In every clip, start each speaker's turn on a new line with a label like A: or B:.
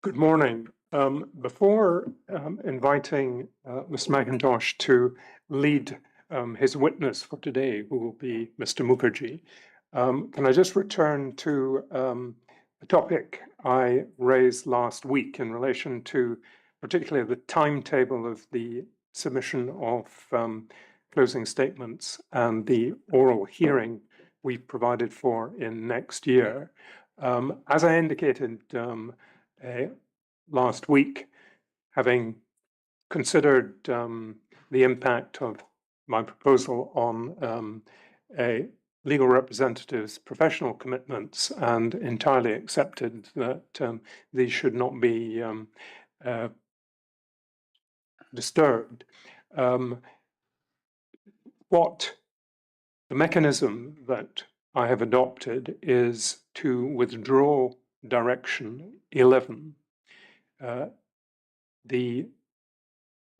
A: Good morning. Before inviting Mr. McIntosh to lead his witness for today, who will be Mr. Mookerjee, can I just return to a topic I raised last week in relation to particularly the timetable of the submission of closing statements and the oral hearing we provided for in next year. As I indicated last week, having considered the impact of my proposal on a legal representative's professional commitments and entirely accepted that these should not be disturbed. What the mechanism that I have adopted is to withdraw direction 11. The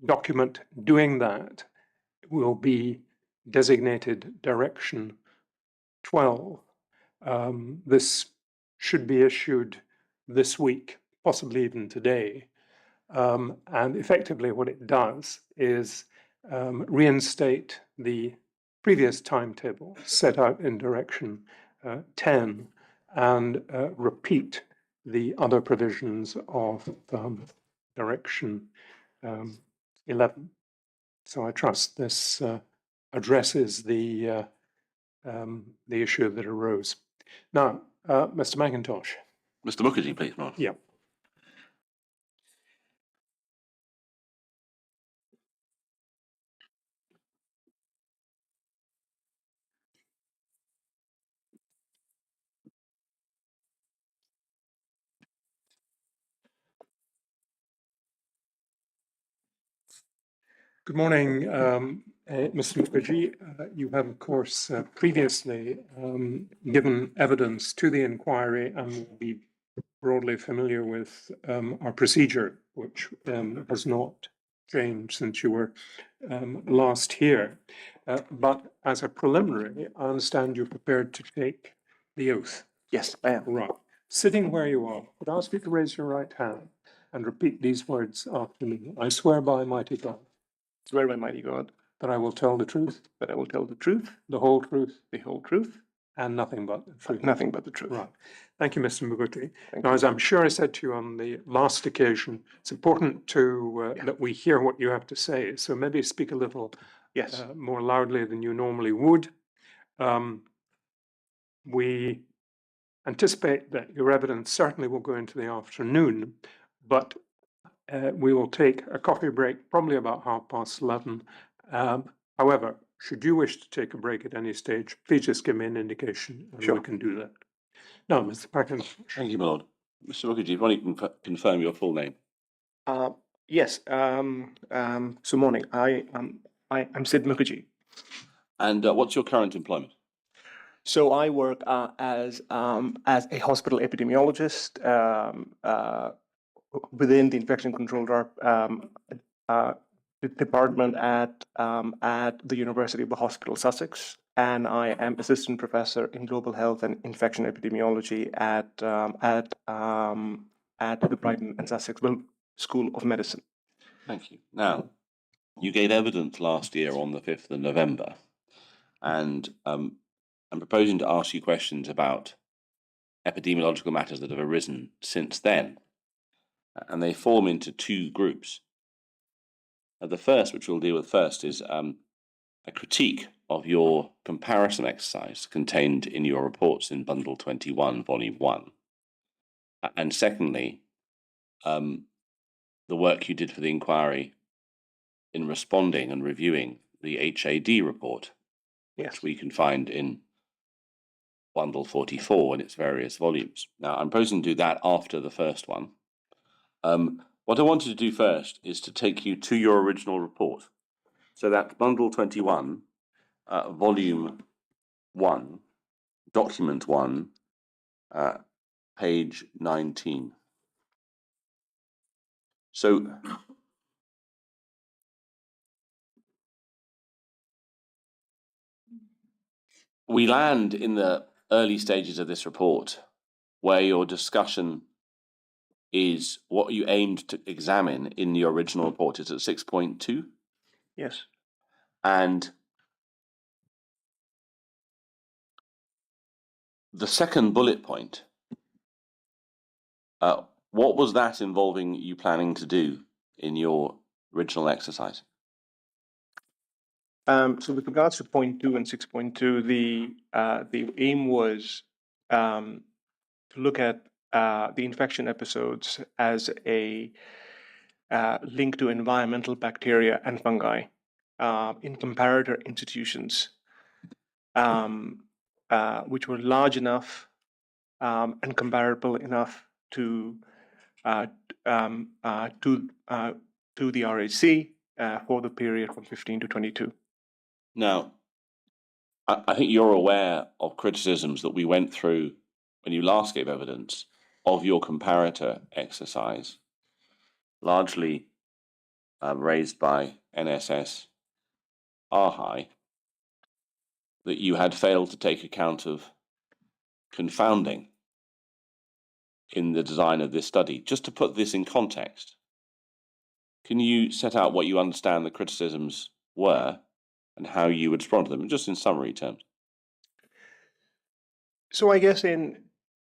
A: document doing that will be designated direction 12. This should be issued this week, possibly even today. And effectively what it does is reinstate the previous timetable set out in direction 10 and repeat the other provisions of direction 11. So I trust this addresses the issue that arose. Now, Mr. McIntosh.
B: Mr. Mookerjee, please, Mark.
A: Yeah. Good morning, Mr. Mookerjee. You have, of course, previously given evidence to the inquiry and will be broadly familiar with our procedure, which has not changed since you were last here. But as a preliminary, I understand you're prepared to take the oath.
C: Yes, I am.
A: Right. Sitting where you are, could I ask you to raise your right hand and repeat these words after me? I swear by mighty God.
C: Swear by mighty God
A: that I will tell the truth,
C: that I will tell the truth,
A: the whole truth,
C: the whole truth,
A: and nothing but the truth.
C: nothing but the truth.
A: Right. Thank you, Mr. Mookerjee.
C: Thank
A: Now,
C: you.
A: as I'm sure I said to you on the last occasion, it's important to that we hear what you have to say. So maybe speak a little
C: Yes.
A: more loudly than you normally would. We anticipate that your evidence certainly will go into the afternoon, but we will take a coffee break, probably about 11:30. However, should you wish to take a break at any stage, please just give me an indication and
C: Sure.
A: we can do that. Now, Mr. Packen.
B: Thank you, my lord. Mr. Mookerjee, if you can confirm your full name.
C: Yes. So morning. I'm Sid Mookerjee.
B: And what's your current employment?
C: So I work as a hospital epidemiologist within the infection control department at the University of the Hospital Sussex, and I am assistant professor in global health and infection epidemiology at the Brighton and Sussex School of Medicine.
B: Thank you. Now, you gave evidence last year on the 5th of November, and I'm proposing to ask you questions about epidemiological matters that have arisen since then, and they form into two groups. The first, which we'll deal with first, is a critique of your comparison exercise contained in your reports in Bundle 21, Volume 1. And secondly, the work you did for the inquiry in responding and reviewing the HAD report,
C: Yes.
B: which we can find in Bundle 44 in its various volumes. Now, I'm proposing to do that after the first one. What I wanted to do first is to take you to your original report. So that's Bundle 21, Volume 1, Document 1, page 19. So we land in the early stages of this report where your discussion is what you aimed to examine in the original report is at 6.2.
C: Yes.
B: And the second bullet point, what was that involving you planning to do in your original exercise?
C: So with regards to point 2 and 6.2, the aim was to look at the infection episodes as a link to environmental bacteria and fungi in comparator institutions, which were large enough and comparable enough to the RHC for the period from 15 to 22.
B: Now, I think you're aware of criticisms that we went through when you last gave evidence of your comparator exercise, largely raised by NSS RHI, that you had failed to take account of confounding in the design of this study. Just to put this in context, can you set out what you understand the criticisms were and how you would respond to them, just in summary terms?
C: So I guess in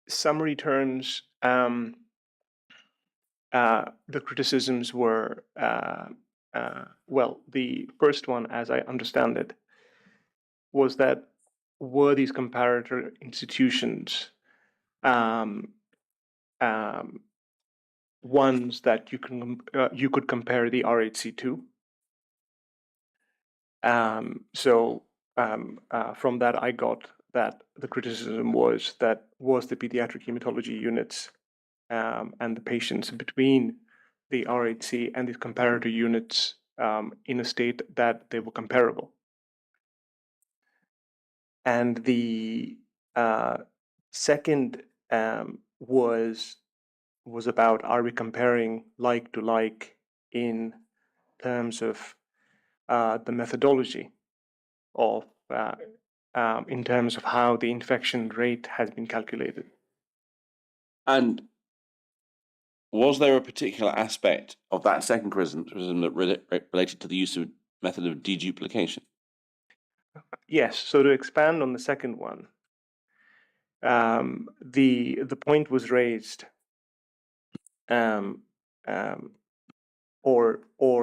C: summary terms, the criticisms were, well, the first one, as I understand it, was that were these comparator institutions ones that you could compare the RHC to? From that, I got that the criticism was the pediatric hematology units and the patients between the RHC and the comparator units in a state that they were comparable. And the second was about, are we comparing like to like in terms of the methodology of in terms of how the infection rate has been calculated.
B: And was there a particular aspect of that second criticism that related to the use of method of deduplication?
C: Yes. So to expand on the second one, the point was raised, or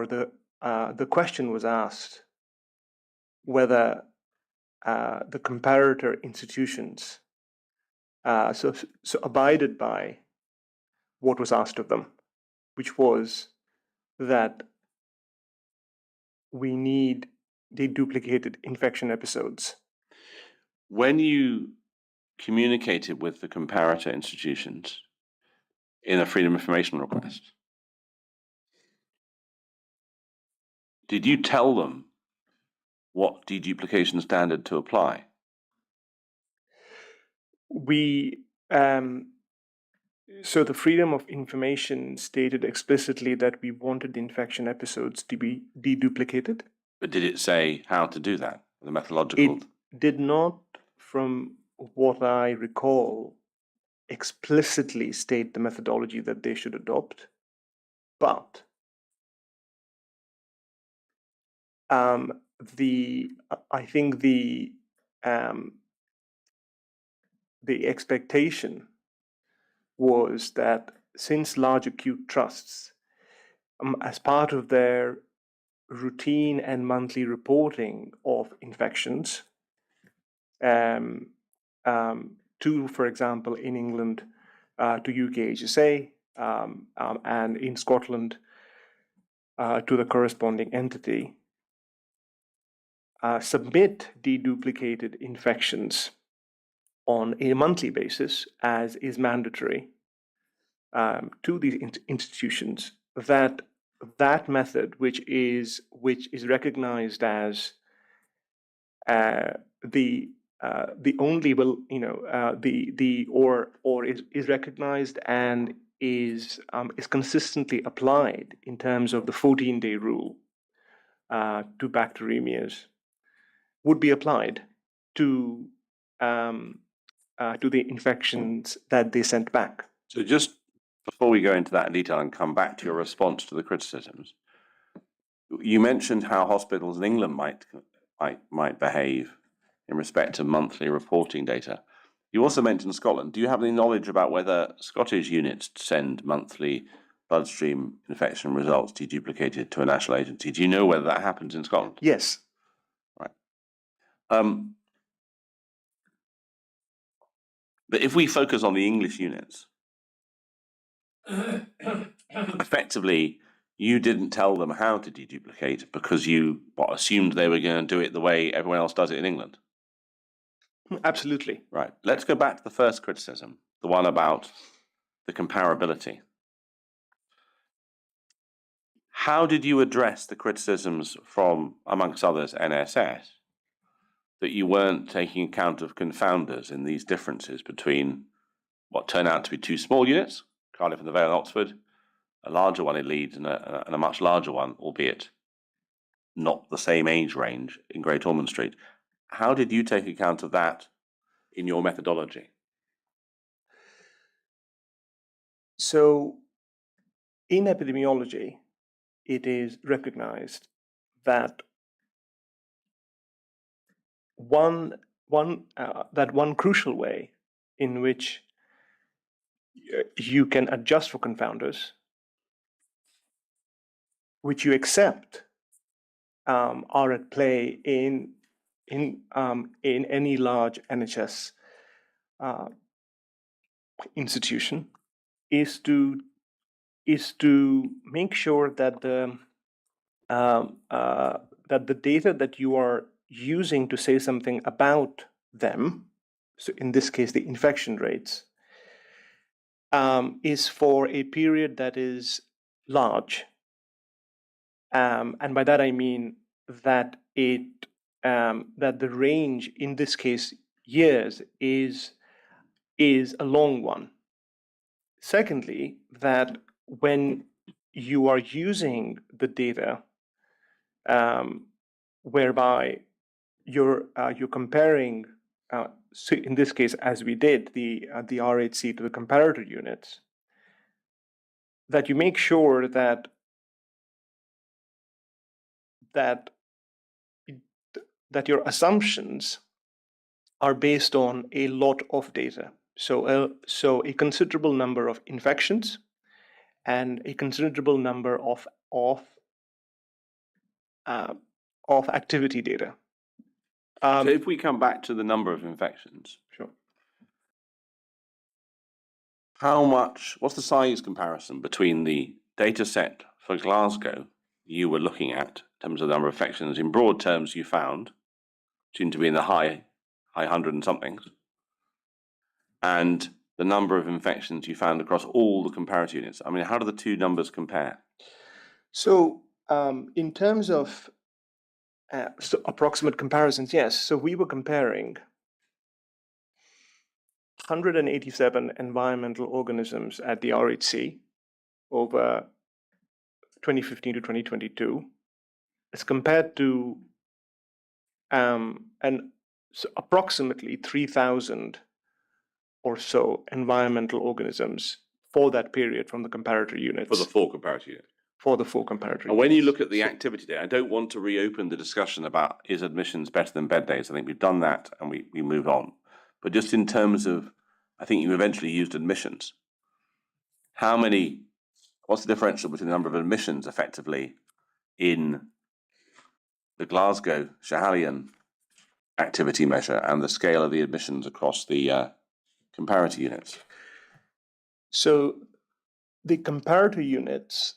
C: the question was asked whether the comparator institutions so abided by what was asked of them, which was that we need deduplicated infection episodes.
B: When you communicated with the comparator institutions in a freedom of information request, did you tell them what deduplication standard to apply?
C: We so the freedom of information stated explicitly that we wanted the infection episodes to be deduplicated.
B: But did it say how to do that? The methodological?
C: It did not, from what I recall, explicitly state the methodology that they should adopt, but I think the expectation was that since large acute trusts, as part of their routine and monthly reporting of infections, to, for example, in England, to UKHSA, and in Scotland, to the corresponding entity, submit deduplicated infections on a monthly basis, as is mandatory, to these institutions. That method, which is recognized as the only is recognized and is consistently applied in terms of the 14-day rule to bacteremias, would be applied to the infections that they sent back.
B: So just before we go into that in detail and come back to your response to the criticisms, you mentioned how hospitals in England might behave in respect to monthly reporting data. You also mentioned Scotland. Do you have any knowledge about whether Scottish units send monthly bloodstream infection results deduplicated to a national agency? Do you know whether that happens in Scotland?
C: Yes.
B: Right. But if we focus on the English units, effectively, you didn't tell them how to deduplicate because you assumed they were going to do it the way everyone else does it in England.
C: Absolutely.
B: Right. Let's go back to the first criticism, the one about the comparability. How did you address the criticisms from, amongst others, NSS, that you weren't taking account of confounders in these differences between what turn out to be two small units, Cardiff and the Vale in Oxford, a larger one in Leeds and a much larger one, albeit not the same age range, in Great Ormond Street? How did you take account of that in your methodology?
C: So in epidemiology, it is recognized that one crucial way in which you can adjust for confounders, which you accept are at play in any large NHS institution, is to make sure that the data that you are using to say something about them, so in this case the infection rates, is for a period that is large, and by that I mean that that the range, in this case years, is a long one. Secondly, that when you are using the data, whereby you're comparing, so in this case, as we did, the RHC to the comparator units, that you make sure that your assumptions are based on a lot of data. So a considerable number of infections and a considerable number of activity data.
B: So if we come back to the number of infections,
C: Sure.
B: What's the size comparison between the data set for Glasgow you were looking at in terms of the number of infections? In broad terms, you found seemed to be in the high 100 and somethings, and the number of infections you found across all the comparator units. I mean, how do the two numbers compare?
C: So in terms of approximate comparisons, yes. So we were comparing 187 environmental organisms at the RHC over 2015 to 2022, as compared to approximately 3,000 or so environmental organisms for that period from the comparator units.
B: For the four comparator units.
C: For the four comparator
B: And when
C: units.
B: you look at the activity data, I don't want to reopen the discussion about is admissions better than bed days. I think we've done that and we move on. But just in terms of, I think you eventually used admissions. What's the differential between the number of admissions effectively in the Glasgow Schehallien activity measure and the scale of the admissions across the comparator units?
C: So the comparator units,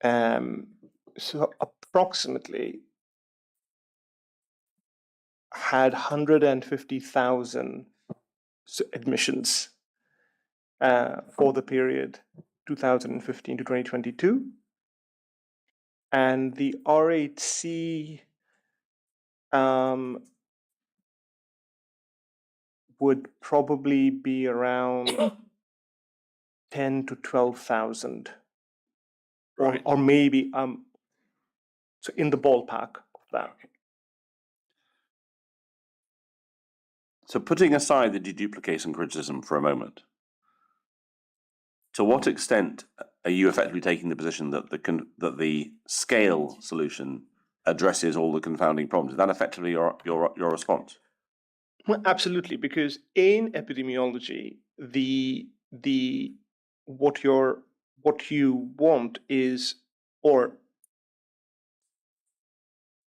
C: so approximately had 150,000 admissions for the period 2015 to 2022. And the RHC would probably be around 10 to 12,000,
B: Right.
C: or maybe so in the ballpark of that. So
B: putting aside the deduplication criticism for a moment, to what extent are you effectively taking the position that the scale solution addresses all the confounding problems? Is that effectively your response?
C: Well, absolutely, because in epidemiology, what you want is, or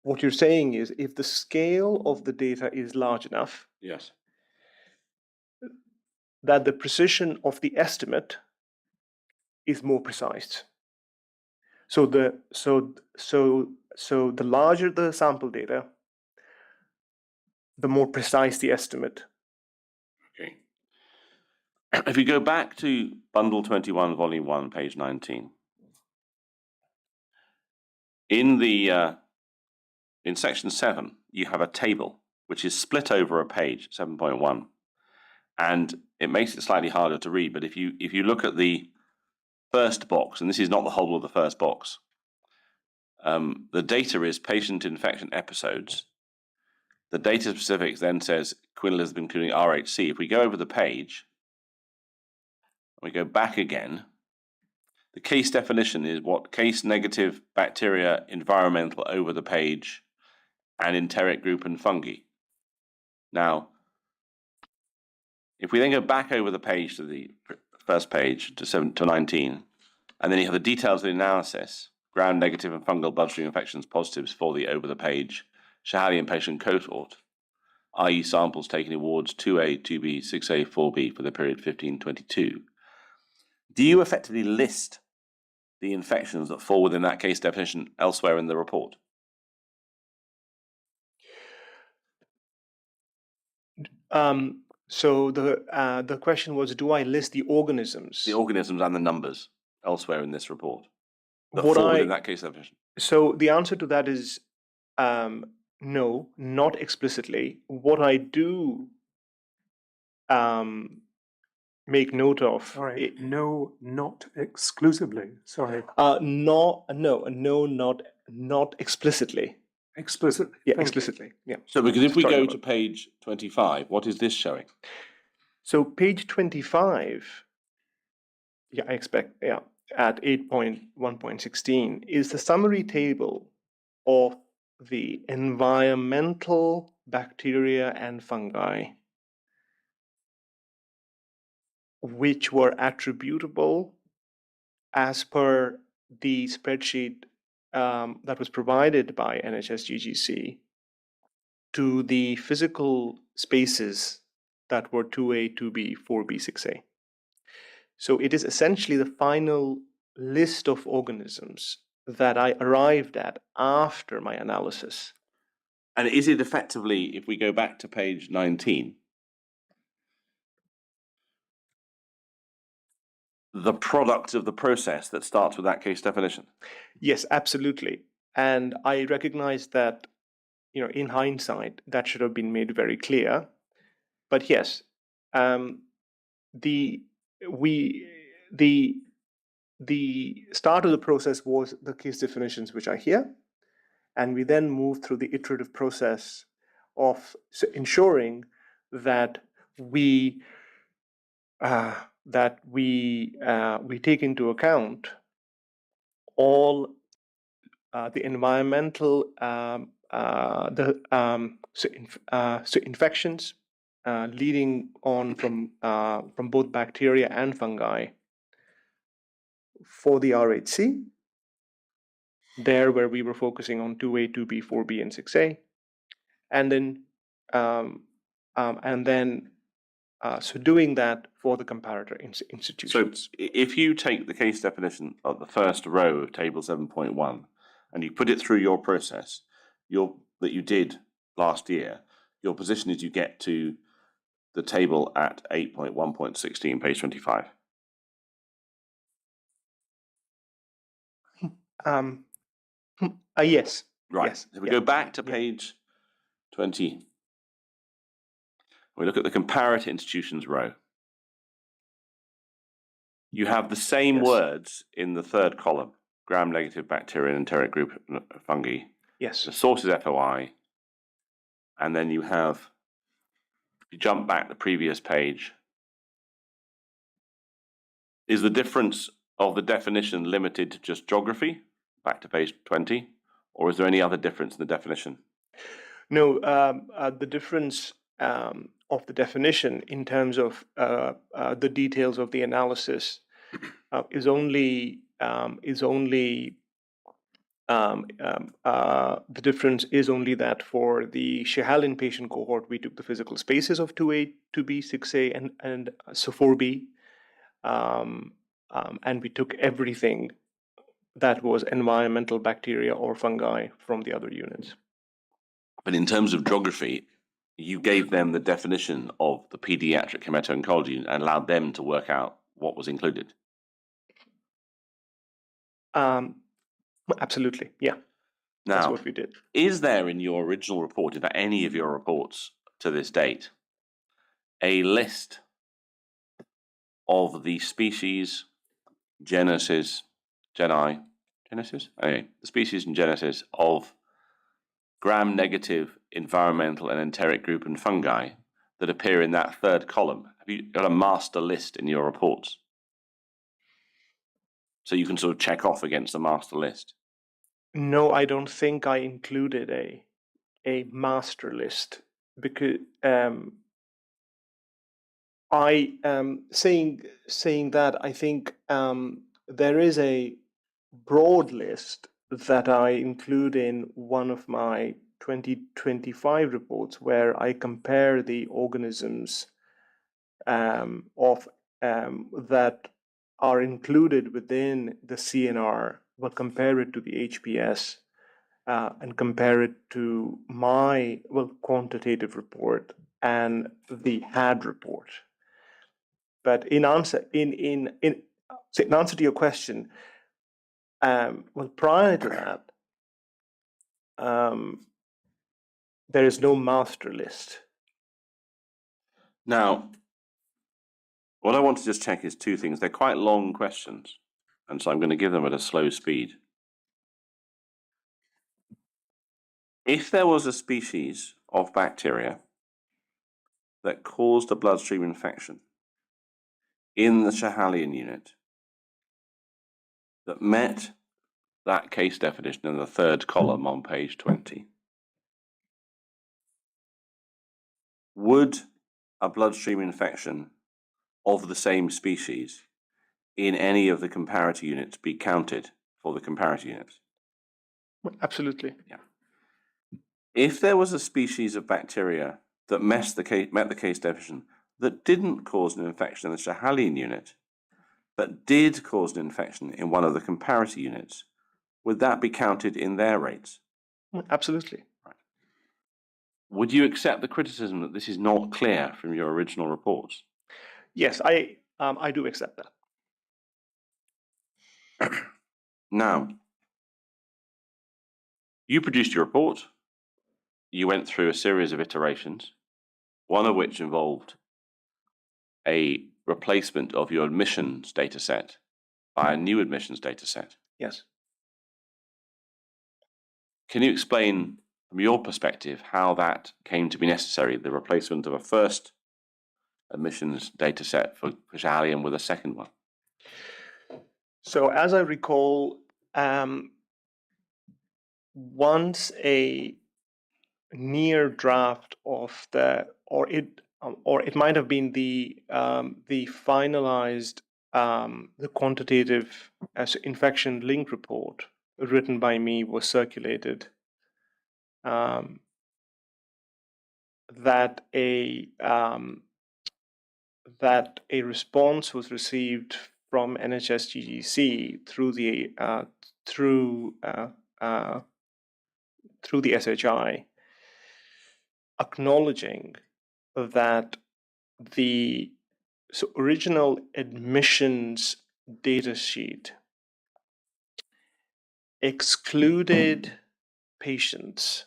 C: what you're saying is, if the scale of the data is large enough,
B: Yes.
C: that the precision of the estimate is more precise. So the larger the sample data, the more precise the estimate.
B: Okay. If you go back to Bundle 21, Volume 1, page 19, in section 7, you have a table which is split over a page, 7.1, and it makes it slightly harder to read. But if you look at the first box, and this is not the whole of the first box, the data is patient infection episodes. The data specifics then says Queen Elizabeth including RHC. If we go over the page, we go back again, the case definition is what case negative bacteria environmental over the page and enteric group and fungi. Now, if we then go back over the page to the first page to 19, and then you have the details of the analysis, gram negative and fungal bloodstream infections positives for the over the page Schehallien patient cohort, i.e. samples taken in wards 2A, 2B, 6A, 4B for the period 1522. Do you effectively list the infections that fall within that case definition elsewhere in the report?
C: So the question was, do I list the organisms?
B: The organisms and the numbers elsewhere in this report that
C: What
B: fall
C: I-
B: within that case definition?
C: So the answer to that is no, not explicitly. What I do make note of.
A: Sorry, no, not exclusively. Sorry,
C: No, not explicitly.
A: explicitly.
C: Yeah,
A: Thank you.
C: explicitly. Yeah.
B: So because if we
C: Sorry
B: go
C: about
B: to page 25, what is this showing?
C: So page 25, yeah, I expect, yeah, at 8.1.16 is the summary table of the environmental bacteria and fungi which were attributable as per the spreadsheet that was provided by NHS-GGC to the physical spaces that were 2A, 2B, 4B, 6A. So it is essentially the final list of organisms that I arrived at after my analysis.
B: And is it effectively, if we go back to page 19, the product of the process that starts with that case definition?
C: Yes, absolutely. And I recognize that, in hindsight, that should have been made very clear. But yes, the start of the process was the case definitions which are here, and we then moved through the iterative process of ensuring that we take into account all the environmental infections leading on from both bacteria and fungi for the RHC, there where we were focusing on 2A, 2B, 4B, and 6A, and then so doing that for the comparator institutions.
B: So if you take the case definition of the first row of table 7.1 and you put it through your process that you did last year, your position is you get to the table at 8.1.16, page 25.
C: Yes.
B: Right.
C: Yes.
B: If we go back to page 20, we look at the comparator institutions row. You have the same words in the third column: gram-negative bacteria and enteric group fungi.
C: Yes.
B: The source is FOI, and then you have, if you jump back the previous page, Is the difference of the definition limited to just geography, back to page 20, or is there any other difference in the definition?
C: No, the difference of the definition in terms of the details of the analysis is only the difference is only that for the Schiehallion patient cohort, we took the physical spaces of 2A, 2B, 6A, and so 4B, and we took everything that was environmental bacteria or fungi from the other units.
B: But in terms of geography, you gave them the definition of the pediatric hemato-oncology and allowed them to work out what was included.
C: Absolutely, yeah. That's
B: Now,
C: what we did.
B: is there in your original report, in fact, any of your reports to this date, a list of the species, genesis, the species and genesis of gram-negative environmental and enteric group and fungi that appear in that third column? Have you got a master list in your reports? So you can sort of check off against the master list.
C: No, I don't think I included a master list because saying that I think there is a broad list that I include in one of my 2025 reports where I compare the organisms that are included within the CNR, but compare it to the HPS and compare it to my quantitative report and the HAD report. But in answer to your question, prior to that, there is no master list.
B: Now, what I want to just check is two things. They're quite long questions, and so I'm going to give them at a slow speed. If there was a species of bacteria that caused a bloodstream infection in the Schiehallion unit that met that case definition in the third column on page 20, would a bloodstream infection of the same species in any of the comparator units be counted for the comparator units?
C: Absolutely.
B: Yeah. If there was a species of bacteria that met the case definition that didn't cause an infection in the Schiehallion unit, but did cause an infection in one of the comparator units, would that be counted in their rates?
C: Absolutely.
B: Right. Would you accept the criticism that this is not clear from your original reports?
C: Yes, I do accept that.
B: Now, you produced your report. You went through a series of iterations, one of which involved a replacement of your admissions data set by a new admissions data set.
C: Yes.
B: Can you explain from your perspective how that came to be necessary, the replacement of a first admissions data set for Schiehallion with a second one?
C: So as I recall, once a near draft of or it might have been the finalized the quantitative infection link report written by me was circulated, that a response was received from NHS-GGC through the SHI, acknowledging that the original admissions data sheet excluded patients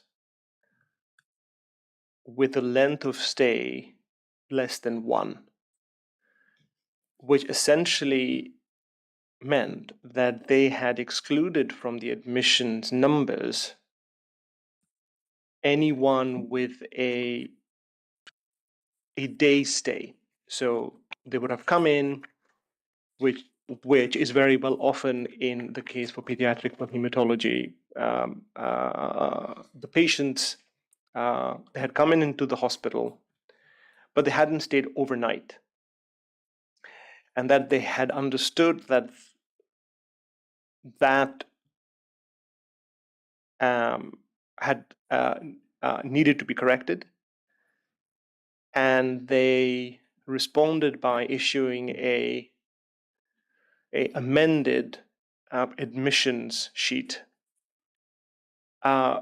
C: with a length of stay less than 1, which essentially meant that they had excluded from the admissions numbers anyone with a day stay. So they would have come in, which is very well often in the case for pediatric hematology. The patients they had come into the hospital, but they hadn't stayed overnight, and that they had understood that had needed to be corrected, and they responded by issuing a amended admissions sheet.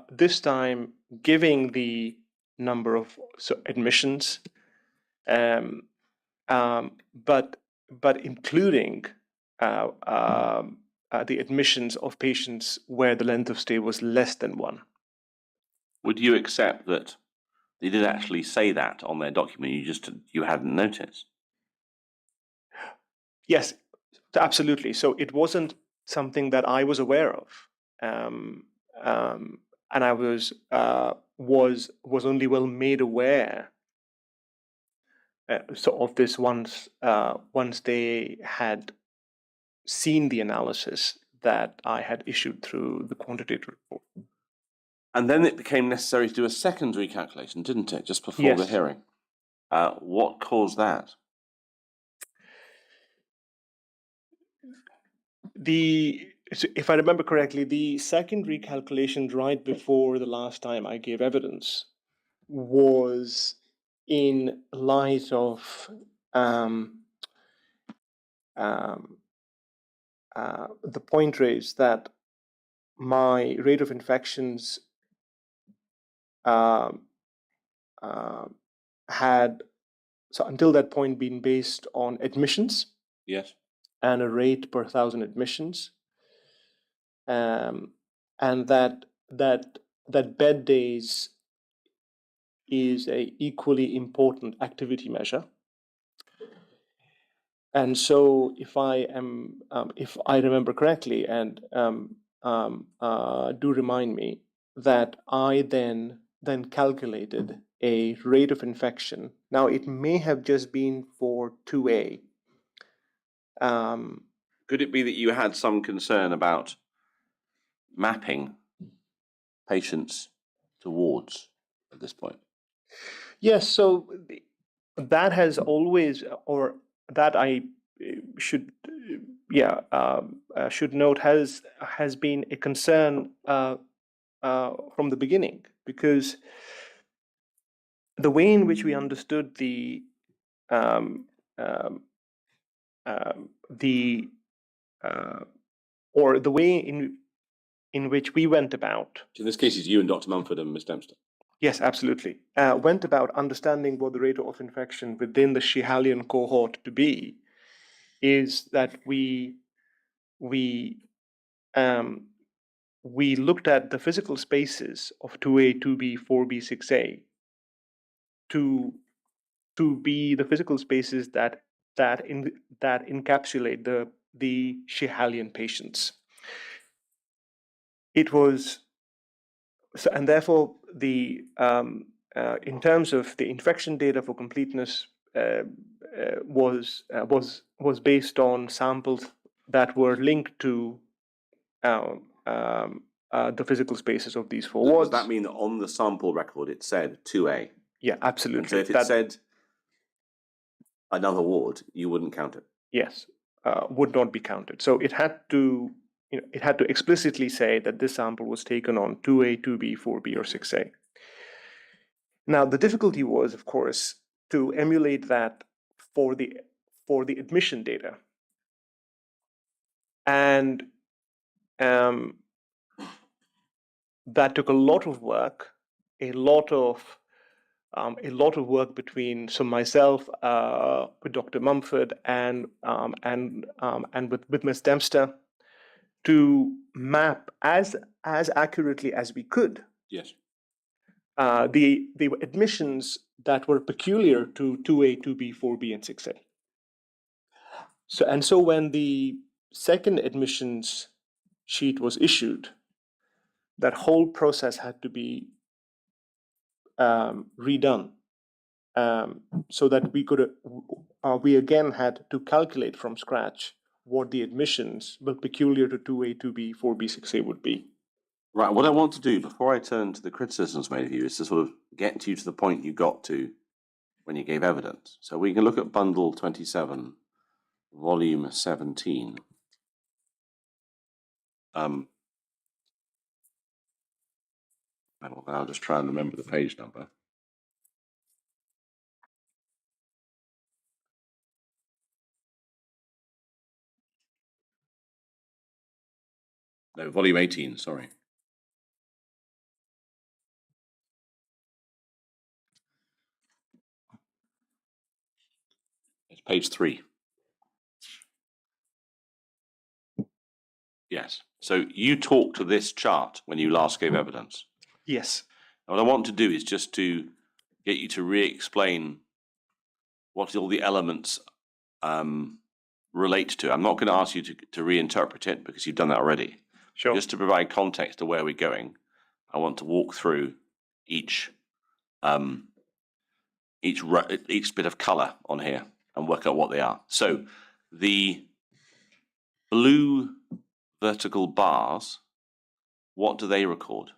C: This time, giving the number of admissions, but including the admissions of patients where the length of stay was less than 1.
B: Would you accept that they did actually say that on their document? You hadn't noticed?
C: Yes, absolutely. So it wasn't something that I was aware of, and I was only well made aware of this once they had seen the analysis that I had issued through the quantitative report.
B: And then it became necessary to do a second recalculation, didn't it, just before the
C: Yes.
B: hearing? What caused that?
C: If I remember correctly, the second recalculation right before the last time I gave evidence was in light of the point raised that my rate of infections had, so until that point, been based on admissions.
B: Yes.
C: And a rate per 1,000 admissions, and that bed days is a equally important activity measure. And so, if I remember correctly, and do remind me, that I then calculated a rate of infection. Now, it may have just been for 2A.
B: Could it be that you had some concern about mapping patients to wards at this point?
C: Yes, so that has always, or that I should note, has been a concern from the beginning, because the way in which we understood the or the way in which we went about.
B: In this case, it's you and Dr. Mumford and Ms. Dempster.
C: Yes, absolutely. Went about understanding what the rate of infection within the Schihalian cohort to be, is that we looked at the physical spaces of 2A, 2B, 4B, 6A to be the physical spaces that encapsulate the Schihalian patients. It was so, and therefore in terms of the infection data for completeness, was based on samples that were linked to the physical spaces of these 4 wards.
B: Does that mean that on the sample record it said 2A?
C: Yeah, absolutely.
B: And so if it said another ward, you wouldn't count it?
C: Yes, would not be counted. So it had to explicitly say that this sample was taken on 2A, 2B, 4B, or 6A. Now, the difficulty was, of course, to emulate that for the admission data. And that took a lot of work, a lot of work between myself, with Dr. Mumford, and with Ms. Dempster, to map as accurately as we could.
B: Yes.
C: The admissions that were peculiar to 2A, 2B, 4B, and 6A. So when the second admissions sheet was issued, that whole process had to be redone, so that we again had to calculate from scratch what the admissions, but peculiar to 2A, 2B, 4B, 6A would be.
B: Right, what I want to do before I turn to the criticisms made of you is to sort of get you to the point you got to when you gave evidence. So we can look at bundle 27, volume 17. I'll just try and remember the page number. No, volume 18, sorry. It's page 3. Yes. So you talked to this chart when you last gave evidence.
C: Yes.
B: And what I want to do is just to get you to re-explain what all the elements relate to. I'm not going to ask you to reinterpret it because you've done that already.
C: Sure.
B: Just to provide context to where we're going, I want to walk through each bit of color on here and work out what they are. So the blue vertical bars, what do they record?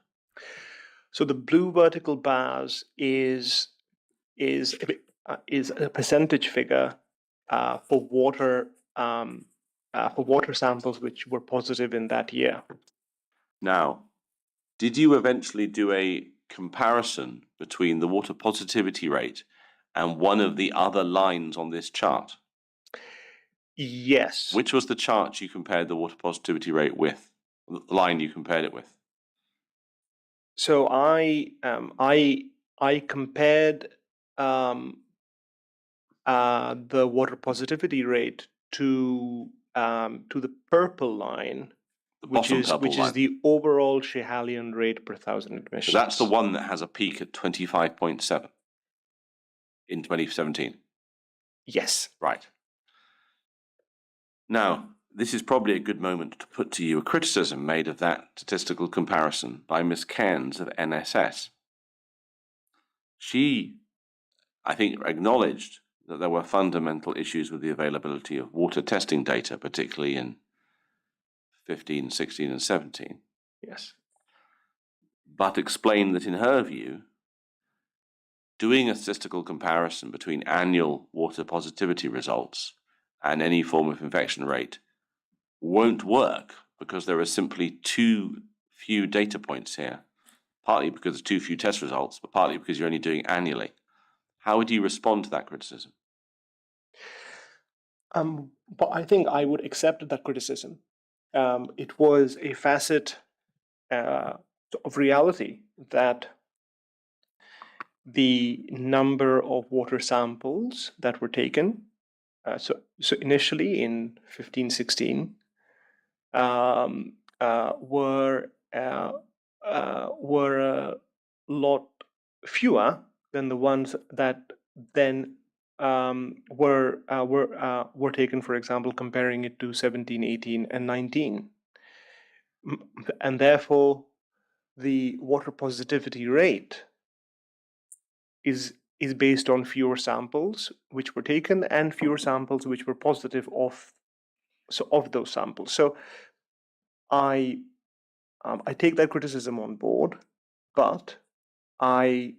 C: So the blue vertical bars is a percentage figure for water samples which were positive in that year.
B: Now, did you eventually do a comparison between the water positivity rate and one of the other lines on this chart?
C: Yes.
B: Which was the chart you compared the water positivity rate with? The line you compared it with?
C: So I compared the water positivity rate to the purple line, which is the overall Schehalion rate per thousand admissions.
B: So that's the one that has a peak at 25.7 in 2017.
C: Yes.
B: Right. Now, this is probably a good moment to put to you a criticism made of that statistical comparison by Ms. Cairns of NSS. She, I think, acknowledged that there were fundamental issues with the availability of water testing data, particularly in 15, 16, and 17.
C: Yes.
B: But explained that in her view, doing a statistical comparison between annual water positivity results and any form of infection rate won't work because there are simply too few data points here, partly because there's too few test results, but partly because you're only doing annually. How would you respond to that criticism?
C: But I think I would accept that criticism. It was a facet of reality that the number of water samples that were taken, so initially in 15-16, were a lot fewer than the ones that then were taken, for example, comparing it to 17, 18, and 19. And therefore, the water positivity rate is based on fewer samples which were taken and fewer samples which were positive of those samples. So I take that criticism on board, but I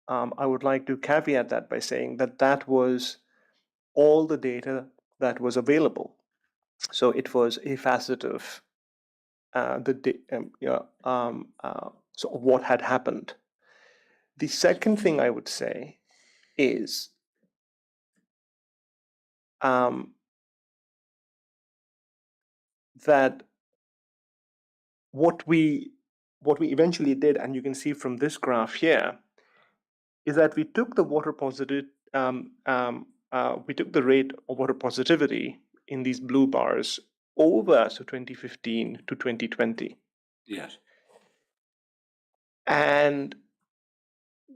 C: would like to caveat that by saying that was all the data that was available. So it was a facet of so what had happened. The second thing I would say is that what we eventually did, and you can see from this graph here, is that we took the water positive, we took the rate of water positivity in these blue bars over 2015 to 2020.
B: Yes.
C: And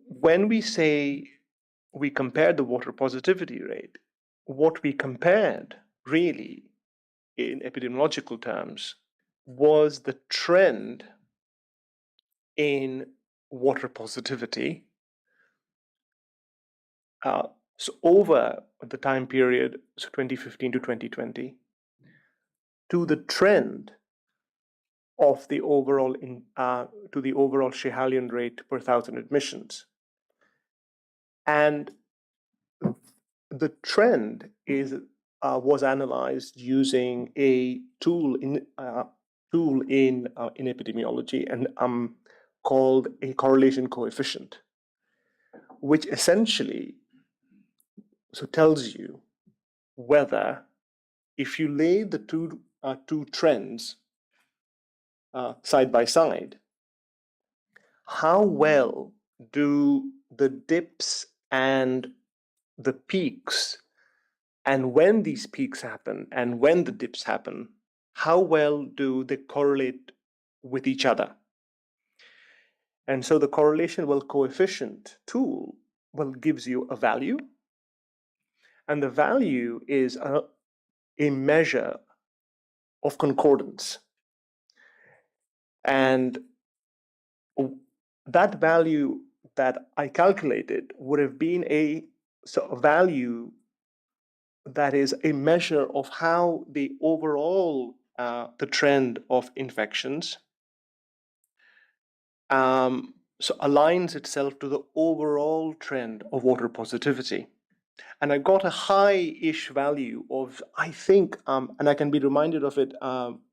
C: when we say we compared the water positivity rate, what we compared really in epidemiological terms was the trend in water positivity so over the time period, so 2015 to 2020, to the trend of the overall to the overall Schiehallion rate per thousand admissions. And the trend was analyzed using a tool in epidemiology and called a correlation coefficient, which essentially tells you whether, if you lay the two trends side by side, how well do the dips and the peaks, and when these peaks happen and when the dips happen, how well do they correlate with each other? And so the correlation coefficient tool gives you a value, and the value is a measure of concordance. And that value that I calculated would have been a value that is a measure of how the overall the trend of infections aligns itself to the overall trend of water positivity. And I got a high-ish value of, I think, and I can be reminded of it,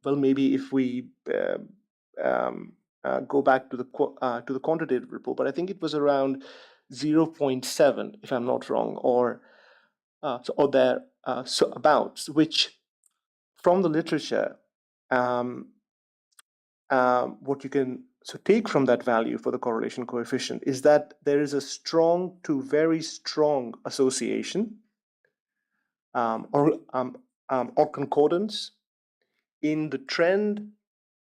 C: maybe if we go back to the quantitative report, but I think it was around 0.7, if I'm not wrong, or thereabouts, which from the literature, what you can take from that value for the correlation coefficient is that there is a strong to very strong association or concordance in the trend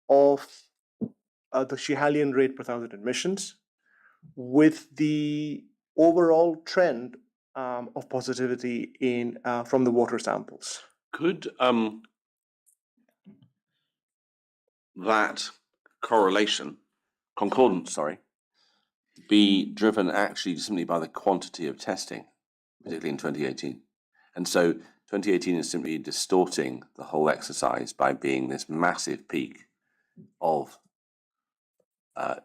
C: of the Schiehallion rate per thousand admissions with the overall trend of positivity from the water samples.
B: Could that concordance, be driven actually simply by the quantity of testing, particularly in 2018? And so 2018 is simply distorting the whole exercise by being this massive peak of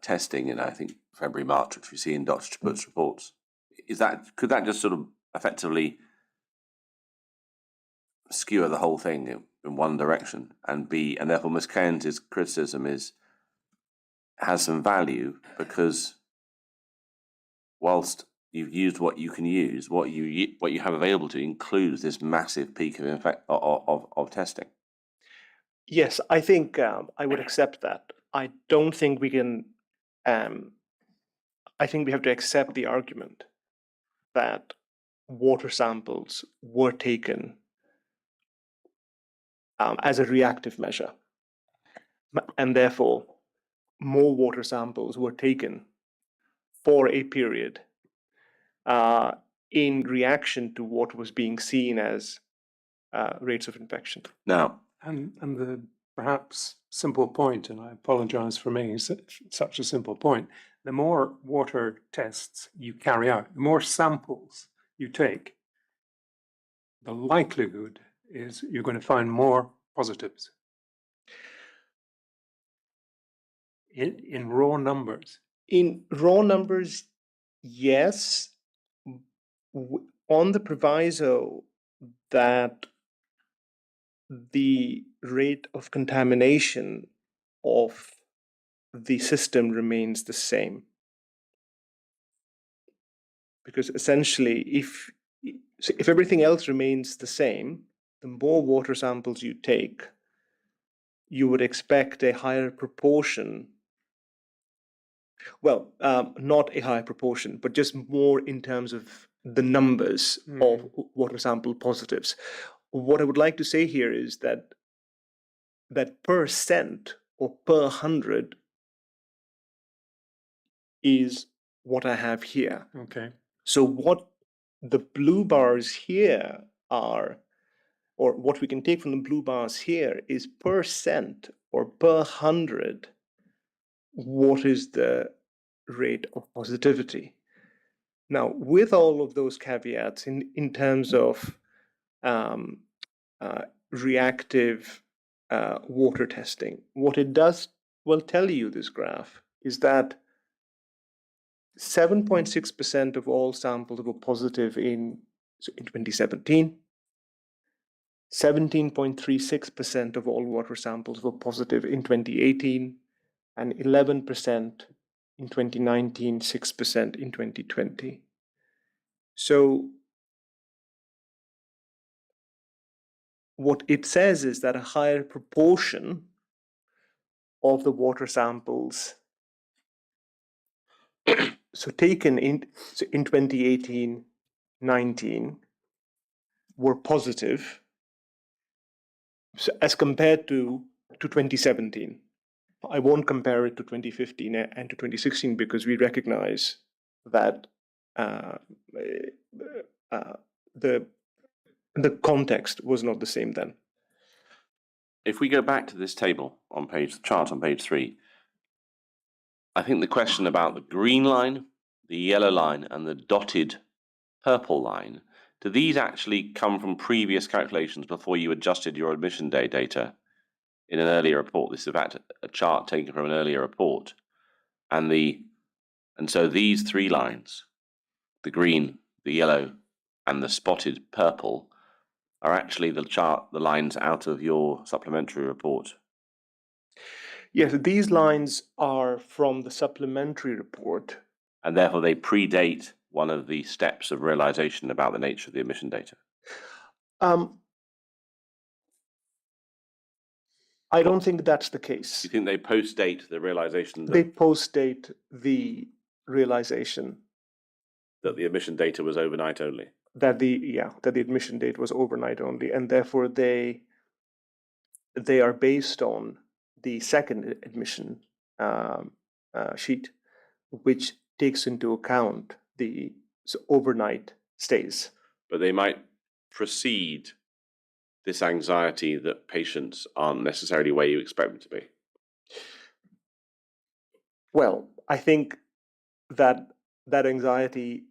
B: testing in, I think, February, March, which we see in Dr. Chaput's reports. Could that just sort of effectively skewer the whole thing in one direction, and therefore Ms. Keynes' criticism has some value, because whilst you've used what you can use, what you have available to includes this massive peak of testing.
C: Yes, I think I would accept that. I don't think we can. I think we have to accept the argument that water samples were taken as a reactive measure, and therefore more water samples were taken for a period in reaction to what was being seen as rates of infection.
B: Now,
A: and the perhaps simple point, and I apologize for making such a simple point, the more water tests you carry out, the more samples you take, the likelihood is you're going to find more positives in raw numbers.
C: In raw numbers, yes, on the proviso that the rate of contamination of the system remains the same. Because essentially, if everything else remains the same, the more water samples you take, you would expect a higher proportion. Well, not a higher proportion, but just more in terms of the numbers of water sample positives. What I would like to say here is that percent or per 100 is what I have here.
A: Okay.
C: So what the blue bars here are, or what we can take from the blue bars here, is percent or per 100, what is the rate of positivity. Now, with all of those caveats in terms of reactive water testing. What it does, well, tell you, this graph, is that 7.6% of all samples were positive in 2017. 17.36% of all water samples were positive in 2018, and 11% in 2019, 6% in 2020. So what it says is that a higher proportion of the water samples taken in 2018-19 were positive, as compared to 2017. I won't compare it to 2015 and to 2016 because we recognize that the context was not the same then.
B: If we go back to this table on the chart on page 3, I think the question about the green line, the yellow line, and the dotted purple line, do these actually come from previous calculations before you adjusted your admission day data in an earlier report? This is in fact a chart taken from an earlier report. And so these 3 lines, the green, the yellow, and the spotted purple, are actually the lines out of your supplementary report.
C: Yes, these lines are from the supplementary report.
B: And therefore they predate one of the steps of realization about the nature of the emission data.
C: I don't think that's the case.
B: You think they post-date the realization
C: They post-date the realization
B: that the emission data was overnight only?
C: That the admission date was overnight only, and therefore they are based on the second admission sheet, which takes into account the overnight stays.
B: But they might precede this anxiety that patients aren't necessarily where you expect them to be.
C: Well, I think that anxiety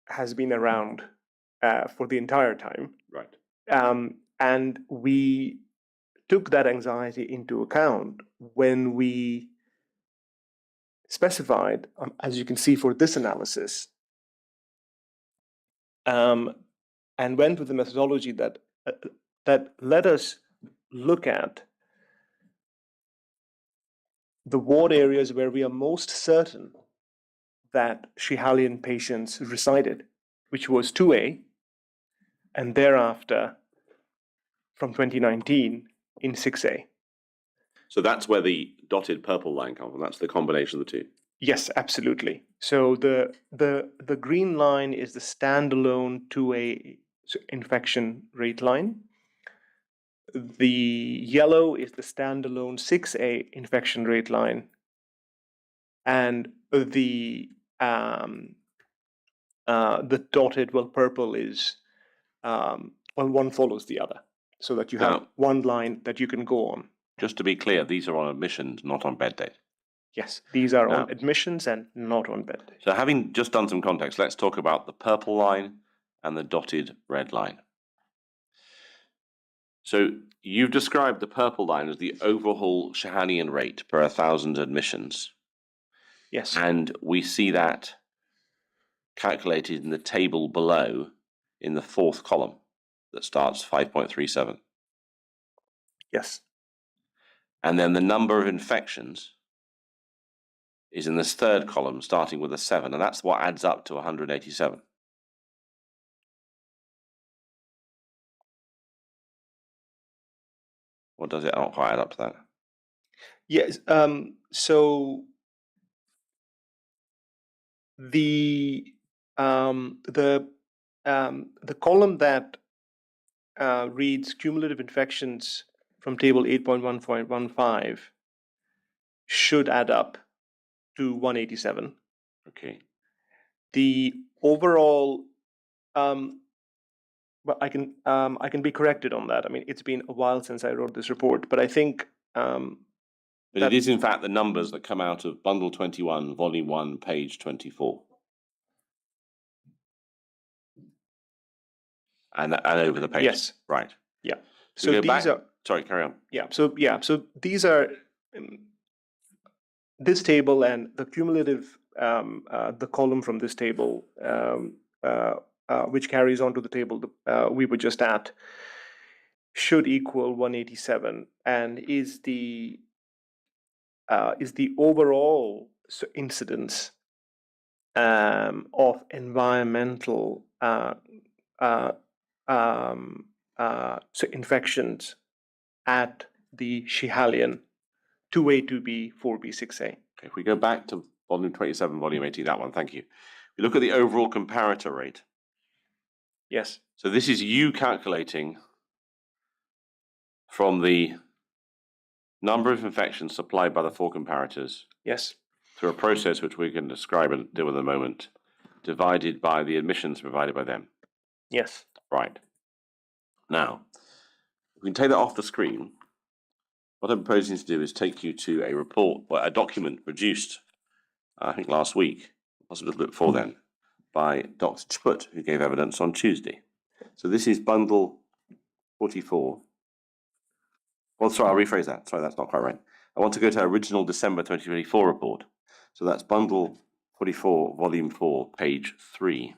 C: has been around for the entire time.
B: Right.
C: And we took that anxiety into account when we specified, as you can see for this analysis, and went with the methodology that let us look at the ward areas where we are most certain that Schihalian patients resided, which was 2A, and thereafter from 2019 in 6A.
B: So that's where the dotted purple line comes from. That's the combination of the 2.
C: Yes, absolutely. So the green line is the standalone 2A infection rate line. The yellow is the standalone 6A infection rate line, and the dotted, purple is one follows the other, so that you have one line that you can go on.
B: Just to be clear, these are on admissions, not on bed date.
C: Yes, these are on admissions and not on bed date.
B: So having just done some context, let's talk about the purple line and the dotted red line. So you've described the purple line as the overall Schihalian rate per 1,000 admissions.
C: Yes.
B: And we see that calculated in the table below in the 4th column that starts 5.37.
C: Yes.
B: And then the number of infections is in this 3rd column starting with a 7, and that's what adds up to 187. Or does it not quite add up to that?
C: Yes. So the column that reads cumulative infections from table 8.1.15 should add up to 187.
B: Okay.
C: The overall, I can be corrected on that. I mean, it's been a while since I wrote this report, but I think.
B: But it is in fact the numbers that come out of Bundle 21, Volume 1, page 24. And over the page.
C: Yes.
B: Right.
C: Yeah.
B: So these are Sorry, carry on.
C: So these are this table and the cumulative, the column from this table, which carries on to the table we were just at, should equal 187, and is the overall incidence of environmental infections at the Schiehallion 2A, 2B, 4B, 6A.
B: If we go back to volume 27, volume 18, that one, thank you. We look at the overall comparator rate.
C: Yes.
B: So this is you calculating from the number of infections supplied by the 4 comparators.
C: Yes.
B: Through a process which we can describe and deal with in a moment, divided by the admissions provided by them.
C: Yes.
B: Right. Now, we can take that off the screen. What I'm proposing to do is take you to a report, a document produced, I think last week, possibly a little bit before then, by Dr. Chput, who gave evidence on Tuesday. So this is bundle 44. Well, sorry, I'll rephrase that. Sorry, that's not quite right. I want to go to original December 2024 report. So that's bundle 44, volume 4, page 3.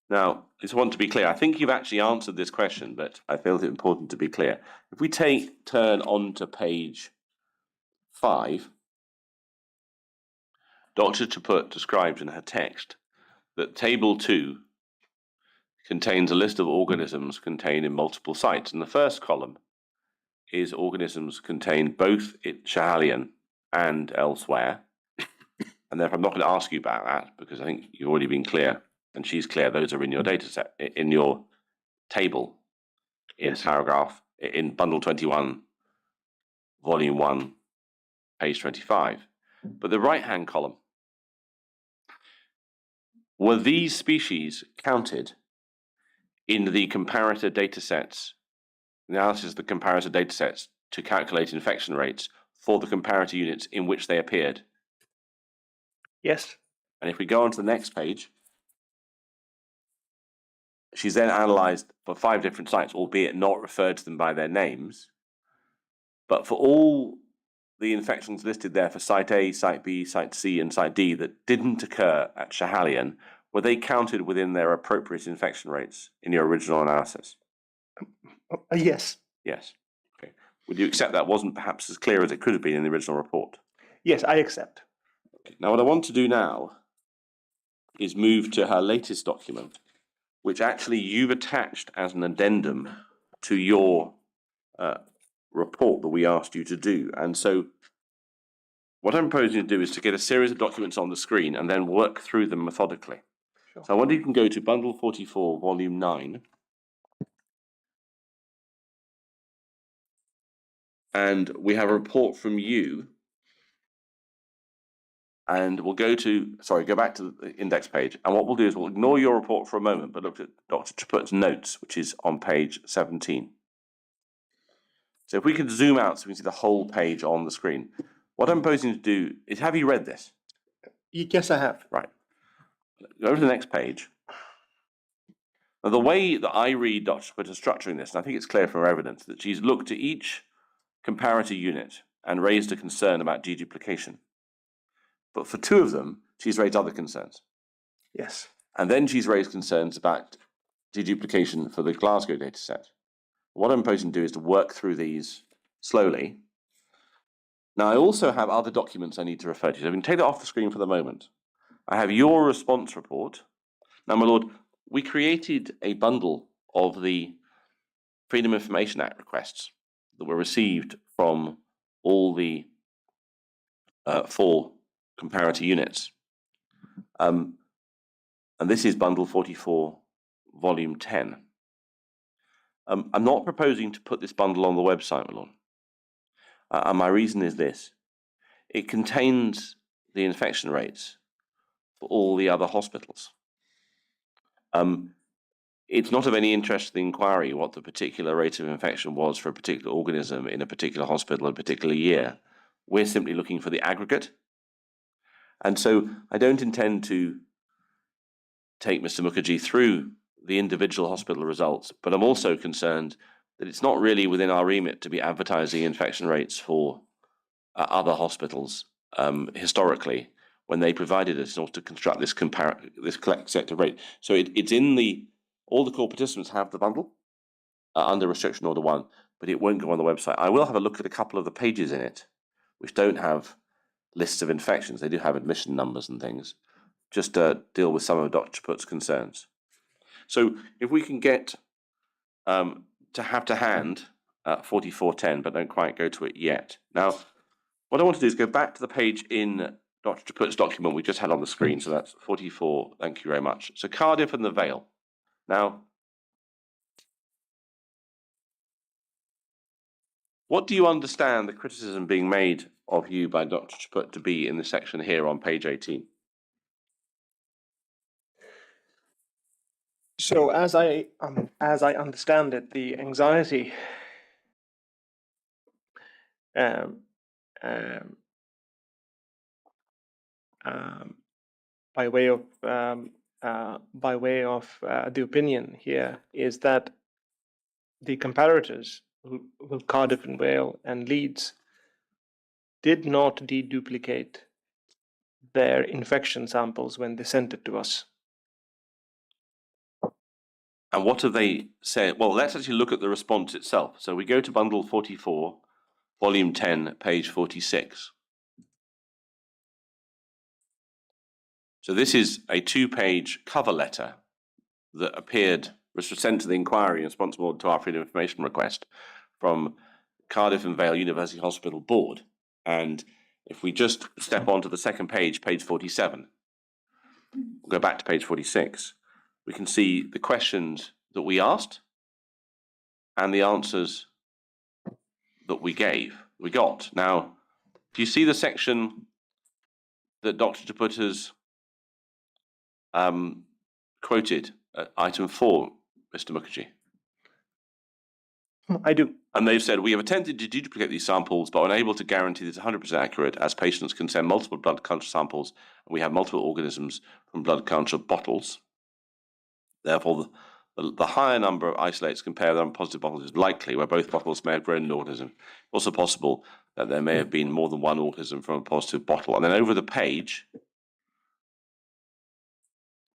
B: Now, I just want to be clear. I think you've actually answered this question, but I feel it important to be clear. If we turn on to page 5, Dr. Chaput describes in her text that table 2 contains a list of organisms contained in multiple sites. And the first column is organisms contained both at Schiehallion and elsewhere. And therefore, I'm not going to ask you about that because I think you've already been clear, and she's clear. Those are in your data set, in your table, in paragraph, in bundle 21, volume 1, page 25. But the right-hand column, were these species counted in the comparator data sets, analysis of the comparator data sets to calculate infection rates for the comparator units in which they appeared?
C: Yes.
B: And if we go on to the next page, she's then analysed for 5 different sites, albeit not referred to them by their names. But for all the infections listed there for Site A, Site B, Site C, and Site D that didn't occur at Schiehallion, were they counted within their appropriate infection rates in your original analysis?
C: Yes.
B: Yes. Okay. Would you accept that wasn't perhaps as clear as it could have been in the original report?
C: Yes, I accept.
B: Okay. Now, what I want to do now is move to her latest document, which actually you've attached as an addendum to your report that we asked you to do. And so what I'm proposing to do is to get a series of documents on the screen and then work through them methodically. Sure. So I wonder if you can go to bundle 44, volume 9. And we have a report from you. And we'll go back to the index page. And what we'll do is we'll ignore your report for a moment, but look at Dr. Chaput's notes, which is on page 17. So if we can zoom out so we can see the whole page on the screen. What I'm proposing to do is, have you read this?
C: Yes, I have.
B: Right. Go to the next page. Now, the way that I read Dr. Chaput is structuring this, and I think it's clear from her evidence, that she's looked at each comparator unit and raised a concern about deduplication. But for 2 of them, she's raised other concerns.
C: Yes.
B: And then she's raised concerns about deduplication for the Glasgow data set. What I'm proposing to do is to work through these slowly. Now, I also have other documents I need to refer to. So we can take that off the screen for the moment. I have your response report. Now, my lord, we created a bundle of the Freedom of Information Act requests that were received from all the 4 comparator units. And this is bundle 44, volume 10. I'm not proposing to put this bundle on the website, my lord. And my reason is this. It contains the infection rates for all the other hospitals. It's not of any interest to the inquiry what the particular rate of infection was for a particular organism in a particular hospital in a particular year. We're simply looking for the aggregate. And so I don't intend to take Mr. Mookerjee through the individual hospital results, but I'm also concerned that it's not really within our remit to be advertising infection rates for other hospitals historically when they provided us in order to construct this collect sector rate. So it's in all the core participants have the bundle under Restriction Order 1, but it won't go on the website. I will have a look at a couple of the pages in it which don't have lists of infections. They do have admission numbers and things, just to deal with some of Dr. Chaput's concerns. So if we can get to have to hand 4410, but don't quite go to it yet. Now, what I want to do is go back to the page in Dr. Chaput's document we just had on the screen. So that's 44. Thank you very much. So Cardiff and the Vale. Now, what do you understand the criticism being made of you by Dr. Chaput to be in the section here on page 18?
C: So as I understand it, the anxiety by way of the opinion here is that the comparators, Cardiff and Vale and Leeds, did not deduplicate their infection samples when they sent it to us.
B: And what have they said? Well, let's actually look at the response itself. So we go to bundle 44, volume 10, page 46. So this is a 2-page cover letter that was sent to the inquiry responsible to our freedom of information request from Cardiff and Vale University Hospital Board. And if we just step on to the second page, page 47, go back to page 46, we can see the questions that we asked and the answers that we got. Now, do you see the section that Dr. Chaput has quoted at item 4, Mr. Mookerjee?
C: I do.
B: And they've said, we have attempted to duplicate these samples, but unable to guarantee that it's 100% accurate, as patients can send multiple blood culture samples, and we have multiple organisms from blood culture bottles. Therefore, the higher number of isolates compared with positive bottles is likely, where both bottles may have grown an organism. Also possible that there may have been more than one organism from a positive bottle. And then over the page,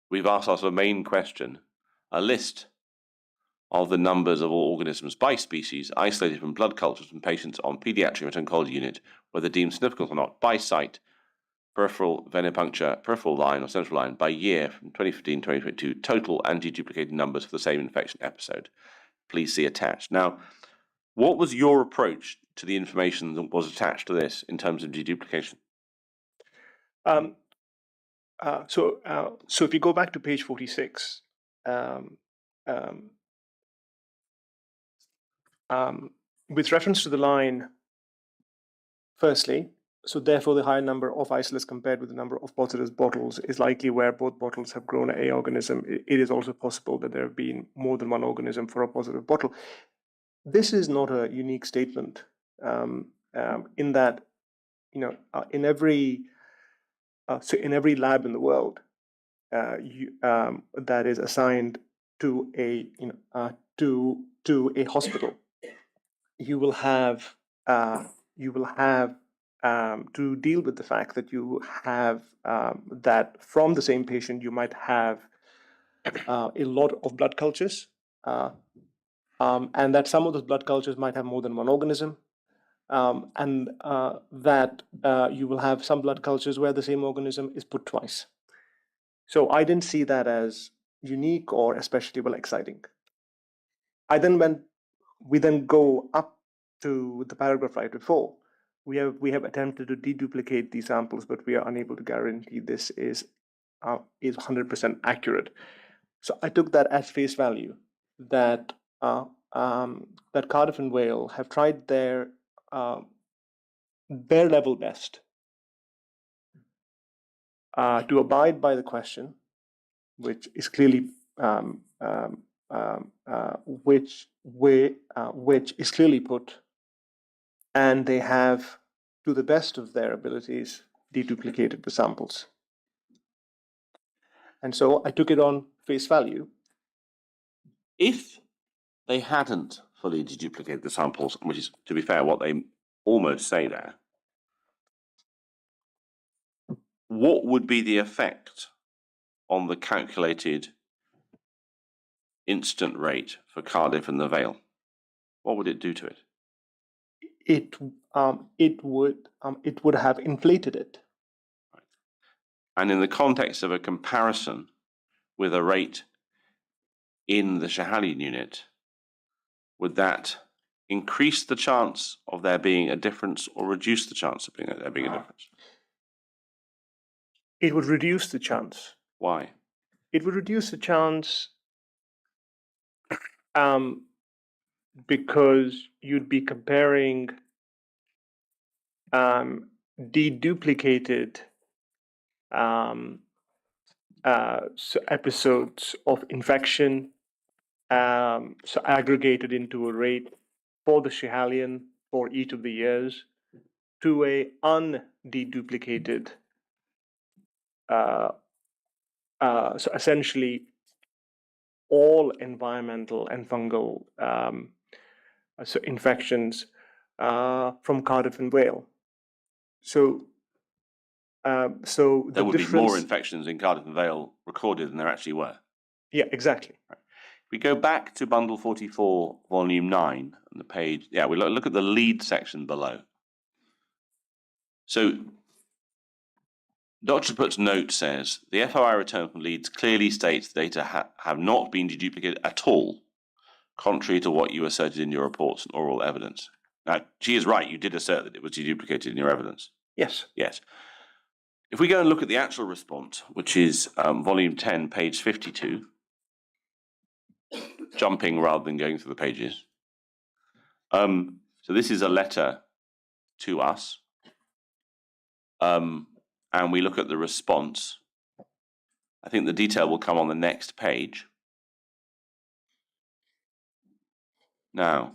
B: we've asked ourselves a main question, a list of the numbers of all organisms by species isolated from blood cultures from patients on pediatric oncology unit, whether deemed significant or not, by site, peripheral venipuncture, peripheral line or central line, by year from 2015 to 2022, total and deduplicated numbers for the same infection episode. Please see attached. Now, what was your approach to the information that was attached to this in terms of deduplication?
C: So if you go back to page 46, with reference to the line, firstly, so therefore the higher number of isolates compared with the number of positive bottles is likely where both bottles have grown a organism. It is also possible that there have been more than one organism for a positive bottle. This is not a unique statement in that, in every lab in the world that is assigned to a hospital, you will have to deal with the fact that you have that from the same patient you might have a lot of blood cultures, and that some of those blood cultures might have more than one organism, and that you will have some blood cultures where the same organism is put twice. So I didn't see that as unique or especially exciting. We then go up to the paragraph right before. We have attempted to deduplicate these samples, but we are unable to guarantee this is 100% accurate. So I took that as face value that that Cardiff and Vale have tried their level best to abide by the question, which is clearly which is clearly put, and they have, to the best of their abilities, deduplicated the samples. And so I took it on face value.
B: If they hadn't fully deduplicated the samples, which is, to be fair, what they almost say there, what would be the effect on the calculated incident rate for Cardiff and the Vale? What would it do to it?
C: It would have inflated it.
B: And in the context of a comparison with a rate in the Schiehallion unit, would that increase the chance of there being a difference or reduce the chance of there being a difference?
C: It would reduce the chance.
B: Why?
C: It would reduce the chance because you'd be comparing deduplicated episodes of infection, so aggregated into a rate for the Schiehallion for each of the years, to a undeduplicated. So essentially, all environmental and fungal infections from Cardiff and Vale. So
B: there would be more infections in Cardiff and Vale recorded than there actually were.
C: Yeah, exactly.
B: Right. We go back to bundle 44, volume 9, and the page. Yeah, we look at the lead section below. So Dr. Put's note says the FOI return from Leeds clearly states the data have not been deduplicated at all, contrary to what you asserted in your reports and oral evidence. Now, she is right. You did assert that it was deduplicated in your evidence.
C: Yes.
B: Yes. If we go and look at the actual response, which is volume 10, page 52, jumping rather than going through the pages. So this is a letter to us. And we look at the response. I think the detail will come on the next page. Now,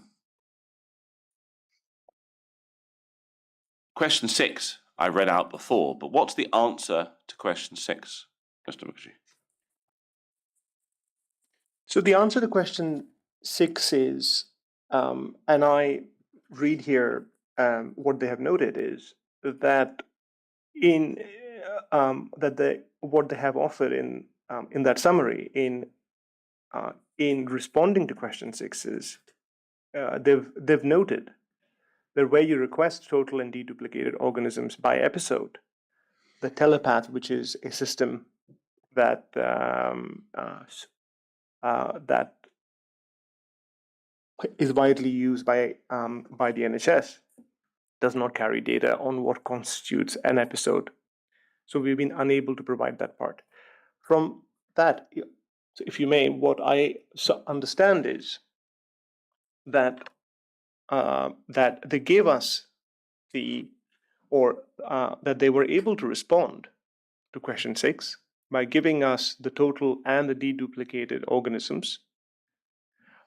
B: question 6 I read out before, but what's the answer to question 6, Mr. Mookerjee?
C: So the answer to question 6 is, and I read here what they have noted is that what they have offered in that summary in responding to question 6 is they've noted that where you request total and deduplicated organisms by episode, the telepath, which is a system that that is widely used by the NHS, does not carry data on what constitutes an episode. So we've been unable to provide that part. From that, so if you may, what I understand is that that they gave us that they were able to respond to question 6 by giving us the total and the deduplicated organisms,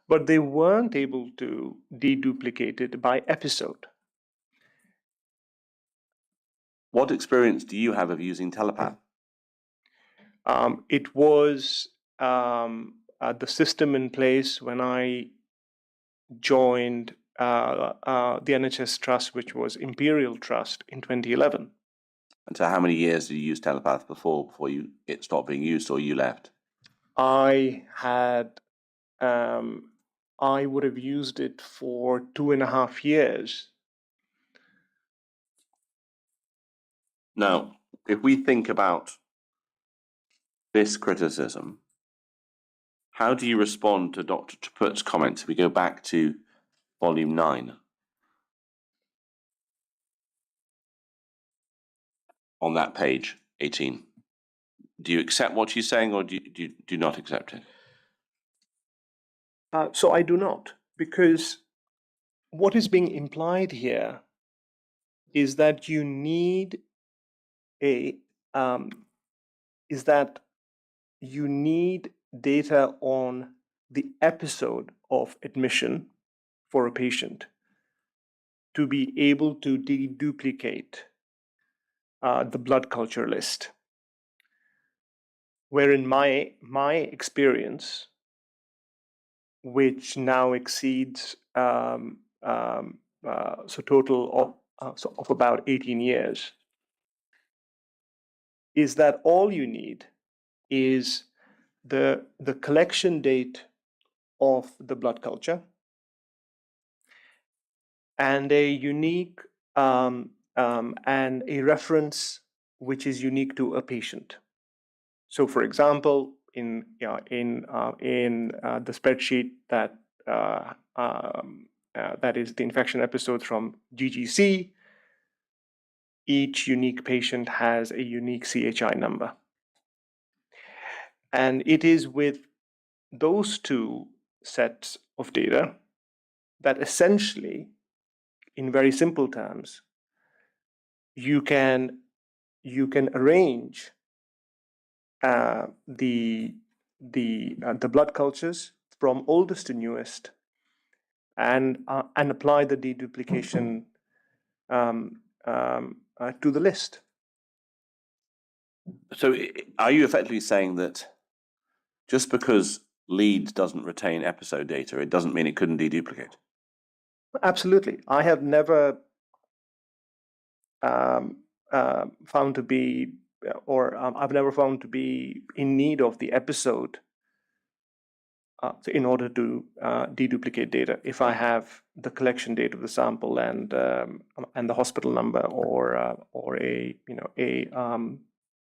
C: but they weren't able to deduplicate it by episode.
B: What experience do you have of using telepath?
C: It was the system in place when I joined the NHS Trust, which was Imperial Trust, in 2011.
B: And so how many years did you use telepath before it stopped being used or you left?
C: I would have used it for 2.5 years.
B: Now, if we think about this criticism, how do you respond to Dr. Chaput's comments? We go back to volume 9. On that page, 18. Do you accept what she's saying or do you not accept it?
C: So I do not, because what is being implied here is that you need data on the episode of admission for a patient to be able to deduplicate the blood culture list. wherein my experience, which now exceeds total of about 18 years, is that all you need is the collection date of the blood culture and a unique and a reference which is unique to a patient. So, for example, in the spreadsheet that that is the infection episodes from GGC, each unique patient has a unique CHI number. And it is with those two sets of data that essentially, in very simple terms, you can arrange the blood cultures from oldest to newest, and apply the deduplication to the list.
B: So are you effectively saying that just because lead doesn't retain episode data, it doesn't mean it couldn't deduplicate?
C: Absolutely. I have never found to be, or I've never found to be in need of the episode in order to deduplicate data if I have the collection date of the sample and the hospital number or a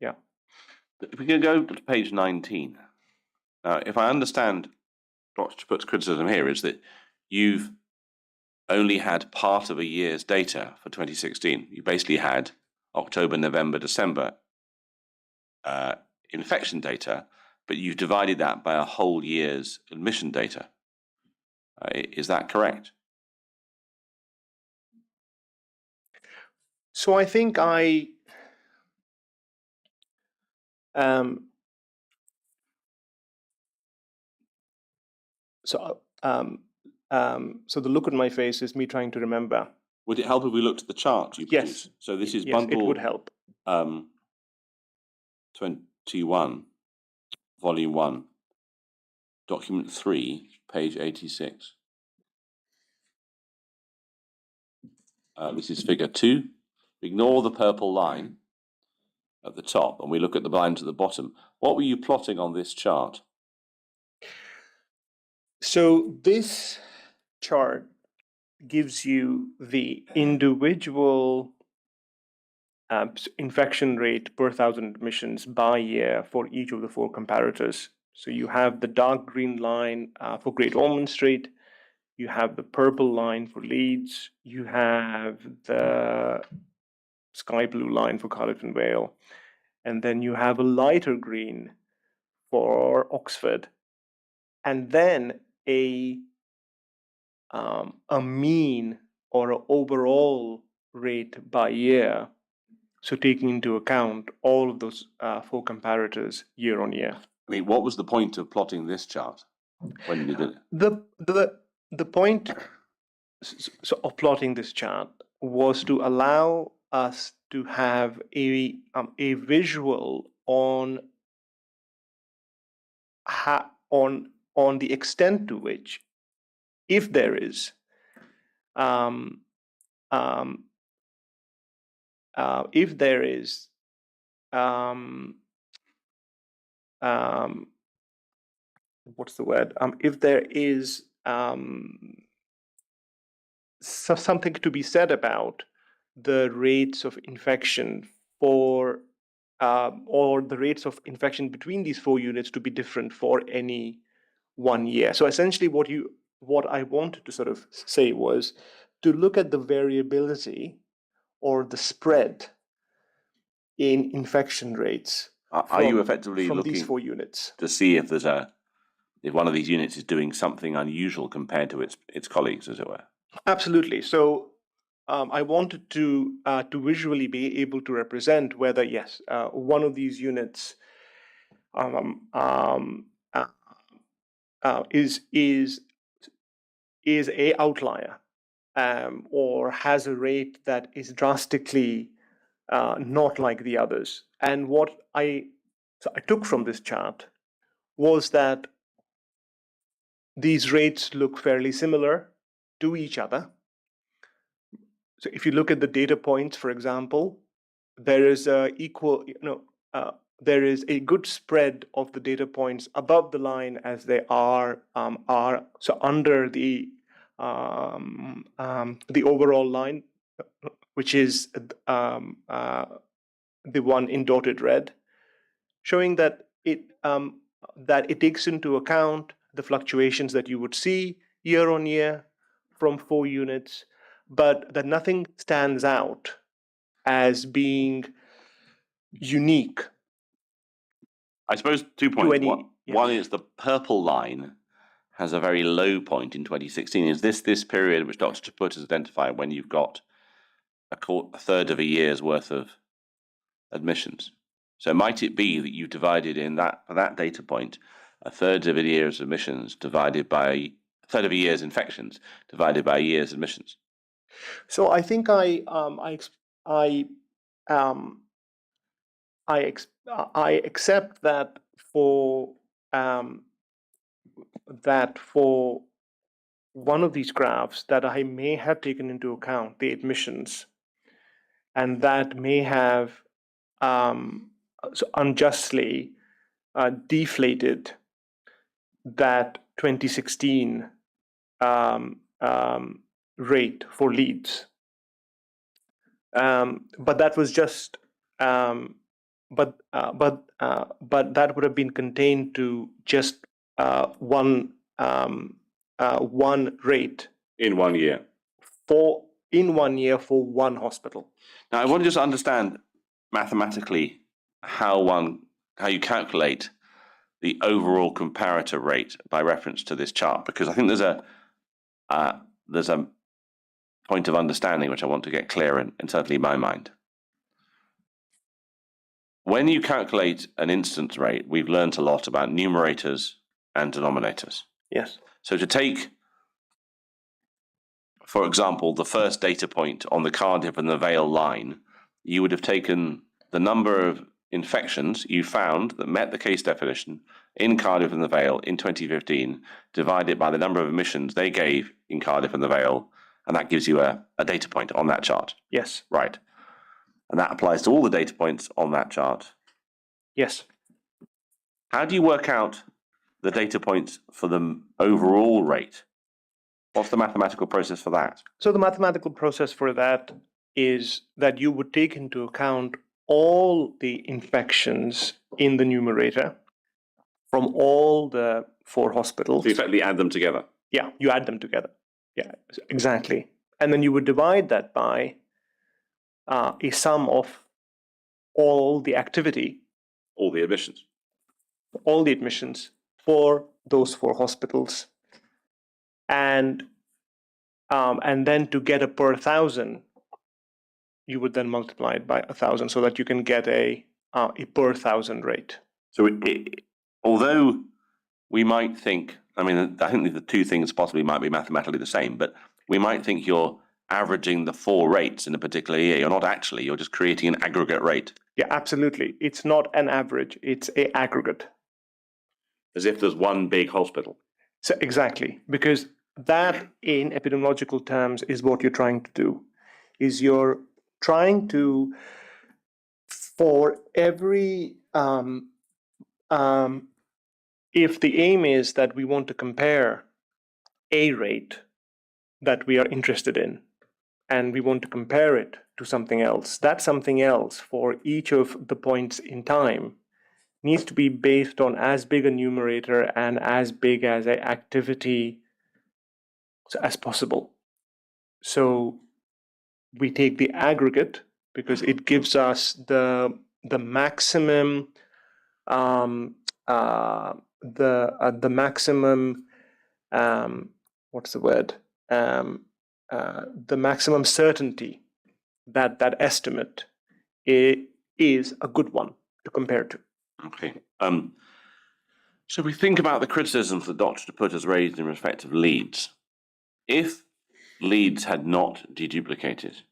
C: yeah.
B: If we can go to page 19. Now, if I understand Dr. Chaput's criticism here is that you've only had part of a year's data for 2016. You basically had October, November, December infection data, but you've divided that by a whole year's admission data. Is that correct?
C: So I think so the look on my face is me trying to remember.
B: Would it help if we looked at the chart you produced?
C: Yes.
B: So this is
C: Yes,
B: bundle
C: it would help.
B: 21, volume 1, document 3, page 86. This is figure 2. Ignore the purple line at the top and we look at the lines at the bottom. What were you plotting on this chart?
C: So this chart gives you the individual infection rate per 1,000 admissions by year for each of the 4 comparators. So you have the dark green line for Great Ormond Street, you have the purple line for Leeds, you have the sky blue line for Cardiff and Vale, and then you have a lighter green for Oxford, and then a mean or an overall rate by year. So taking into account all of those 4 comparators year on year.
B: I mean, what was the point of plotting this chart when you did it?
C: The point of plotting this chart was to allow us to have a visual on the extent to which, if there is what's the word? If there is something to be said about the rates of infection for, or the rates of infection between these 4 units to be different for any 1 year. So essentially, what I wanted to sort of say was to look at the variability or the spread in infection rates.
B: Are you effectively
C: from
B: looking
C: these 4 units
B: to see if there's if one of these units is doing something unusual compared to its colleagues, as it were?
C: Absolutely. So I wanted to visually be able to represent whether, yes, one of these units is a outlier or has a rate that is drastically not like the others. And what I I took from this chart was that these rates look fairly similar to each other. So if you look at the data points, for example, there is there is a good spread of the data points above the line as they are so under the overall line, which is the one in dotted red, showing that it takes into account the fluctuations that you would see year on year from 4 units, but that nothing stands out as being unique.
B: I suppose 2 points.
C: any- yeah.
B: One is the purple line has a very low point in 2016. Is this period which Dr. Chaput has identified when you've got a third of a year's worth of admissions? So might it be that you divided in for that data point a third of a year's admissions divided by a third of a year's infections divided by a year's admissions?
C: So I think I accept that for one of these graphs that I may have taken into account the admissions, and that may have unjustly deflated that 2016 rate for leads. But that was just but that would have been contained to just one rate
B: In 1 year.
C: for 1 year for one hospital.
B: Now, I want to just understand mathematically how you calculate the overall comparator rate by reference to this chart, because I think there's a point of understanding which I want to get clear in certainly in my mind. When you calculate an incidence rate, we've learned a lot about numerators and denominators.
C: Yes.
B: So to take, for example, the first data point on the Cardiff and the Vale line, you would have taken the number of infections you found that met the case definition in Cardiff and the Vale in 2015, divided by the number of admissions they gave in Cardiff and the Vale, and that gives you a data point on that chart.
C: Yes.
B: Right. And that applies to all the data points on that chart.
C: Yes.
B: How do you work out the data points for the overall rate? What's the mathematical process for that?
C: So the mathematical process for that is that you would take into account all the infections in the numerator from all the 4 hospitals.
B: So you effectively add them together.
C: Yeah, you add them together. Yeah, exactly. And then you would divide that by a sum of all the activity,
B: All the admissions.
C: all the admissions for those 4 hospitals. And then to get a per 1,000, you would then multiply it by 1,000 so that you can get a per 1,000 rate.
B: So although we might think, I think the two things possibly might be mathematically the same, but we might think you're averaging the 4 rates in a particular year. You're not actually, you're just creating an aggregate rate.
C: Yeah, absolutely. It's not an average, it's an aggregate.
B: As if there's one big hospital.
C: So exactly, because that in epidemiological terms is what you're trying to do, is you're trying to, for every, if the aim is that we want to compare a rate that we are interested in, and we want to compare it to something else, that something else for each of the points in time needs to be based on as big a numerator and as big as an activity as possible. So we take the aggregate because it gives us the maximum the maximum what's the word the maximum certainty that that estimate is a good one to compare to.
B: Okay. So we think about the criticisms that Dr. Chaput has raised in respect of leads. If leads had not deduplicated,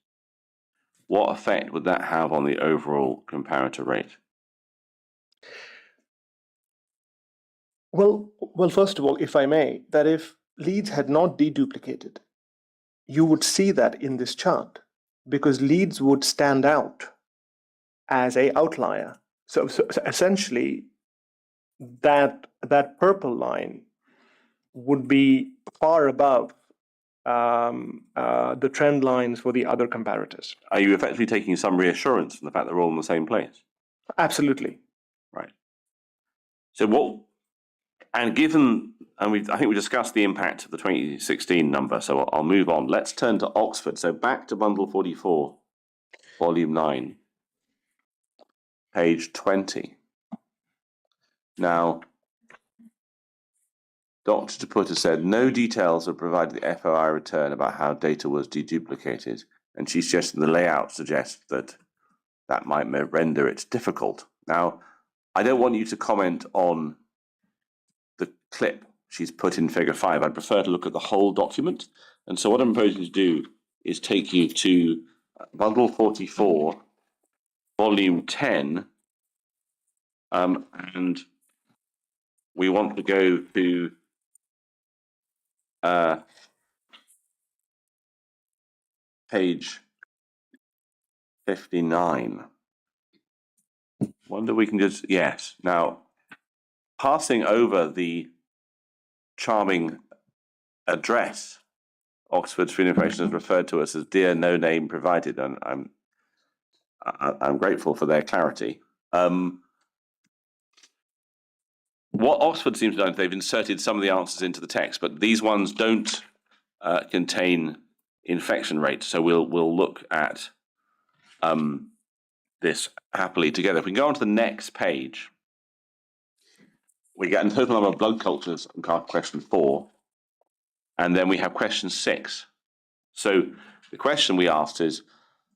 B: what effect would that have on the overall comparator rate?
C: Well, first of all, if I may, that if leads had not deduplicated, you would see that in this chart because leads would stand out as a outlier. So essentially, that purple line would be far above the trend lines for the other comparators.
B: Are you effectively taking some reassurance from the fact that they're all in the same place?
C: Absolutely.
B: Right. So what, and given, and I think we discussed the impact of the 2016 number, so I'll move on. Let's turn to Oxford. So back to bundle 44, volume 9, page 20. Now, Dr. Chaputta said no details are provided in the FOI return about how data was deduplicated, and she suggested the layout suggests that that might render it difficult. Now, I don't want you to comment on the clip she's put in figure 5. I'd prefer to look at the whole document. And so what I'm proposing to do is take you to bundle 44, volume 10, and we want to go to page 59. Wonder we can just, yes. Now, passing over the charming address, Oxford Free Information has referred to us as Dear No Name Provided, and I'm grateful for their clarity. What Oxford seems to do is they've inserted some of the answers into the text, but these ones don't contain infection rates. So we'll look at this happily together. If we go on to the next page, we get a total number of blood cultures on question 4, and then we have question 6. So the question we asked is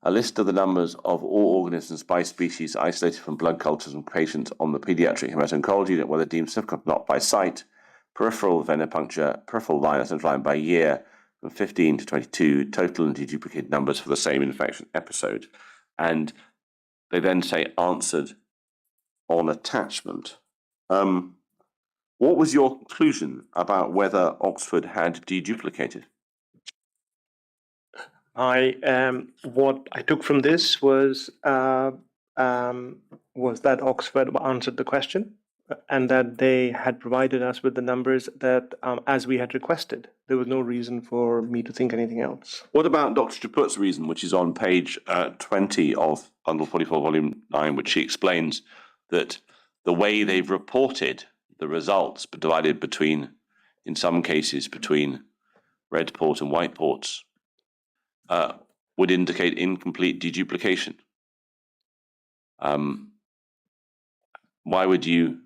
B: a list of the numbers of all organisms by species isolated from blood cultures from patients on the pediatric hemato-oncology unit, whether deemed significant or not by site, peripheral venipuncture, peripheral line or central line by year, from 15 to 22, total and deduplicated numbers for the same infection episode. And they then say answered on attachment. What was your conclusion about whether Oxford had deduplicated?
C: What I took from this was that Oxford answered the question and that they had provided us with the numbers that, as we had requested. There was no reason for me to think anything else.
B: What about Dr. Chaputta's reason, which is on page 20 of bundle 44, volume 9, which she explains that the way they've reported the results divided between, in some cases, between red port and white ports, would indicate incomplete deduplication. Why would you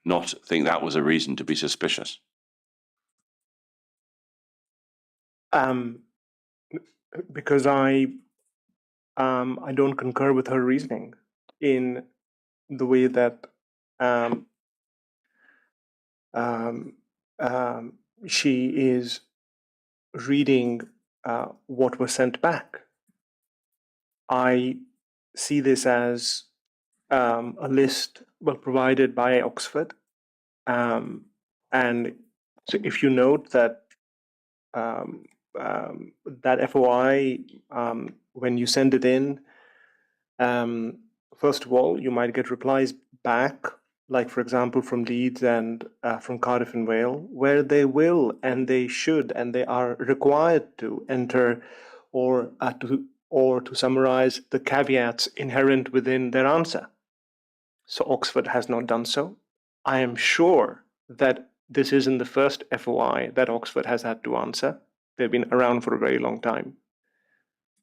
B: not think that was a reason to be suspicious?
C: Because I don't concur with her reasoning in the way that she is reading what was sent back. I see this as a list provided by Oxford, and so if you note that that FOI, when you send it in, first of all, you might get replies back, like for example from Leeds and from Cardiff and Vale, where they will and they should and they are required to enter or to summarize the caveats inherent within their answer. So Oxford has not done so. I am sure that this isn't the first FOI that Oxford has had to answer. They've been around for a very long time.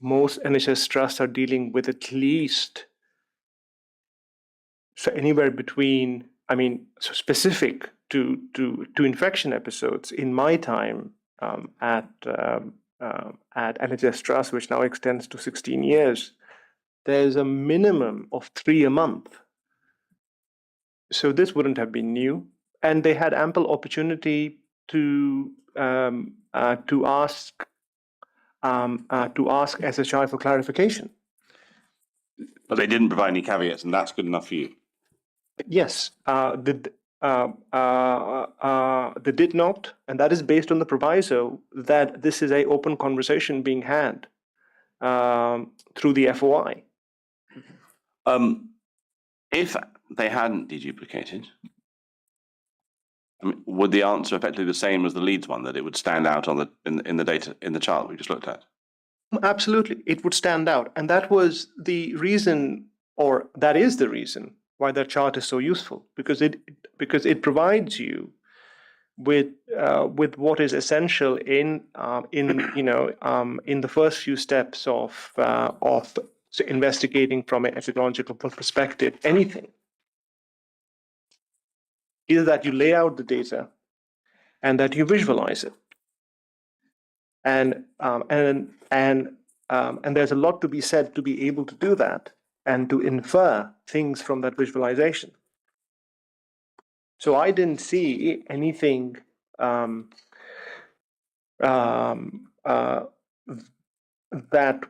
C: Most NHS trusts are dealing with at least, so anywhere between, so specific to infection episodes in my time at NHS Trust, which now extends to 16 years, there's a minimum of 3 a month. So this wouldn't have been new, and they had ample opportunity to ask SHI for clarification.
B: But they didn't provide any caveats, and that's good enough for you.
C: Yes, they did not, and that is based on the proviso that this is a open conversation being had through the FOI.
B: If they hadn't deduplicated, I mean, would the answer effectively the same as the Leeds one, that it would stand out on in the data in the chart we just looked at?
C: Absolutely, it would stand out, and that was the reason, or that is the reason why that chart is so useful, because it provides you with what is essential in the first few steps of investigating from an epidemiological perspective anything. Either that you lay out the data and that you visualize it, and there's a lot to be said to be able to do that and to infer things from that visualization. So I didn't see anything that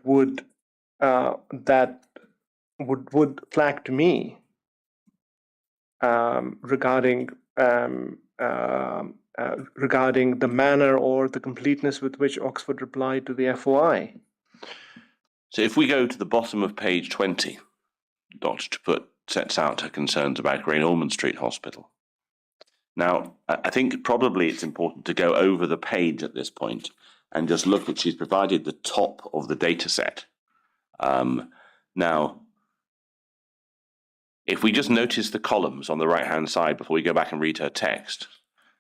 C: would flag to me regarding the manner or the completeness with which Oxford replied to the FOI.
B: So if we go to the bottom of page 20, Dr. Chaput sets out her concerns about Great Ormond Street Hospital. Now, I think probably it's important to go over the page at this point and just look at, she's provided the top of the data set. Now, if we just notice the columns on the right-hand side before we go back and read her text,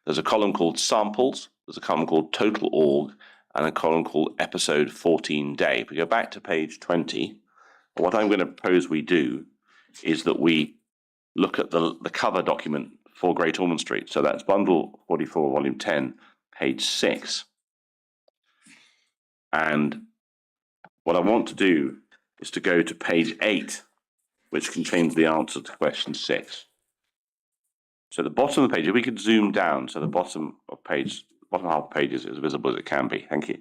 B: there's a column called samples, there's a column called total org, and a column called episode 14 day. If we go back to page 20, what I'm going to propose we do is that we look at the cover document for Great Ormond Street. So that's bundle 44, volume 10, page 6. And what I want to do is to go to page 8, which contains the answer to question 6. So the bottom of the page, if we could zoom down, so the bottom half of the page is as visible as it can be. Thank you.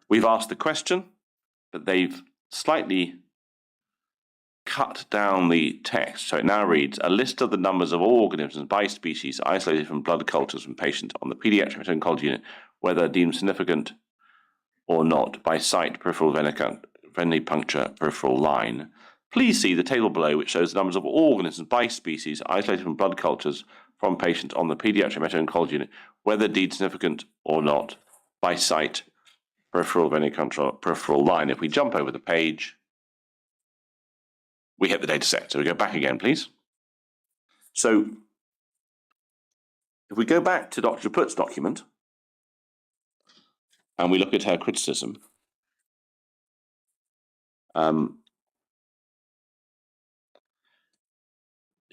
B: We've asked the question, but they've slightly cut down the text. So it now reads, a list of the numbers of all organisms by species isolated from blood cultures from patients on the pediatric oncology unit, whether deemed significant or not, by site, peripheral venipuncture, peripheral line. Please see the table below, which shows the numbers of all organisms by species isolated from blood cultures from patients on the pediatric oncology unit, whether deemed significant or not, by site, peripheral venipuncture, peripheral line. If we jump over the page, we hit the data set. So we go back again, please. So if we go back to Dr. Chaput's document and we look at her criticism,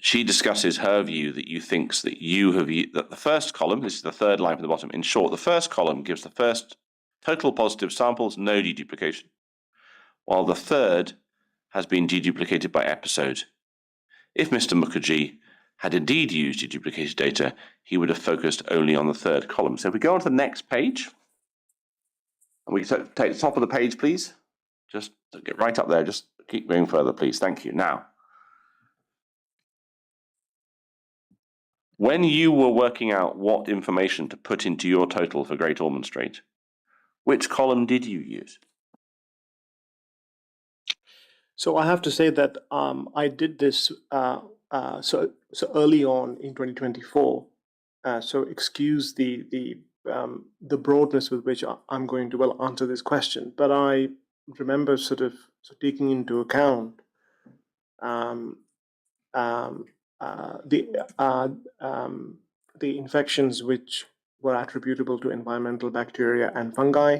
B: she discusses her view that you thinks that that the first column, this is the third line from the bottom, in short, the first column gives the first total positive samples, no deduplication, while the third has been deduplicated by episode. If Mr. Mookerjee had indeed used deduplicated data, he would have focused only on the third column. So if we go on to the next page, and we take the top of the page, please. Just get right up there. Just keep going further, please. Thank you. Now, when you were working out what information to put into your total for Great Ormond Street, which column did you use?
C: So I have to say that I did this so early on in 2024. So excuse the broadness with which I'm going to answer this question, but I remember taking into account the infections which were attributable to environmental bacteria and fungi,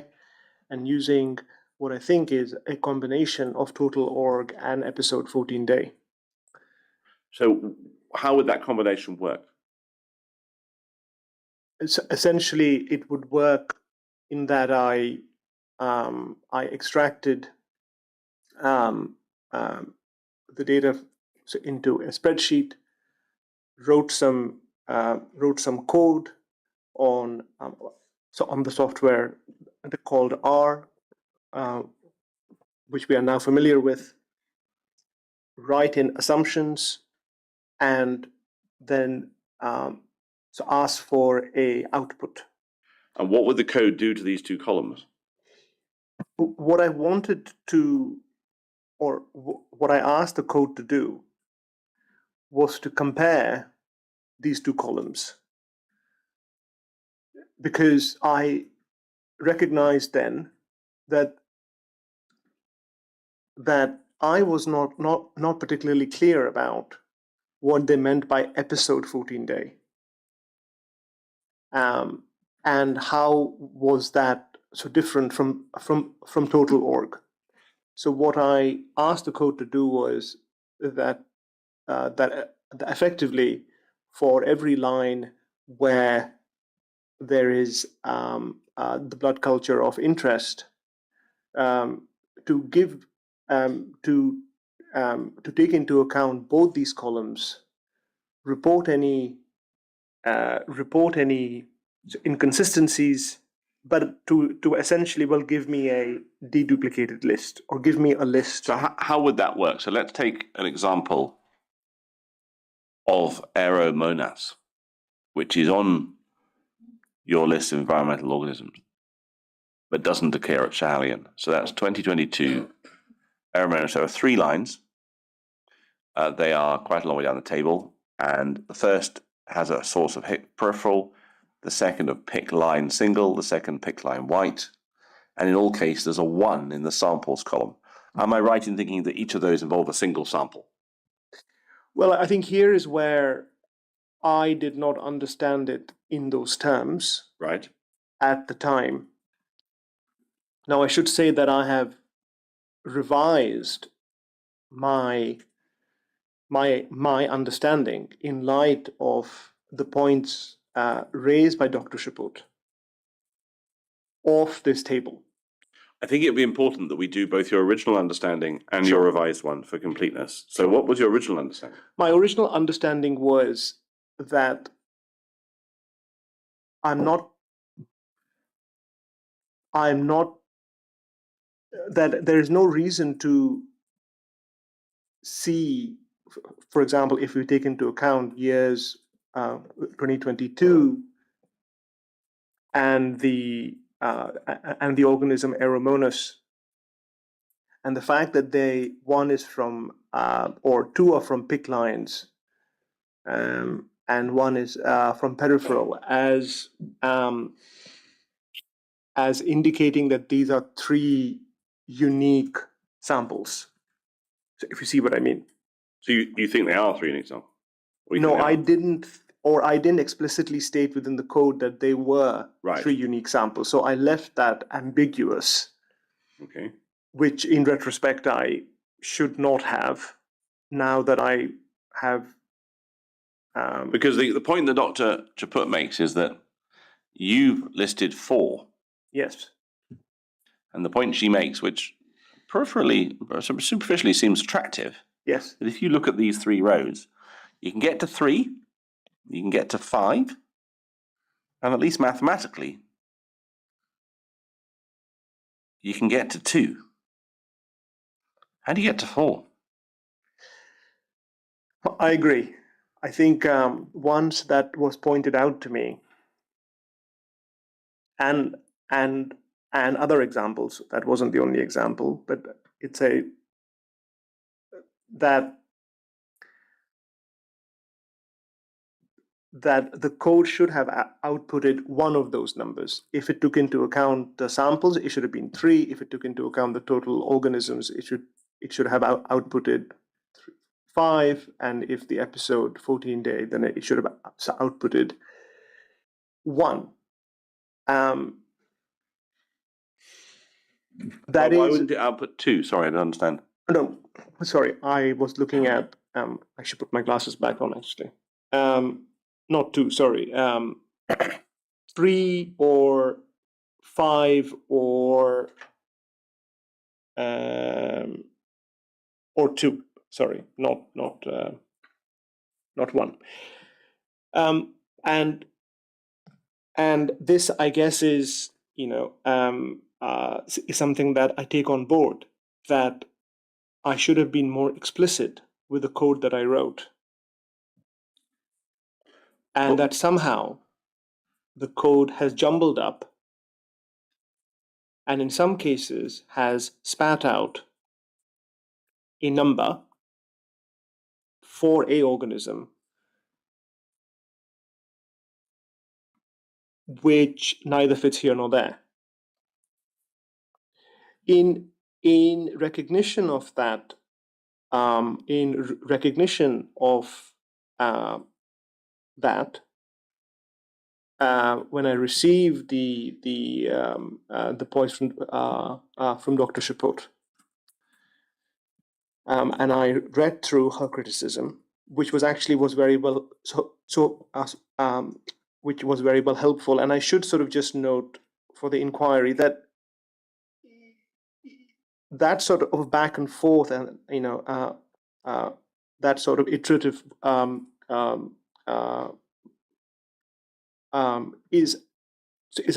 C: and using what I think is a combination of total org and episode 14 day.
B: So how would that combination work?
C: Essentially, it would work in that I extracted the data into a spreadsheet, wrote some code on the software called R, which we are now familiar with, write in assumptions, and then so ask for a output.
B: And what would the code do to these two columns?
C: What I wanted to, or what I asked the code to do, was to compare these two columns, because I recognized then that I was not particularly clear about what they meant by episode 14 day, and how was that so different from total org. So what I asked the code to do was that effectively, for every line where there is the blood culture of interest, to give to take into account both these columns, report any inconsistencies, but to essentially, well, give me a deduplicated list, or give me a list.
B: So how would that work? So let's take an example of Aeromonas, which is on your list of environmental organisms, but doesn't occur at Schahalian. So that's 2022 Aeromonas. So 3 lines. They are quite a long way down the table, and the first has a source of peripheral, the second of pick line single, the second pick line white, and in all cases there's a 1 in the samples column. Am I right in thinking that each of those involve a single sample?
C: Well, I think here is where I did not understand it in those terms
B: Right.
C: at the time. Now, I should say that I have revised my understanding in light of the points raised by Dr. Chaput of this table.
B: I think it would be important that we do both your original understanding and
C: Sure.
B: your revised one for completeness. So what was your original understanding?
C: My original understanding was that that there is no reason to see, for example, if we take into account years 2022 and the organism Aeromonas, and the fact that one is from or 2 are from PIC lines, and 1 is from peripheral, as indicating that these are 3 unique samples. So if you see what I mean.
B: So you think they are 3 unique samples?
C: No, I didn't explicitly state within the code that they were
B: Right.
C: 3 unique samples. So I left that ambiguous.
B: Okay.
C: Which in retrospect I should not have, now that I have.
B: Because the point that Dr. Chaput makes is that you listed 4.
C: Yes.
B: And the point she makes, which peripherally, superficially seems attractive,
C: Yes.
B: that if you look at these 3 rows, you can get to 3, you can get to 5, and at least mathematically, you can get to 2. How do you get to 4?
C: I agree. I think once that was pointed out to me, and other examples, that wasn't the only example, but it's that the code should have outputted one of those numbers. If it took into account the samples, it should have been 3. If it took into account the total organisms, it should have outputted 5. And if the episode 14 day, then it should have outputted 1. Why
B: wouldn't it output 2? Sorry, I don't understand.
C: No, sorry, I was looking at. I should put my glasses back on, actually. Not 2, sorry. 3 or 5 or 2. Sorry, not 1. And this, I guess, is is something that I take on board, that I should have been more explicit with the code that I wrote. and that somehow the code has jumbled up and in some cases has spat out a number for a organism which neither fits here nor there. In recognition of that, when I received the points from Dr. Shaput, and I read through her criticism, which was very well which was very well helpful. And I should sort of just note for the inquiry that that sort of back and forth, and that sort of iterative is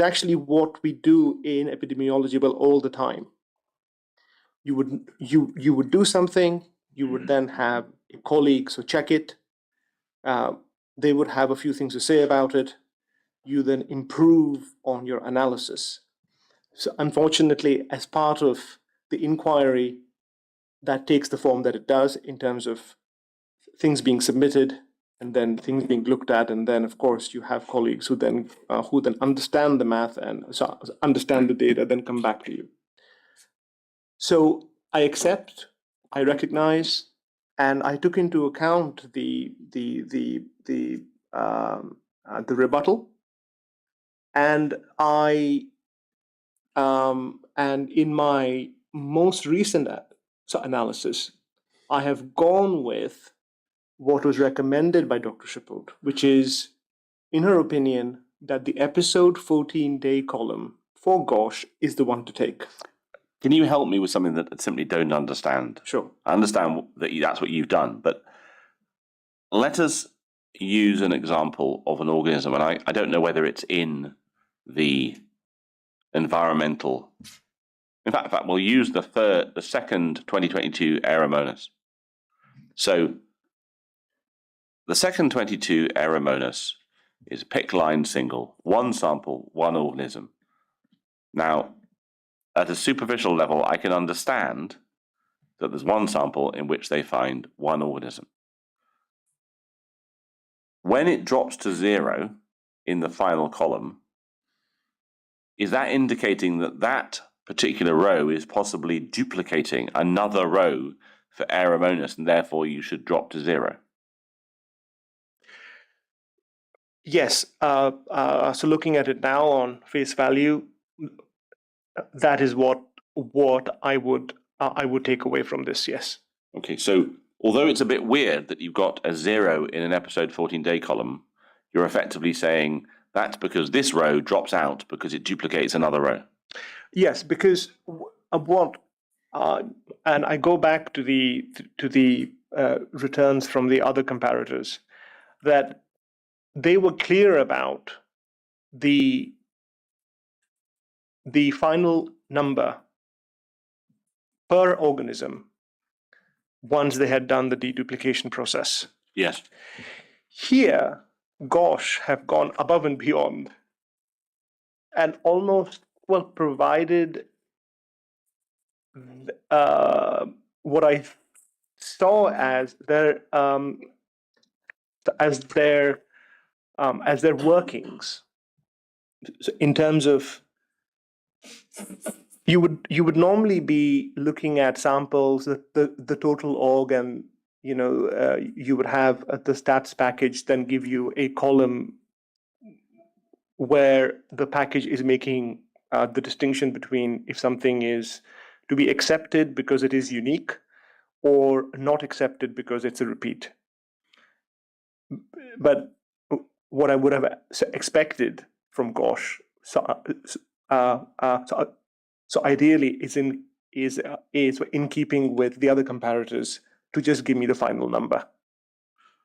C: actually what we do in epidemiology all the time. You would do something, you would then have a colleague check it. They would have a few things to say about it. You then improve on your analysis. So unfortunately, as part of the inquiry, that takes the form that it does in terms of things being submitted and then things being looked at, and then of course you have colleagues who then understand the math and understand the data, then come back to you. So I accept, I recognize, and I took into account the rebuttal, and and in my most recent analysis, I have gone with what was recommended by Dr. Shaput, which is, in her opinion, that the episode 14-day column for GOSH is the one to take.
B: Can you help me with something that I simply don't understand?
C: Sure.
B: I understand that that's what you've done, but let us use an example of an organism, and I don't know whether it's in the environmental. In fact, we'll use the second 2022 Aeromonas. So the second 22 Aeromonas is a PIC line single, one sample, one organism. Now, at a superficial level, I can understand that there's one sample in which they find one organism. When it drops to 0 in the final column, is that indicating that that particular row is possibly duplicating another row for Aeromonas, and therefore you should drop to 0?
C: Yes. So looking at it now on face value, that is what I would take away from this. Yes.
B: Okay. So although it's a bit weird that you've got a 0 in an episode 14-day column, you're effectively saying that's because this row drops out because it duplicates another row.
C: Yes, because and I go back to the returns from the other comparators, that they were clear about the final number per organism once they had done the deduplication process.
B: Yes.
C: Here, GOSH have gone above and beyond and almost provided what I saw as their workings. So in terms of, you would normally be looking at samples, the total org, and you would have the stats package then give you a column where the package is making the distinction between if something is to be accepted because it is unique or not accepted because it's a repeat. But what I would have expected from GOSH, so ideally is in keeping with the other comparators to just give me the final number.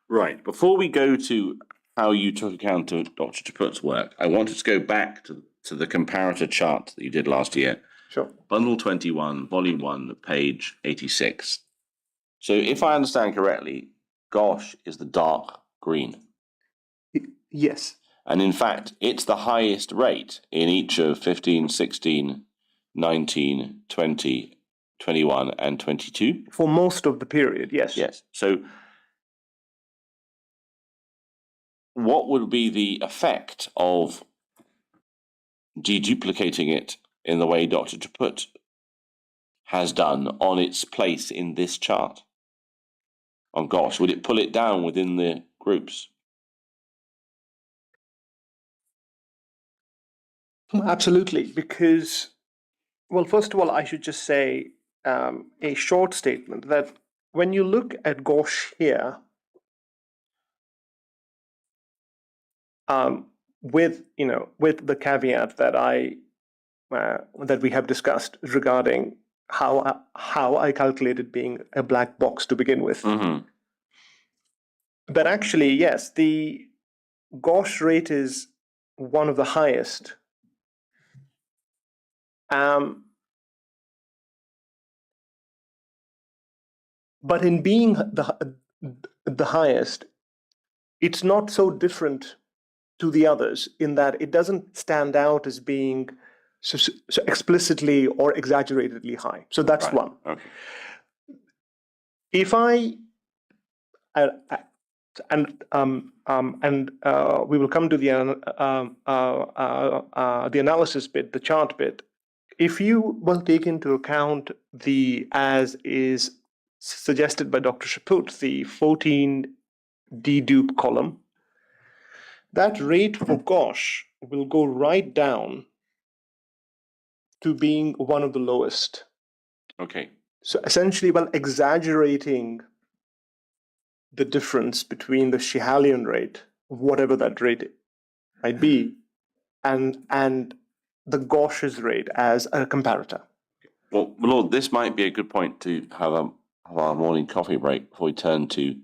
B: Right. Before we go to how you took account of Dr. Chaput's work, I wanted to go back to the comparator chart that you did last year.
C: Sure.
B: Bundle 21, Volume 1, page 86. So if I understand correctly, GOSH is the dark green.
C: Yes.
B: And in fact, it's the highest rate in each of 15, 16, 19, 20, 21, and 22.
C: For most of the period, yes.
B: Yes. So what would be the effect of deduplicating it in the way Dr. Chaput has done on its place in this chart? Oh gosh, would it pull it down within the groups?
C: Absolutely, because, well, first of all, I should just say a short statement that when you look at Gauche here, with the caveat that that we have discussed regarding how I calculated being a black box to begin with, but actually, yes, the Gauche rate is one of the highest. But in being the highest, it's not so different to the others in that it doesn't stand out as being so explicitly or exaggeratedly high. So that's
B: Right.
C: one.
B: Okay.
C: If we will come to the analysis bit, the chart bit. If you will take into account as is suggested by Dr. Chaput, the 14 dedupe column, that rate for Gauche will go right down to being one of the lowest.
B: Okay.
C: So essentially, while exaggerating the difference between the Schihalian rate, whatever that rate might be, and the Gauche's rate as a comparator.
B: Well, Lord, this might be a good point to have our morning coffee break before we turn to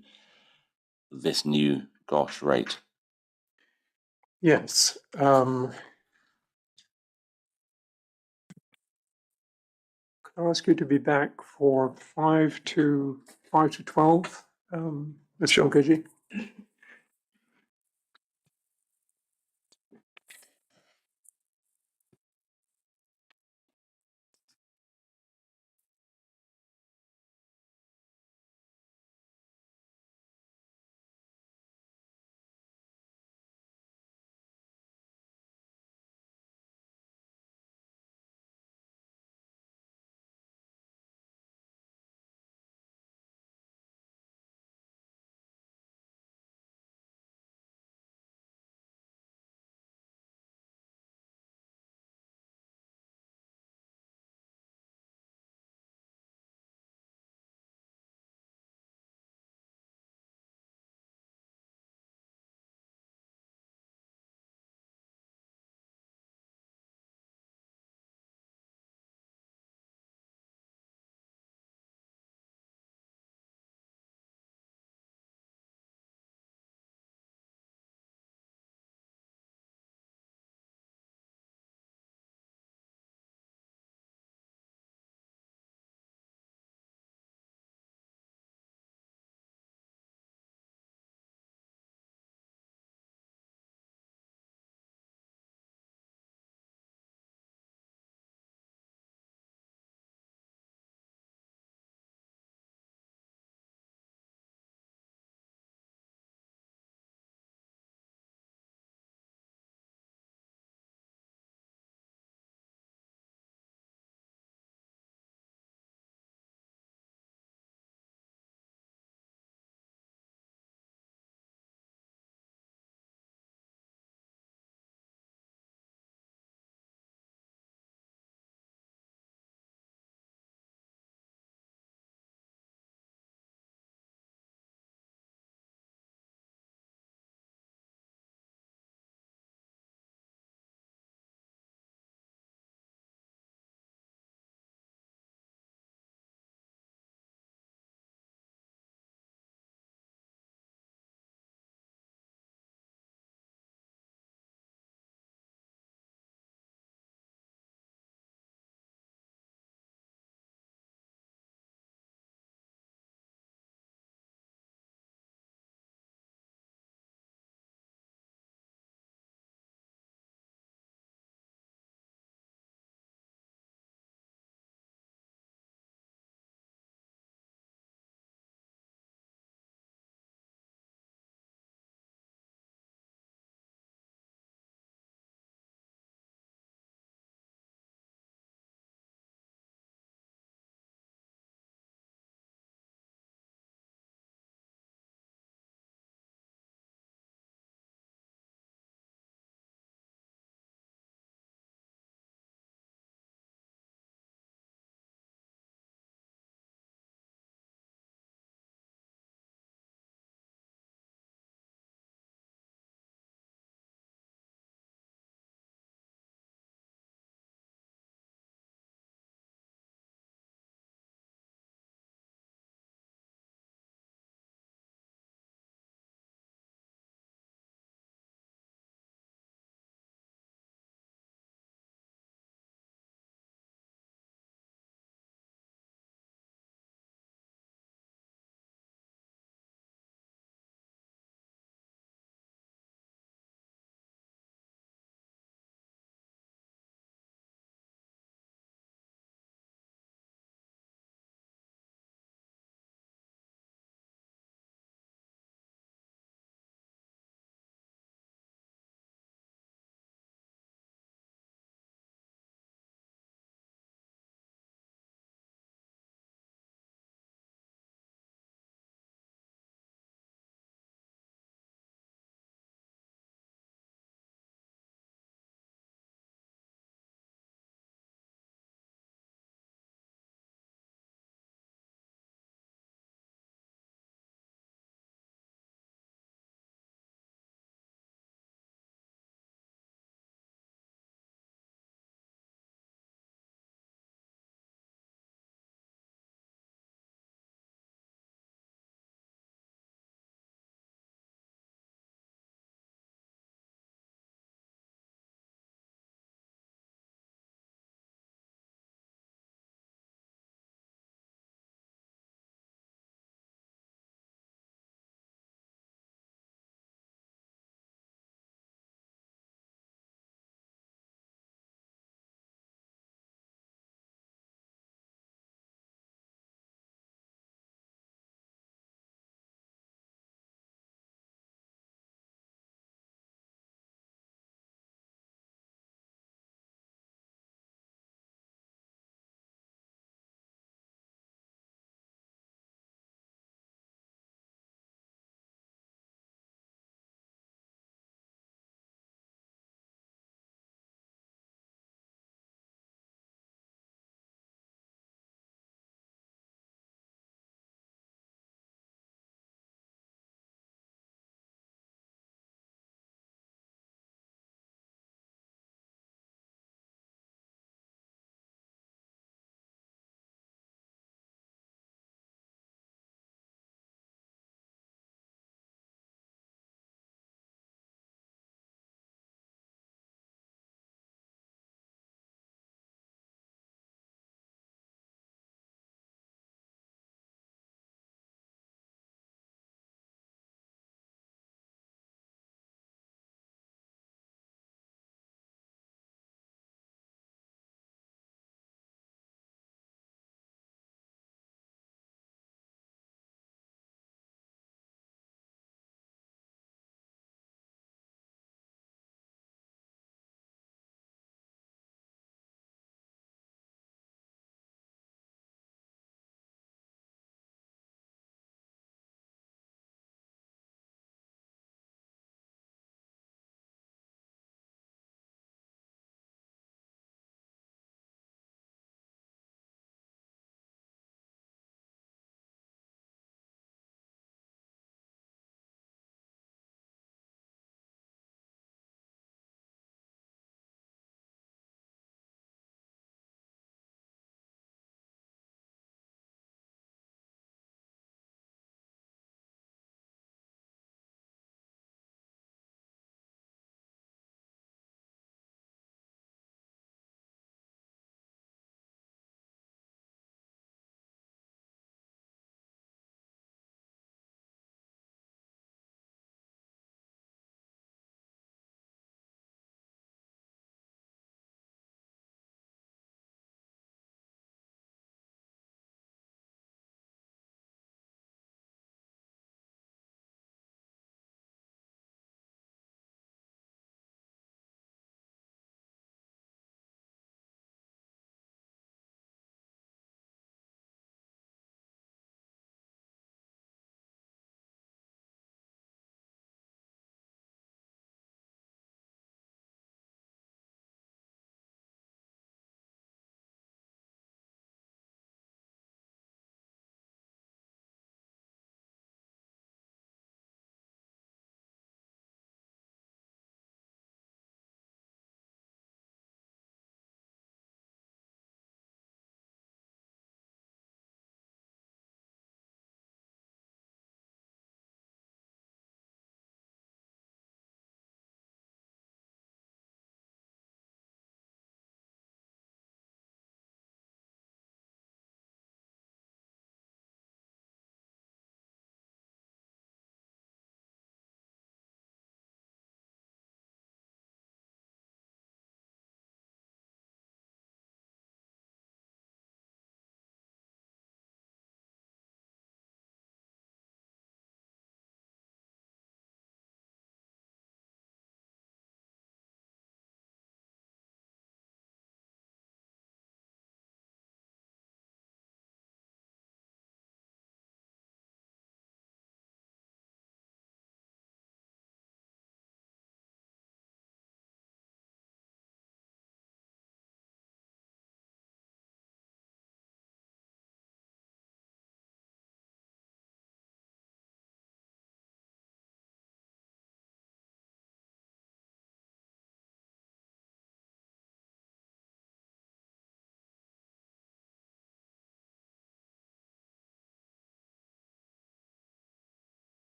B: this new Gauche rate.
A: Yes. Could I ask you to be back for 5 to 12, Mr. Mookerjee?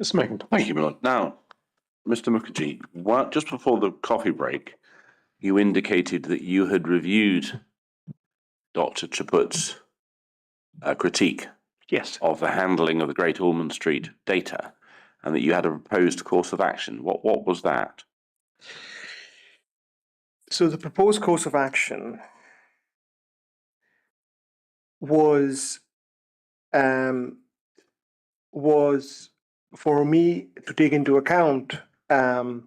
A: Mr. McIntosh.
B: Thank you, Milord. Now, Mr. Mookerjee, just before the coffee break, you indicated that you had reviewed Dr. Chaput's critique
C: Yes.
B: of the handling of the Great Ormond Street data, and that you had a proposed course of action. What was that?
C: So the proposed course of action was for me to take into account the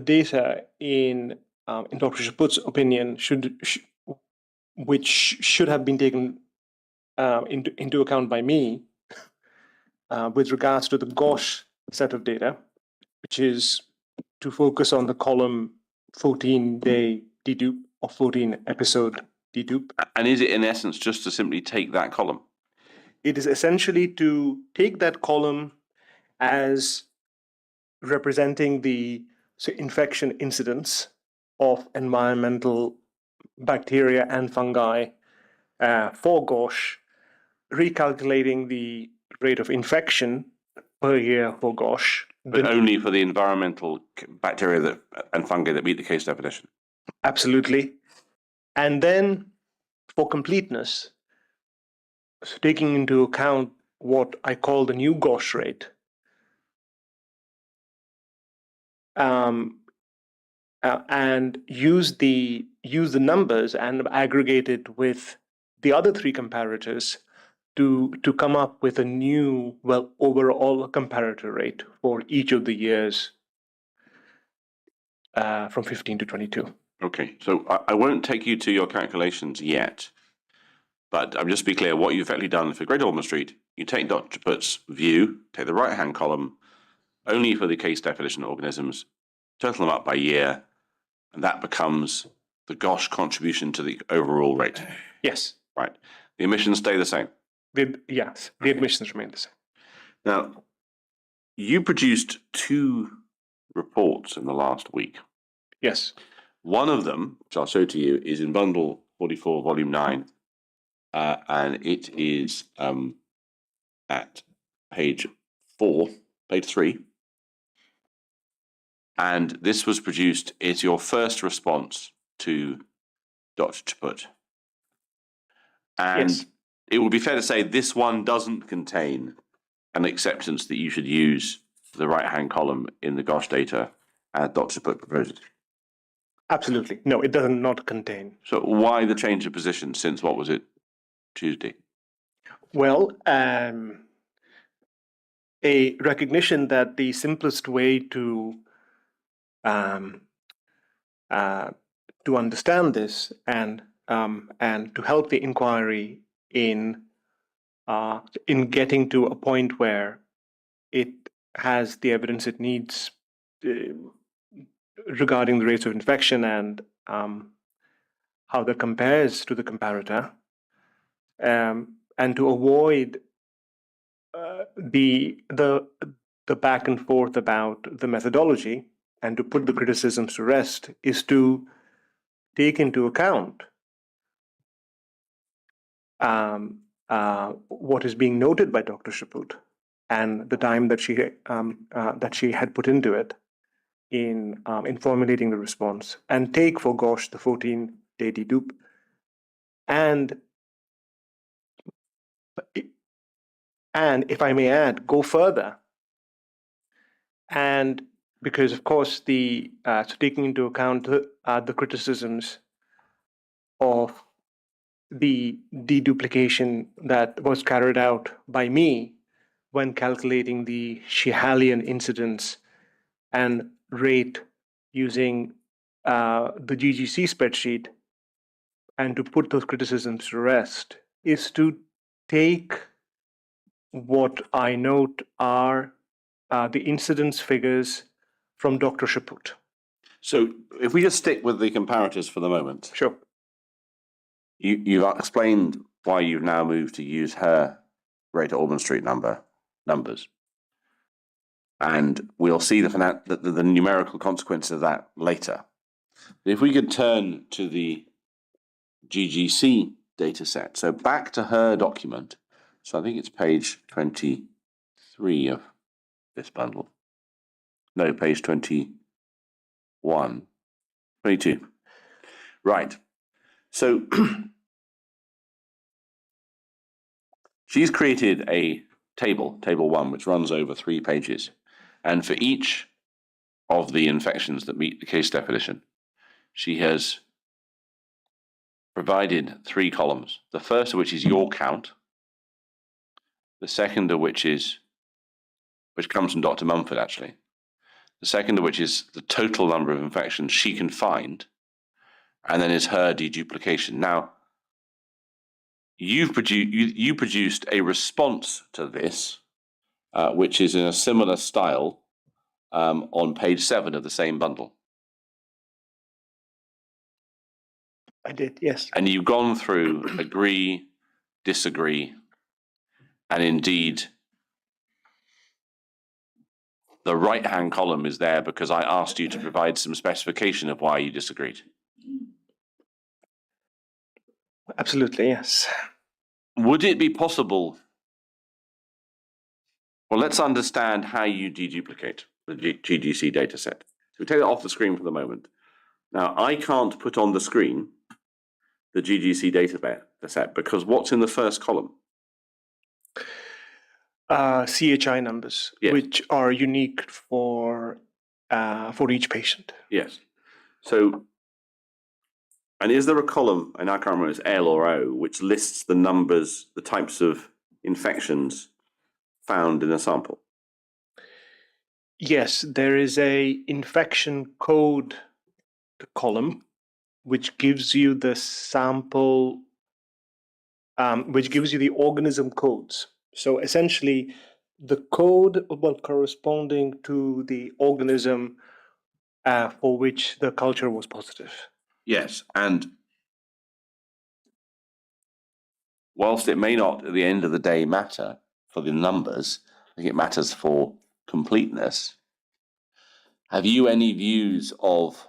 C: data in Dr. Chaput's opinion which should have been taken into account by me with regards to the GOSH set of data, which is to focus on the column 14-day dedupe or 14-episode dedupe.
B: And is it in essence just to simply take that column?
C: It is essentially to take that column as representing the infection incidence of environmental bacteria and fungi for GOSH, recalculating the rate of infection per year for GOSH.
B: But only for the environmental bacteria and fungi that meet the case definition?
C: Absolutely. And then for completeness, so taking into account what I call the new GOSH rate, and use the numbers and aggregate it with the other three comparators to come up with a new, overall comparator rate for each of the years from 15 to 22.
B: Okay, so I won't take you to your calculations yet, but I'm just to be clear, what you've effectively done for Great Ormond Street, you take Dr. Chaput's view, take the right-hand column, only for the case definition organisms, total them up by year, and that becomes the GOSH contribution to the overall rate.
C: Yes.
B: Right. The emissions stay the same.
C: Yes, the admissions remain the same.
B: Now, you produced 2 reports in the last week.
C: Yes.
B: One of them, which I'll show to you, is in Bundle 44, Volume 9, and it is at page 3. And this was produced, it's your first response to Dr. Chaput. And
C: yes.
B: It would be fair to say this one doesn't contain an acceptance that you should use the right-hand column in the GOSH data as Dr. Chaput proposes.
C: Absolutely. No, it does not contain.
B: So why the change of position since, what was it, Tuesday?
C: Well, a recognition that the simplest way to understand this and to help the inquiry in getting to a point where it has the evidence it needs regarding the rates of infection and how that compares to the comparator, and to avoid the back and forth about the methodology, and to put the criticisms to rest, is to take into account what is being noted by Dr. Chaput and the time that she had put into it in formulating the response, and take for GOSH the 14-day dedupe, and if I may add, go further. And because, of course, so taking into account the criticisms of the deduplication that was carried out by me when calculating the Schihalian incidence and rate using the GGC spreadsheet, and to put those criticisms to rest, is to take what I note are the incidence figures from Dr. Chaput.
B: So if we just stick with the comparators for the moment.
C: Sure.
B: You've explained why you've now moved to use her Greater Ormond Street numbers. And we'll see the numerical consequences of that later. If we could turn to the GGC data set. So back to her document. So I think it's page 23 of this bundle. No, page 21. 22. Right. So she's created a table 1, which runs over 3 pages. And for each of the infections that meet the case definition, she has provided 3 columns. The first of which is your count. The second of which comes from Dr. Mumford, actually. The second of which is the total number of infections she can find, and then is her deduplication. Now, you produced a response to this, which is in a similar style on page 7 of the same bundle.
C: I did, yes.
B: And you've gone through agree, disagree, and indeed, the right-hand column is there because I asked you to provide some specification of why you disagreed.
C: Absolutely, yes.
B: Would it be possible? Well, let's understand how you deduplicate the GGC data set. So we take it off the screen for the moment. Now, I can't put on the screen the GGC data set because what's in the first column?
C: CHI numbers,
B: Yes.
C: which are unique for each patient.
B: Yes. So, and is there a column, and I can't remember if it's L or O, which lists the numbers, the types of infections found in a sample?
C: Yes, there is a infection code column, which gives you the sample, which gives you the organism codes. So essentially, the code corresponding to the organism for which the culture was positive.
B: Yes, and whilst it may not at the end of the day matter for the numbers, I think it matters for completeness. Have you any views of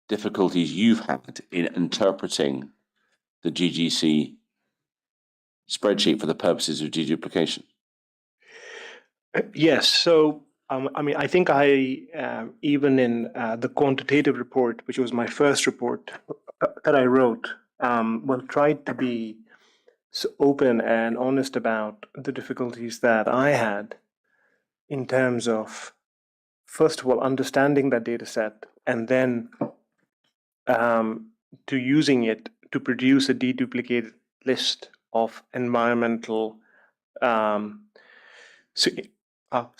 B: difficulties you've had in interpreting the GGC spreadsheet for the purposes of deduplication?
C: Yes. So, I think I, even in the quantitative report, which was my first report that I wrote, tried to be so open and honest about the difficulties that I had in terms of, first of all, understanding that data set and then to using it to produce a deduplicated list of environmental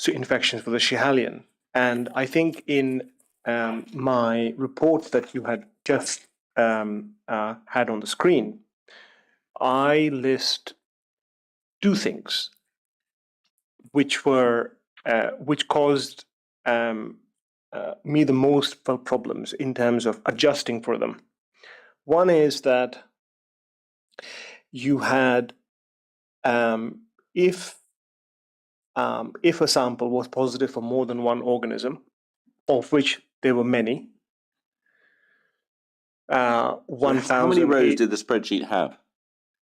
C: infections for the Schehallien. And I think in my report that you had just had on the screen, I list 2 things which caused me the most problems in terms of adjusting for them. One is that you had if a sample was positive for more than one organism, of which there were many. 1,000.
B: How many rows did the spreadsheet have?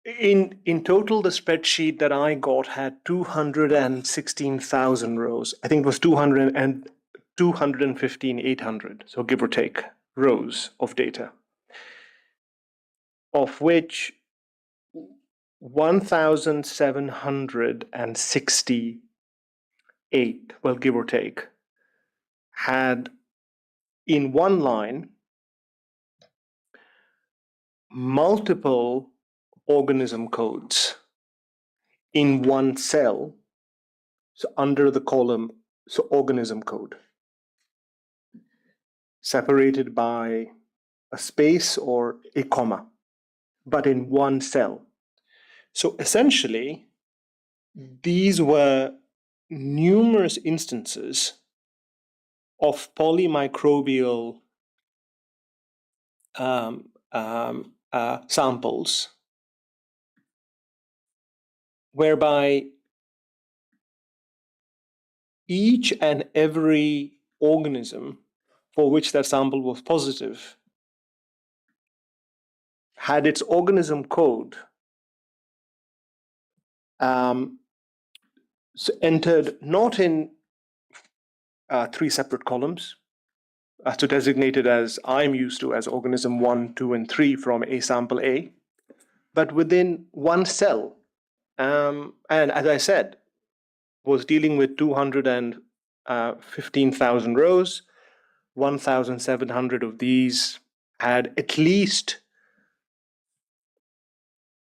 C: In total, the spreadsheet that I got had 216,000 rows. I think it was 215,800, so give or take, rows of data, of which 1,768, well, give or take, had in one line multiple organism codes in one cell, so under the column, so organism code, separated by a space or a comma, but in one cell. So essentially, these were numerous instances of polymicrobial samples, whereby each and every organism for which that sample was positive had its organism code entered not in three separate columns, so designated as I'm used to as organism 1, 2, and 3 from a sample A, but within one cell. And as I said, was dealing with 215,000 rows. 1,700 of these had at least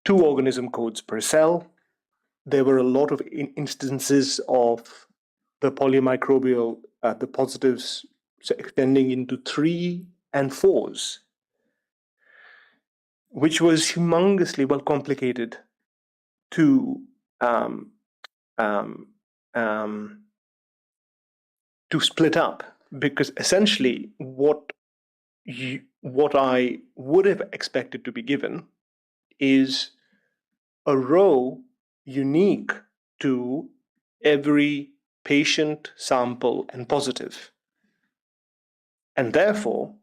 C: 2 organism codes per cell. There were a lot of instances of the polymicrobial, the positives extending into 3 and 4s, which was humongously well complicated to split up, because essentially what I would have expected to be given is a row unique to every patient, sample, and positive. And therefore,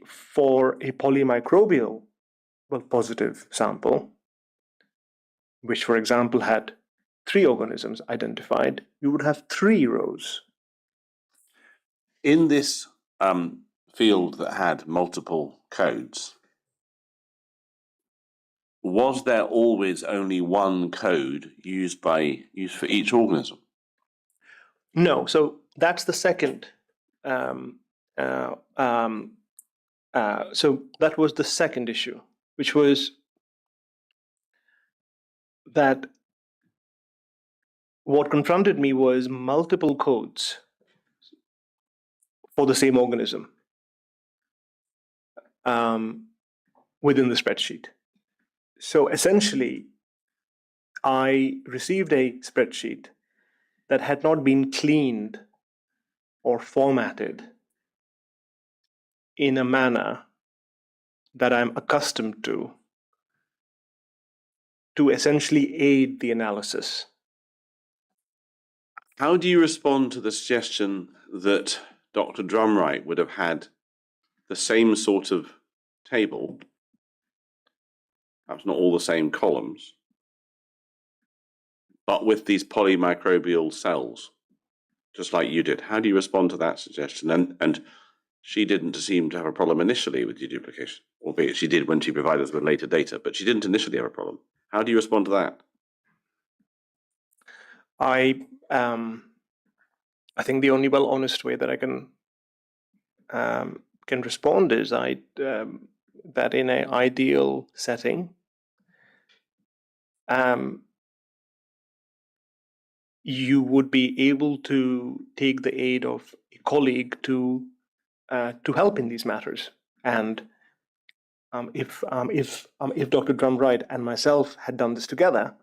C: for a polymicrobial positive sample, which for example had 3 organisms identified, you would have 3 rows.
B: In this field that had multiple codes, was there always only one code used for each organism?
C: No, so that's the second. So that was the second issue, which was that what confronted me was multiple codes for the same organism within the spreadsheet. So essentially, I received a spreadsheet that had not been cleaned or formatted in a manner that I'm accustomed to essentially aid the analysis.
B: How do you respond to the suggestion that Dr. Drumright would have had the same sort of table, perhaps not all the same columns, but with these polymicrobial cells, just like you did? How do you respond to that suggestion? And she didn't seem to have a problem initially with deduplication, albeit she did when she provided us with later data, but she didn't initially have a problem. How do you respond to that?
C: I think the only honest way that I can respond is that in an ideal setting, you would be able to take the aid of a colleague to help in these matters. And if Dr. Drumright and myself had done this together,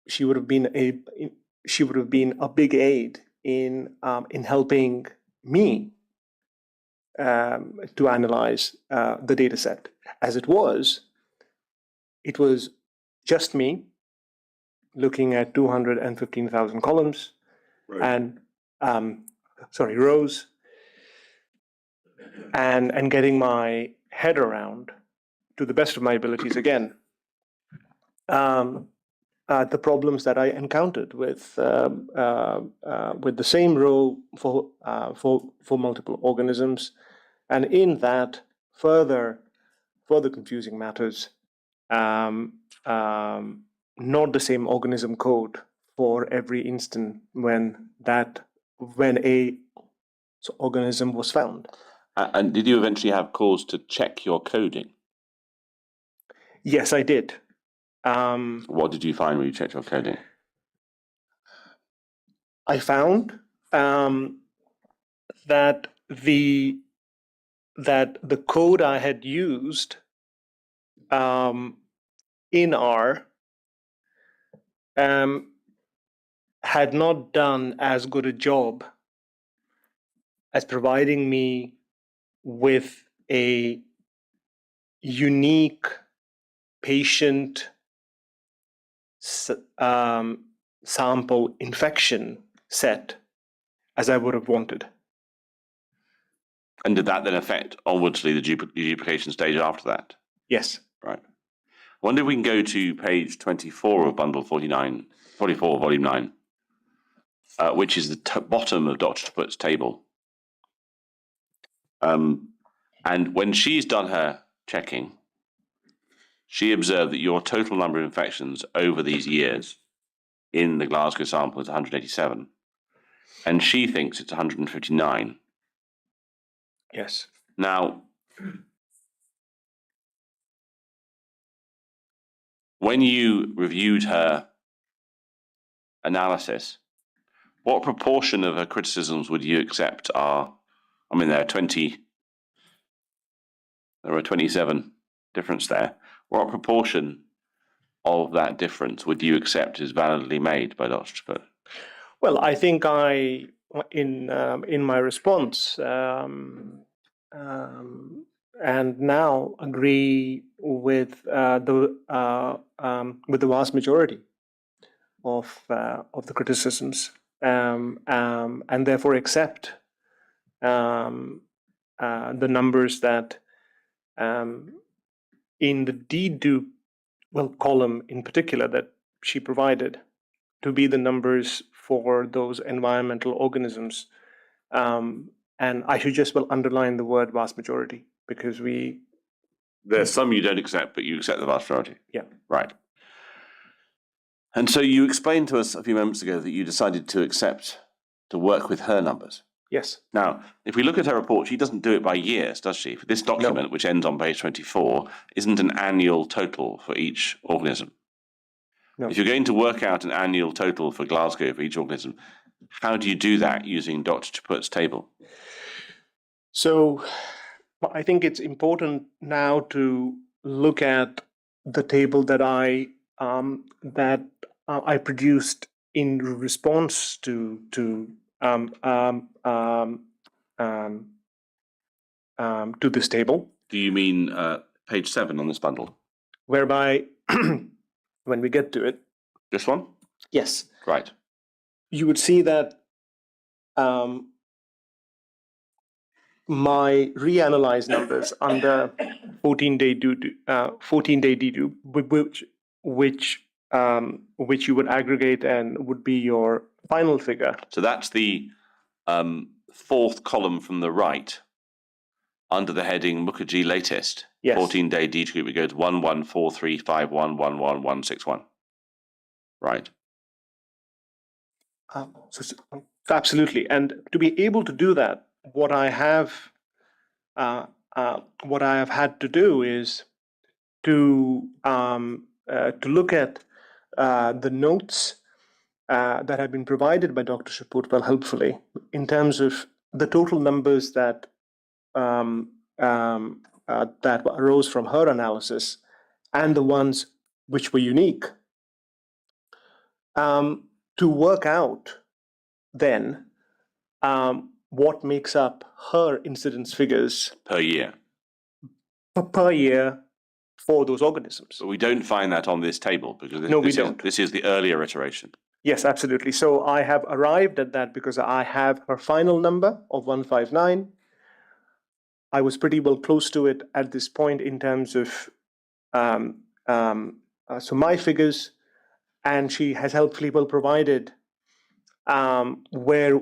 C: she would have been a big aid in helping me to analyze the data set. As it was just me looking at 215,000 columns, right, and rows, and getting my head around, to the best of my abilities again, the problems that I encountered with the same row for multiple organisms, and in that further confusing matters, not the same organism code for every instant when a organism was found.
B: And did you eventually have cause to check your coding?
C: Yes, I did.
B: What did you find when you checked your coding?
C: I found that the code I had used in R had not done as good a job as providing me with a unique patient sample infection set as I would have wanted.
B: And did that then affect onwardsly the duplication stage after that?
C: Yes.
B: Right. I wonder if we can go to page 24 of bundle 44, volume 9, which is the bottom of Dr. Chaput's table. And when she's done her checking, she observed that your total number of infections over these years in the Glasgow sample is 187. And she thinks it's 159.
C: Yes.
B: Now, when you reviewed her analysis, what proportion of her criticisms would you accept are, I mean, there are 27 difference there. What proportion of that difference would you accept is validly made by Dr. Chaput?
C: Well, I think in my response, and now agree with the vast majority of the criticisms, and therefore accept the numbers that in the dedupe column in particular that she provided to be the numbers for those environmental organisms. And I should just underline the word vast majority, because
B: there's some you don't accept, but you accept the vast majority.
C: Yeah.
B: Right. And so you explained to us a few moments ago that you decided to work with her numbers.
C: Yes.
B: Now, if we look at her report, she doesn't do it by years, does she? This document, which ends on page 24, isn't an annual total for each organism.
C: No.
B: If you're going to work out an annual total for Glasgow for each organism, how do you do that using Dr. Chaput's table?
C: So I think it's important now to look at the table that I produced in response to this table.
B: Do you mean page 7 on this bundle?
C: Whereby, when we get to it,
B: this one?
C: Yes.
B: Right.
C: You would see that my reanalyzed numbers under 14-day dedupe, which you would aggregate and would be your final figure.
B: So that's the fourth column from the right under the heading Mookerjee latest.
C: Yes.
B: 14-day dedupe. It goes 114351111161. Right.
C: Absolutely, and to be able to do that, what I have had to do is to look at the notes that have been provided by Dr. Chaput, helpfully, in terms of the total numbers that that arose from her analysis, and the ones which were unique, to work out then what makes up her incidence figures
B: per year
C: for those organisms.
B: But we don't find that on this table, because this is the earlier iteration.
C: Yes, absolutely. So I have arrived at that because I have her final number of 159. I was pretty well close to it at this point in terms of so my figures, and she has helpfully provided where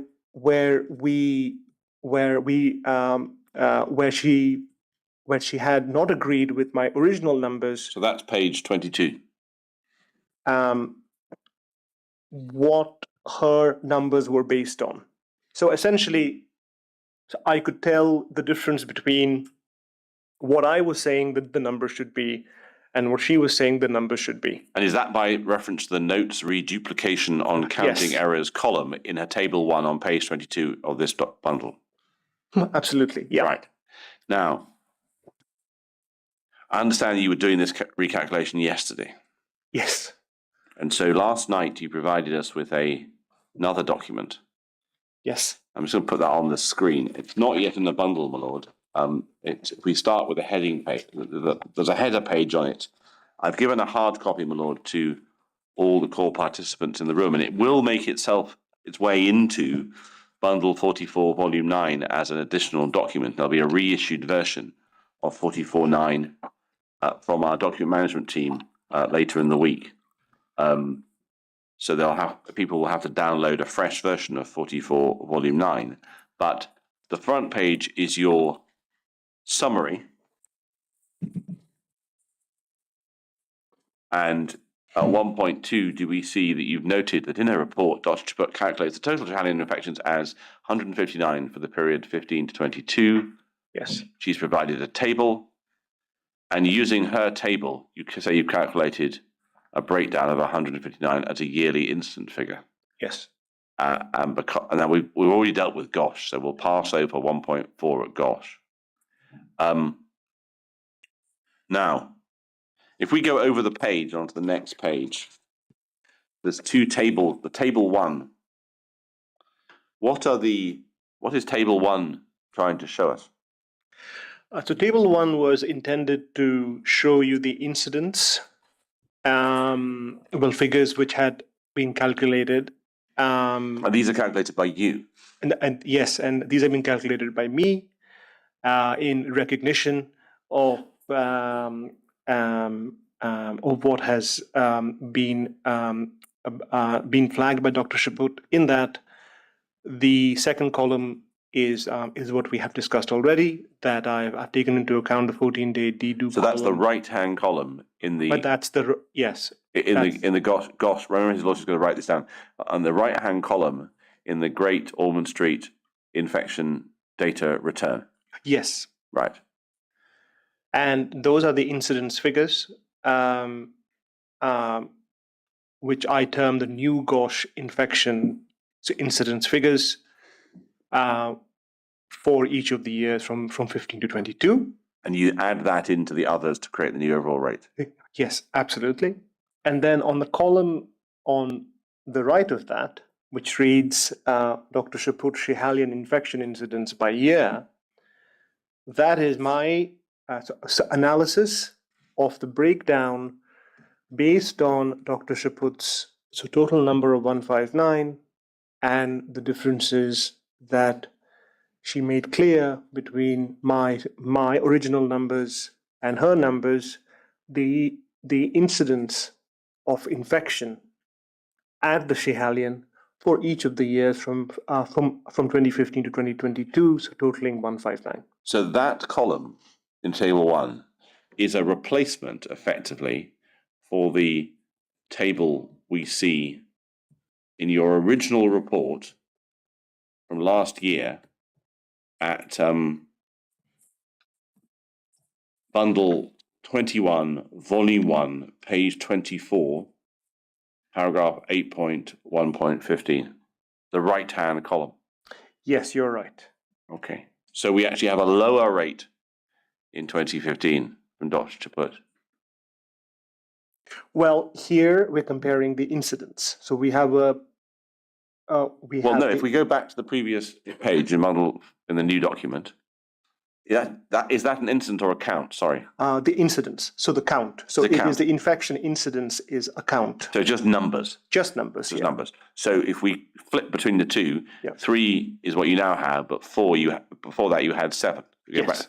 C: she had not agreed with my original numbers.
B: So that's page 22.
C: What her numbers were based on. So essentially, I could tell the difference between what I was saying that the number should be and what she was saying the number should be.
B: And is that by reference to the notes reduplication on counting errors column in her table 1 on page 22 of this bundle?
C: Absolutely, yeah.
B: Right. Now, I understand you were doing this recalculation yesterday.
C: Yes.
B: And so last night you provided us with another document.
C: Yes.
B: I'm just going to put that on the screen. It's not yet in the bundle, my lord. If we start with a heading page, there's a header page on it. I've given a hard copy, my lord, to all the core participants in the room, and it will make itself its way into Bundle 44, Volume 9 as an additional document. There'll be a reissued version of 44.9 from our document management team later in the week. So people will have to download a fresh version of 44 Volume 9. But the front page is your summary. And at 1.2, do we see that you've noted that in her report, Dr. Chaput calculates the total Italian infections as 159 for the period 15 to 22.
C: Yes.
B: She's provided a table. And using her table, you can say you've calculated a breakdown of 159 as a yearly incident figure.
C: Yes.
B: And now we've already dealt with GOSH, so we'll pass over 1.4 at GOSH. Now, if we go over the page onto the next page, there's two tables. The table 1. What is table 1 trying to show us?
C: So table 1 was intended to show you the incidence, figures which had been calculated.
B: And these are calculated by you.
C: And yes, and these have been calculated by me in recognition of what has been flagged by Dr. Chaput. In that, the second column is what we have discussed already. That I've taken into account the 14-day dedo.
B: So that's the right-hand column in the.
C: But that's the yes.
B: In the GOSH. Remember, his lordship's going to write this down. On the right-hand column in the Great Ormond Street infection data return.
C: Yes.
B: Right.
C: And those are the incidence figures, which I term the new GOSH infection incidence figures for each of the years from 15 to 22.
B: And you add that into the others to create the new overall rate.
C: Yes, absolutely. And then on the column on the right of that, which reads Dr. Chaput Schihalian infection incidence by year, that is my analysis of the breakdown based on Dr. Chaput's total number of 159 and the differences that she made clear between my original numbers and her numbers, the incidence of infection at the Schihalian for each of the years from 2015 to 2022, so totaling 159.
B: So that column in table 1 is a replacement, effectively, for the table we see in your original report from last year at bundle 21, volume 1, page 24, paragraph 8.1.15, the right-hand column.
C: Yes, you're right.
B: Okay. So we actually have a lower rate in 2015 from Dr. Chaput.
C: Well, here we're comparing the incidence. So we have a
B: if we go back to the previous page in the new document, is that an incident or a count? Sorry.
C: The incidence. So the count. So it is the infection incidence is a count.
B: So just numbers.
C: Just numbers.
B: Just numbers. So if we flip between the two, 3 is what you now have, but 4 before that you had 7. You go back.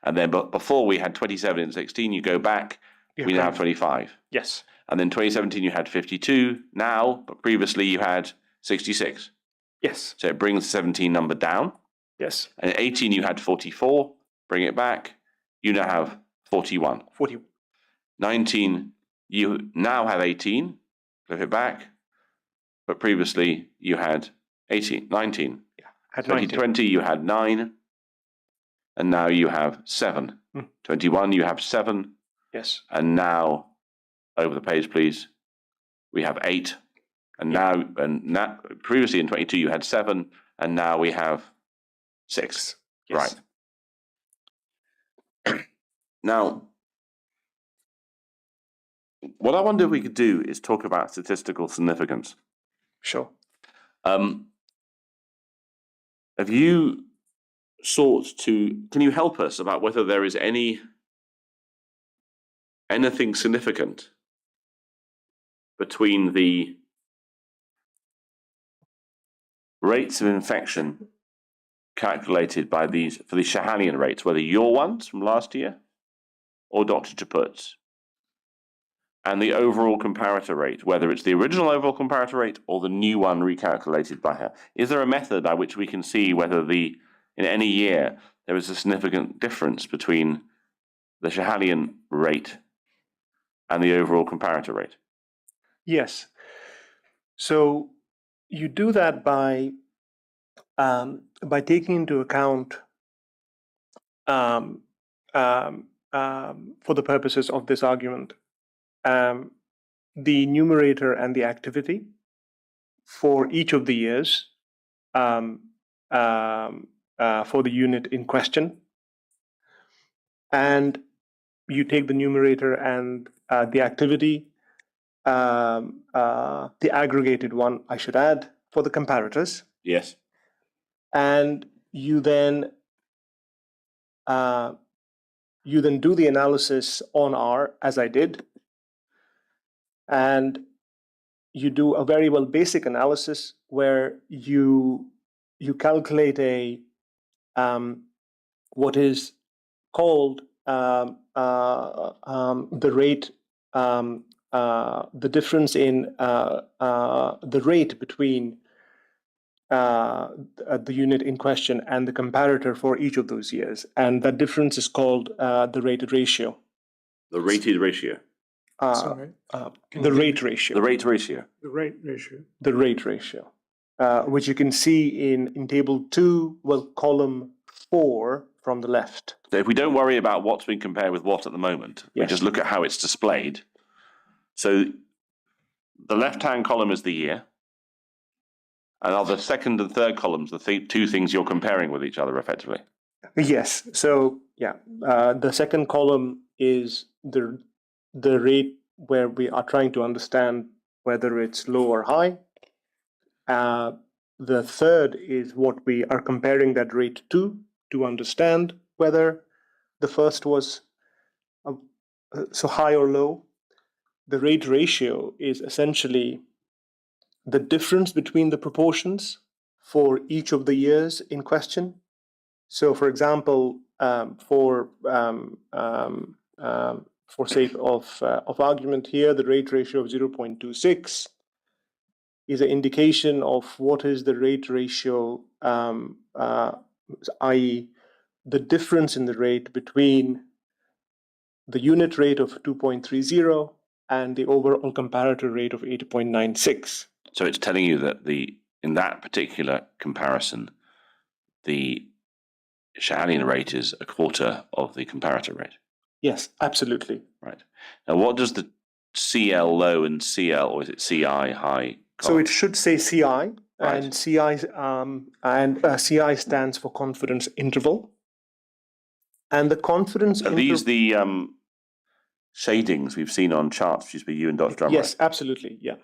B: And then but before we had 27 and 16, you go back, we now have 25.
C: Yes.
B: And then 2017 you had 52 now, but previously you had 66.
C: Yes.
B: So it brings the 17 number down.
C: Yes.
B: And at 18 you had 44, bring it back, you now have 41. 19, you now have 18, flip it back, but previously you had 19.
C: Yeah, had
B: 2020 you had 9, and now you have 7. 21 you have 7.
C: Yes.
B: And now, over the page please, we have 8. And now previously in 22 you had 7, and now we have 6.
C: Yes.
B: Right. Now, what I wonder if we could do is talk about statistical significance.
C: Sure.
B: Have you can you help us about whether there is anything significant between the rates of infection calculated by these for the Shahalian rates, whether your ones from last year or Dr. Chaput's, and the overall comparator rate, whether it's the original overall comparator rate or the new one recalculated by her. Is there a method by which we can see whether in any year there is a significant difference between the Shahalian rate and the overall comparator rate?
C: Yes. So you do that by taking into account, for the purposes of this argument, the numerator and the activity for each of the years for the unit in question. And you take the numerator and the activity, the aggregated one, I should add, for the comparators.
B: Yes.
C: And you then do the analysis on R, as I did, and you do a very basic analysis where you calculate what is called the rate, the difference in the rate between the unit in question and the comparator for each of those years, and that difference is called the rated ratio.
B: The rated ratio.
A: Sorry.
C: The rate ratio.
B: The rate ratio.
A: The rate ratio.
C: The rate ratio, which you can see in table 2, column 4 from the left.
B: So if we don't worry about what's being compared with what at the moment, we
C: Yes.
B: just look at how it's displayed. So the left-hand column is the year, and are the second and third columns the two things you're comparing with each other effectively?
C: Yes. So the second column is the rate where we are trying to understand whether it's low or high. The third is what we are comparing that rate to understand whether the first was so high or low. The rate ratio is essentially the difference between the proportions for each of the years in question. So, for example, for sake of argument here, the rate ratio of 0.26 is an indication of what is the rate ratio, i.e., the difference in the rate between the unit rate of 2.30 and the overall comparator rate of 8.96.
B: So it's telling you that in that particular comparison, the Shahalian rate is a quarter of the comparator rate.
C: Yes, absolutely.
B: Right. Now, what does the CL low and CL, or is it CI high?
C: So it should say CI,
B: Right.
C: and CI CI stands for confidence interval. And the confidence
B: Are these the shadings we've seen on charts used by you and Dr. Drummer?
C: Yes, absolutely, yeah.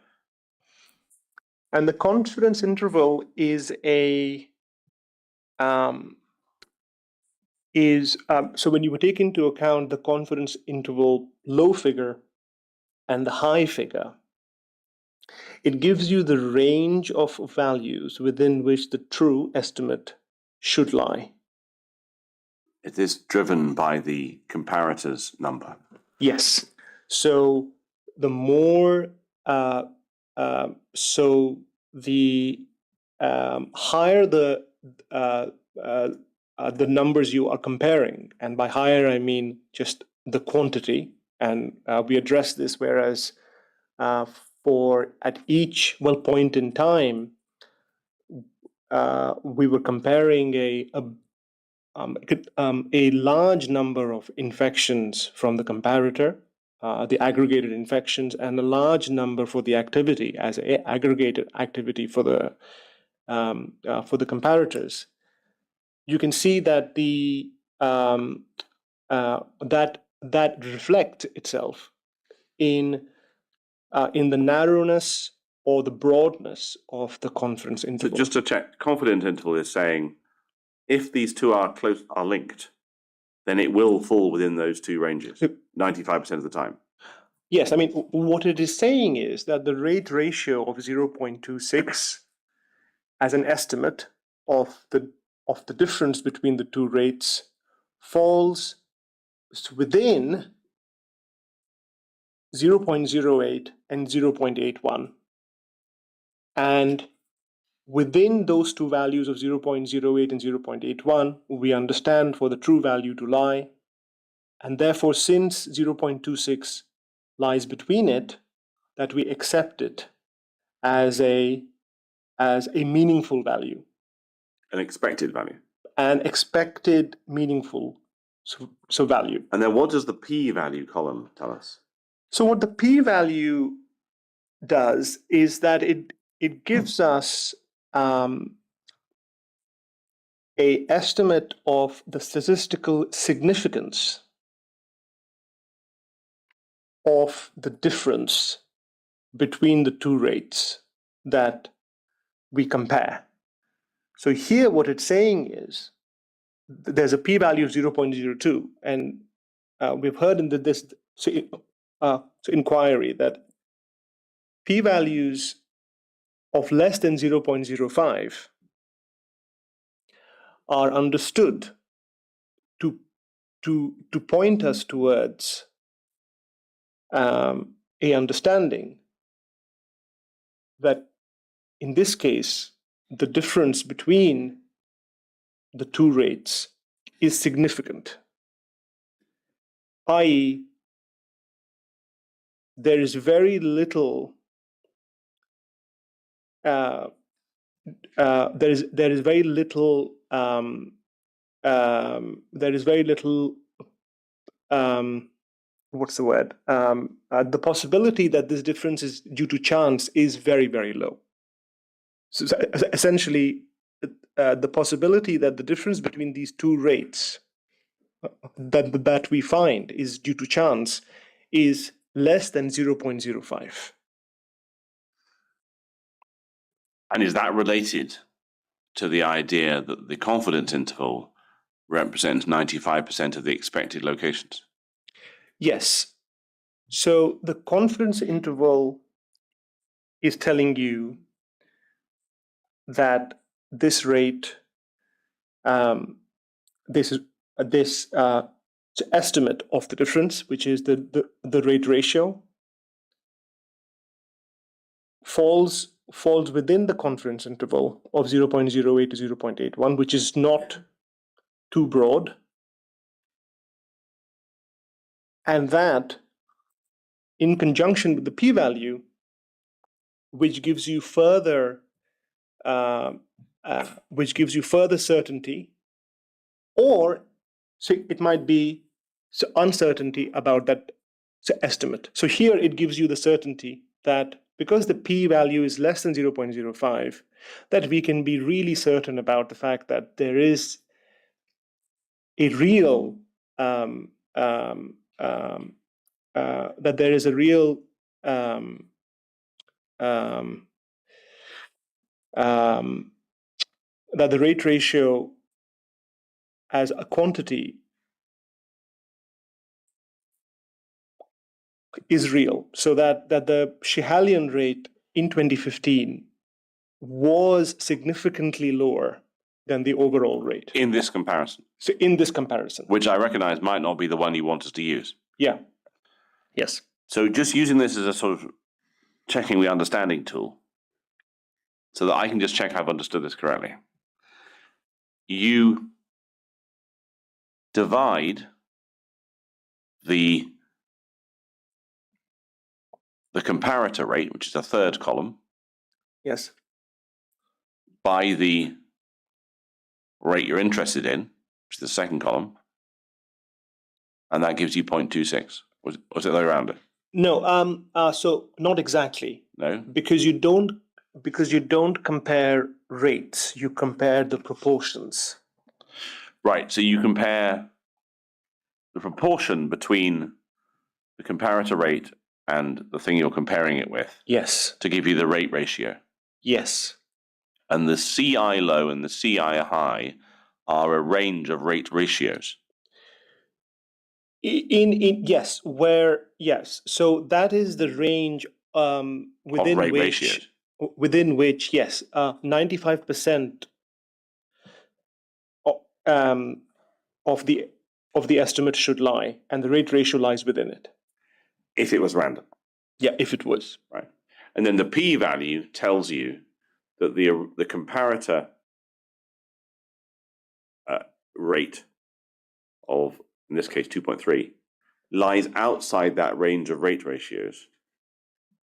C: And the confidence interval is so when you take into account the confidence interval low figure and the high figure, it gives you the range of values within which the true estimate should lie.
B: It is driven by the comparator's number.
C: Yes. So the more, so the higher the numbers you are comparing, and by higher I mean just the quantity, and we address this, whereas for at each point in time, we were comparing a large number of infections from the comparator, the aggregated infections, and a large number for the activity as aggregated activity for the comparators. You can see that that reflects itself in the narrowness or the broadness of the confidence interval.
B: So just to check, confidence interval is saying if these two are linked, then it will fall within those two ranges 95% of the time.
C: Yes, I mean, what it is saying is that the rate ratio of 0.26 as an estimate of the difference between the two rates falls within 0.08 and 0.81. And within those two values of 0.08 and 0.81, we understand for the true value to lie. And therefore, since 0.26 lies between it, that we accept it as a meaningful value.
B: An expected value.
C: An expected meaningful value.
B: And then what does the p-value column tell us?
C: So what the p-value does is that it gives us a estimate of the statistical significance of the difference between the two rates that we compare. So here what it's saying is there's a p-value of 0.02, and we've heard in this inquiry that p-values of less than 0.05 are understood to point us towards a understanding that in this case the difference between the two rates is significant, i.e., there is very little there is very little what's the word? The possibility that this difference is due to chance is very, very low. So essentially, the possibility that the difference between these two rates that we find is due to chance is less than 0.05.
B: And is that related to the idea that the confidence interval represents 95% of the expected locations?
C: Yes. So the confidence interval is telling you that this rate, this estimate of the difference, which is the rate ratio, falls within the confidence interval of 0.08 to 0.81, which is not too broad, and that in conjunction with the p-value, which gives you further certainty, or so it might be uncertainty about that estimate. So here it gives you the certainty that because the p-value is less than 0.05, that we can be really certain about the fact that there is a real that there is a real that the rate ratio as a quantity is real, so that the Schihalian rate in 2015 was significantly lower than the overall rate.
B: In this comparison?
C: So in this comparison.
B: Which I recognize might not be the one you want us to use.
C: Yeah. Yes.
B: So just using this as a sort of checking the understanding tool, so that I can just check I've understood this correctly. You divide the comparator rate, which is a third column.
C: Yes.
B: By the rate you're interested in, which is the second column, and that gives you 0.26. Was it the other way around it?
C: No. So not exactly.
B: No.
C: Because you don't compare rates. You compare the proportions.
B: Right. So you compare the proportion between the comparator rate and the thing you're comparing it with.
C: Yes.
B: To give you the rate ratio.
C: Yes.
B: And the CI low and the CI high are a range of rate ratios.
C: Yes. So that is the range within
B: rate
C: which
B: ratios.
C: within which, yes, 95% of the estimate should lie, and the rate ratio lies within it.
B: If it was random.
C: Yeah, if it was.
B: Right. And then the p-value tells you that the comparator rate of, in this case, 2.3, lies outside that range of rate ratios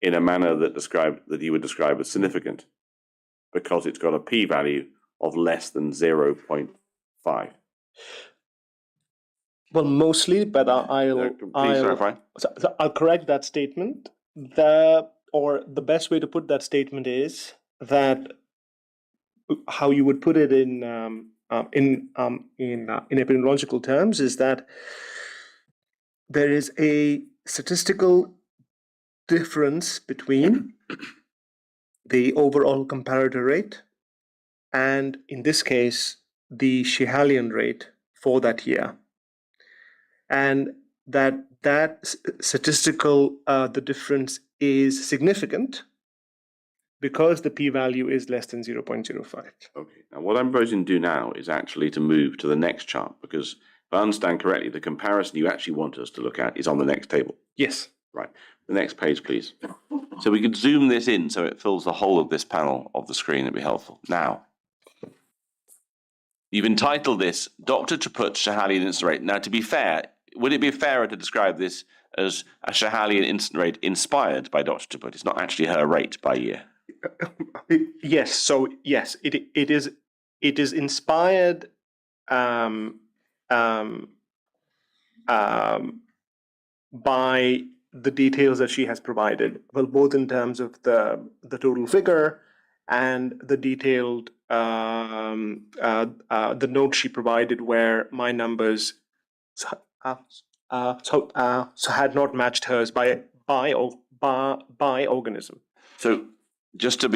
B: in a manner that you would describe as significant, because it's got a p-value of less than 0.5.
C: Well, mostly, but I'll correct that statement. The best way to put that statement is that how you would put it in epidemiological terms is that there is a statistical difference between the overall comparator rate and, in this case, the Schehalian rate for that year. And that statistical, the difference is significant because the p-value is less than 0.05.
B: Okay, now what I'm proposing to do now is actually to move to the next chart, because if I understand correctly, the comparison you actually want us to look at is on the next table.
C: Yes.
B: Right, the next page, please. So we could zoom this in so it fills the whole of this panel of the screen. It'd be helpful. Now, you've entitled this Dr. Chaput's Schehalian instant rate. Now, to be fair, would it be fairer to describe this as a Schehalian instant rate inspired by Dr. Chaput? It's not actually her rate by year.
C: Yes. So yes, it is inspired by the details that she has provided. Well, both in terms of the total figure and the detailed the note she provided where my numbers had not matched hers by organism.
B: So just to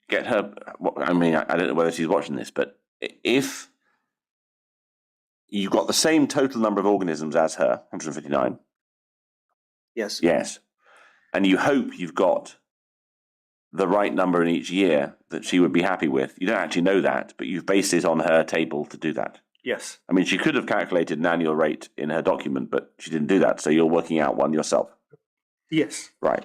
B: get her, I mean, I don't know whether she's watching this, but if you got the same total number of organisms as her, 159.
C: Yes.
B: Yes. And you hope you've got the right number in each year that she would be happy with. You don't actually know that, but you've based it on her table to do that.
C: Yes.
B: I mean, she could have calculated an annual rate in her document, but she didn't do that. So you're working out one yourself.
C: Yes.
B: Right.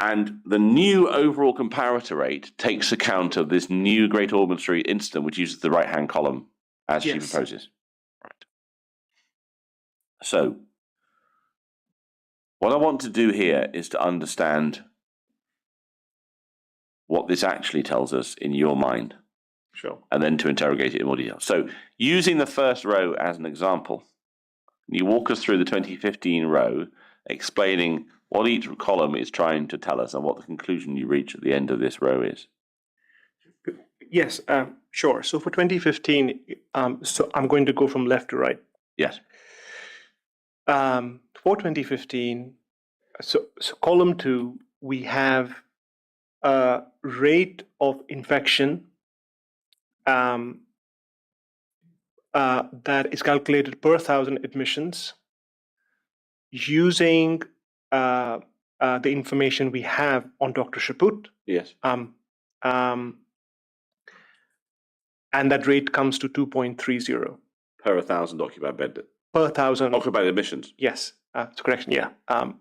B: And the new overall comparator rate takes account of this new Great Ormond Street incident, which uses the right-hand column as she proposes. Right. So what I want to do here is to understand what this actually tells us in your mind.
C: Sure.
B: And then to interrogate it in more detail. So using the first row as an example, you walk us through the 2015 row, explaining what each column is trying to tell us and what the conclusion you reach at the end of this row is.
C: Yes, sure. So for 2015, so I'm going to go from left to right.
B: Yes.
C: For 2015, so column 2, we have a rate of infection that is calculated per 1,000 admissions using the information we have on Dr. Chaput.
B: Yes.
C: And that rate comes to 2.30
B: per 1,000 occupied bed.
C: Per 1,000
B: occupied admissions.
C: Yes, that's correction. Yeah, per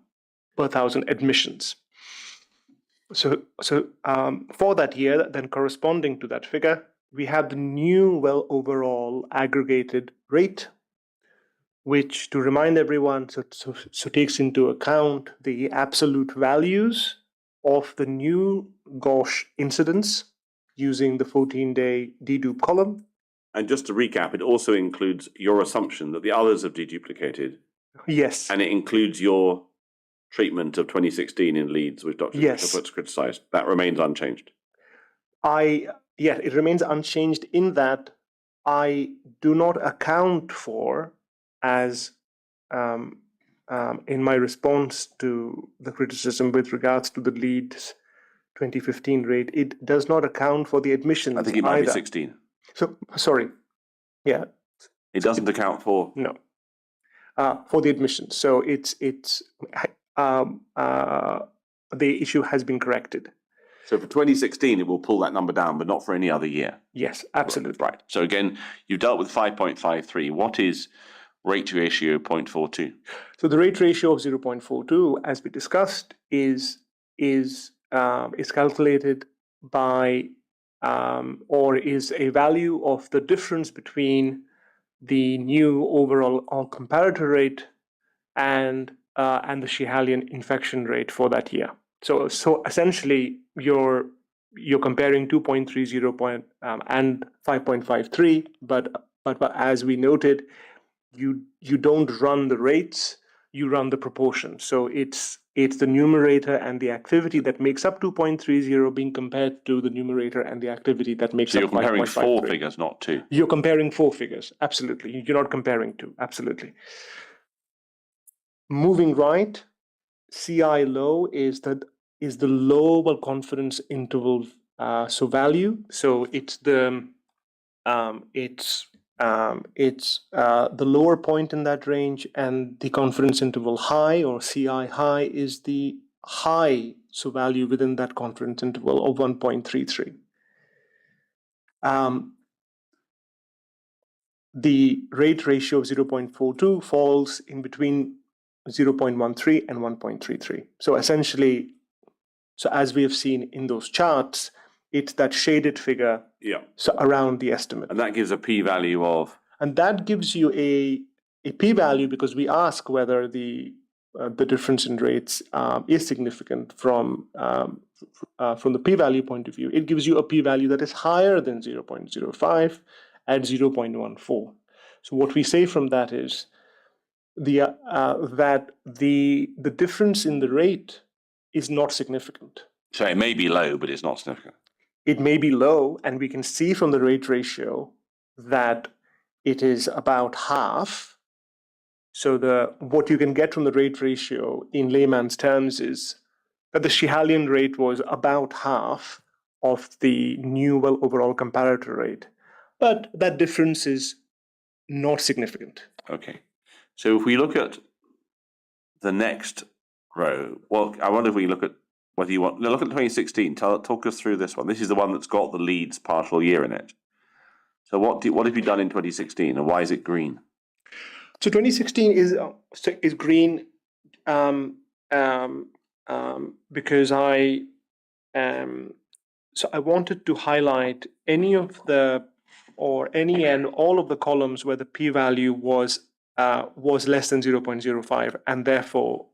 C: 1,000 admissions. So for that year, then corresponding to that figure, we have the new overall aggregated rate, which, to remind everyone, so takes into account the absolute values of the new gauche incidence using the 14-day dedupe column.
B: And just to recap, it also includes your assumption that the others have deduplicated.
C: Yes.
B: And it includes your treatment of 2016 in Leeds, which Dr. Chaput's criticised. That remains unchanged.
C: It remains unchanged in that I do not account for, as in my response to the criticism with regards to the Leeds 2015 rate, it does not account for the admissions.
B: I think it might be 16.
C: So, sorry. Yeah.
B: It doesn't account for?
C: No. For the admissions. So it's the issue has been corrected.
B: So for 2016, it will pull that number down, but not for any other year.
C: Yes, absolutely.
B: Right. So again, you've dealt with 5.53. What is rate ratio 0.42?
C: So the rate ratio of 0.42, as we discussed, is calculated by or is a value of the difference between the new overall comparator rate and the Schiehallion infection rate for that year. So essentially, you're comparing 2.30 and 5.53, but as we noted, you don't run the rates, you run the proportion. So it's the numerator and the activity that makes up 2.30 being compared to the numerator and the activity that makes
B: So
C: up
B: you're comparing
C: 5.53.
B: 4 figures, not 2.
C: You're comparing 4 figures, absolutely. You're not comparing 2, absolutely. Moving right, CI low is the lower confidence interval value. So it's the lower point in that range, and the confidence interval high or CI high is the high value within that confidence interval of 1.33. The rate ratio of 0.42 falls in between 0.13 and 1.33. So essentially, as we have seen in those charts, it's that shaded figure around the estimate.
B: And that gives a p-value of?
C: And that gives you a p-value because we ask whether the difference in rates is significant from the p-value point of view. It gives you a p-value that is higher than 0.05 at 0.14. So what we say from that is that the difference in the rate is not significant.
B: So it may be low, but it's not significant.
C: It may be low, and we can see from the rate ratio that it is about half. So what you can get from the rate ratio in layman's terms is that the Schiehallion rate was about half of the new overall comparator rate. But that difference is not significant.
B: Okay. So if we look at the next row, well, I wonder if we look at whether you want, look at 2016, talk us through this one. This is the one that's got the Leeds partial year in it. So what have you done in 2016 and why is it green?
C: So 2016 is green because I wanted to highlight any and all of the columns where the p-value was less than 0.05, and therefore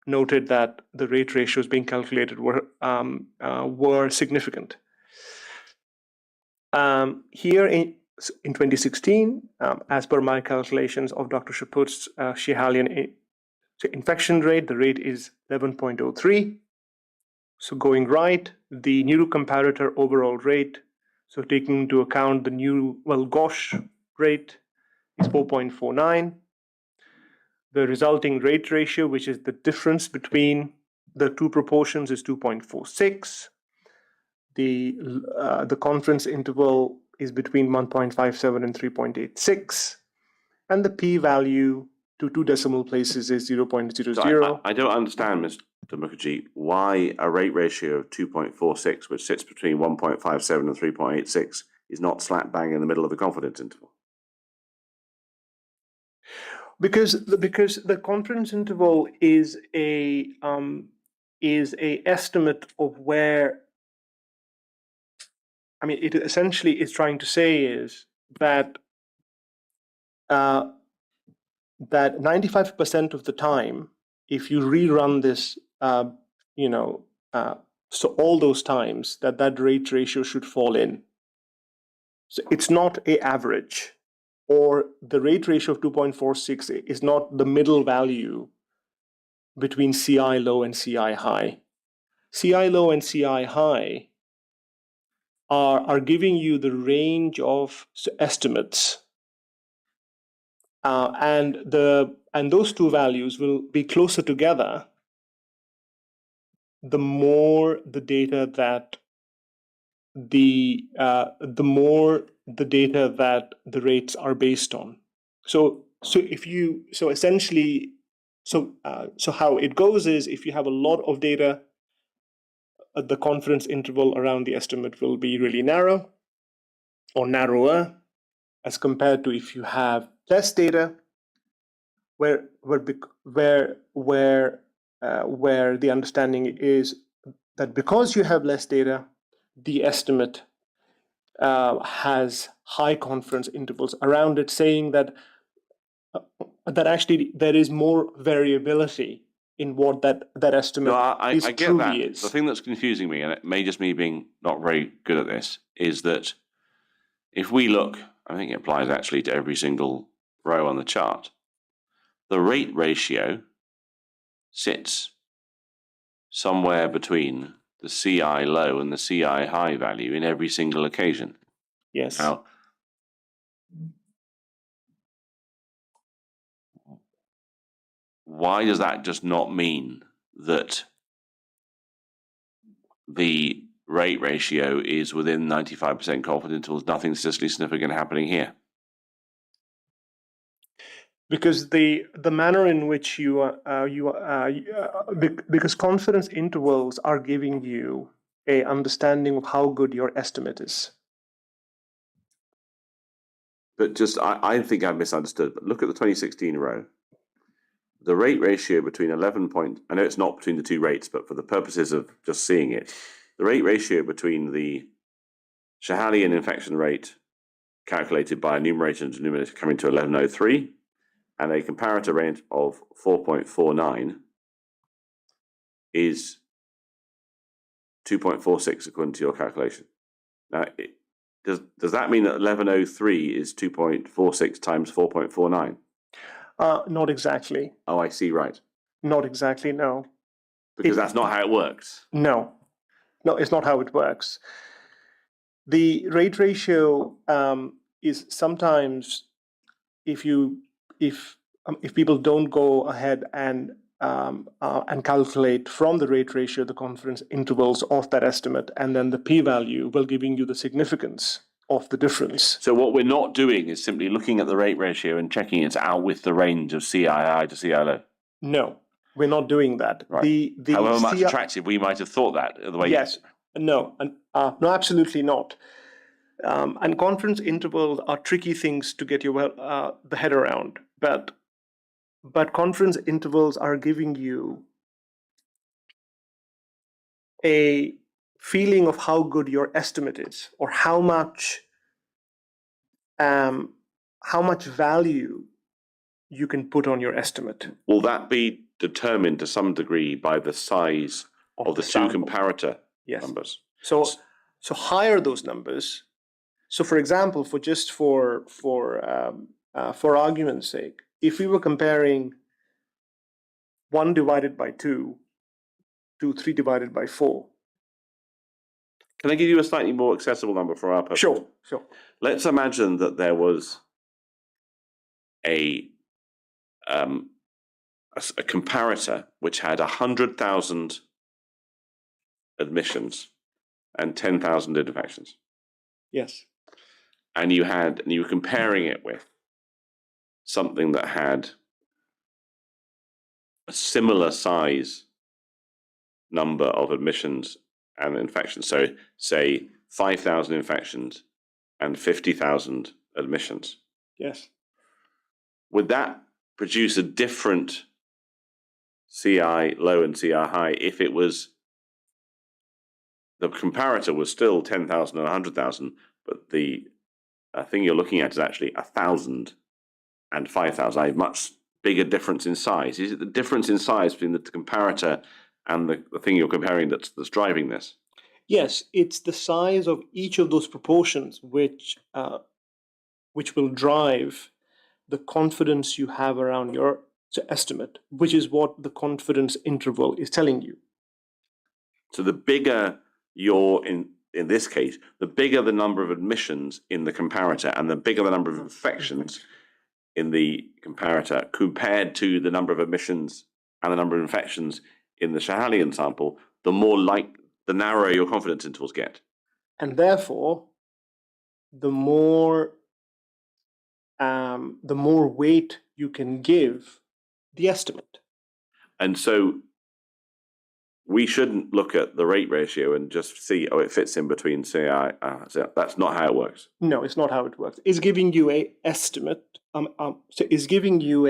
C: noted that the rate ratios being calculated were significant. Here in 2016, as per my calculations of Dr. Shaput's Schiehallion infection rate, the rate is 11.03. So going right, the new comparator overall rate, so taking into account the new Gauche rate, is 4.49. The resulting rate ratio, which is the difference between the two proportions, is 2.46. The confidence interval is between 1.57 and 3.86, and the p-value to 2 decimal places is 0.00.
B: So I don't understand, Mr. Mookerjee, why a rate ratio of 2.46, which sits between 1.57 and 3.86, is not slap bang in the middle of the confidence interval.
C: Because the confidence interval is a estimate of where. I mean, it essentially is trying to say is that 95% of the time, if you rerun this, so all those times that rate ratio should fall in. So it's not an average, or the rate ratio of 2.46 is not the middle value between CI low and CI high. CI low and CI high are giving you the range of estimates, and those two values will be closer together the more the data that the rates are based on. So how it goes is, if you have a lot of data, the confidence interval around the estimate will be really narrow or narrower as compared to if you have less data, where the understanding is that because you have less data, the estimate has high confidence intervals around it, saying that actually there is more variability in what that estimate
B: No, I get
C: truly
B: that.
C: is.
B: The thing that's confusing me, and it may just me being not very good at this, is that if we look, I think it applies actually to every single row on the chart, the rate ratio sits somewhere between the CI low and the CI high value in every single occasion.
C: Yes.
B: Now, why does that just not mean that the rate ratio is within 95% confidence intervals, nothing statistically significant happening here?
C: Because the manner in which because confidence intervals are giving you a understanding of how good your estimate is.
B: But just, I think I've misunderstood, but look at the 2016 row. The rate ratio between 11 point, I know it's not between the two rates, but for the purposes of just seeing it, the rate ratio between the Shahalian infection rate calculated by a numerator and denominator coming to 1103 and a comparator rate of 4.49 is 2.46 according to your calculation. Now, does that mean that 1103 is 2.46 times 4.49?
C: Not exactly.
B: Oh, I see, right.
C: Not exactly, no.
B: Because that's not how it works.
C: No, it's not how it works. The rate ratio is sometimes, if people don't go ahead and calculate from the rate ratio the confidence intervals of that estimate, and then the p-value will giving you the significance of the difference.
B: So what we're not doing is simply looking at the rate ratio and checking it's out with the range of CII to CI.
C: No, we're not doing that.
B: Right. However much attractive we might have thought that the way.
C: Yes, no, no, absolutely not. And confidence intervals are tricky things to get the head around, but confidence intervals are giving you a feeling of how good your estimate is, or how much value you can put on your estimate.
B: Will that be determined to some degree by the size of the two comparator numbers?
C: So higher those numbers. So, for example, for argument's sake, if we were comparing 1 divided by 2 to 3 divided by 4.
B: Can I give you a slightly more accessible number for our purpose?
C: Sure.
B: Let's imagine that there was a comparator which had 100,000 admissions and 10,000 infections.
C: Yes.
B: And you were comparing it with something that had a similar size number of admissions and infections. So say 5,000 infections and 50,000 admissions.
C: Yes.
B: Would that produce a different CI low and CI high if it was the comparator was still 10,000 and 100,000, but the thing you're looking at is actually 1,000 and 5,000, a much bigger difference in size? Is it the difference in size between the comparator and the thing you're comparing that's driving this?
C: Yes, it's the size of each of those proportions which will drive the confidence you have around your estimate, which is what the confidence interval is telling you.
B: So the bigger you're in this case, the bigger the number of admissions in the comparator and the bigger the number of infections in the comparator compared to the number of admissions and the number of infections in the Shahalian sample, the narrower your confidence intervals get.
C: And therefore, the more weight you can give the estimate.
B: And so we shouldn't look at the rate ratio and just see, oh, it fits in between CI. So that's not how it works.
C: No, it's not how it works. It's giving you a estimate. So it's giving you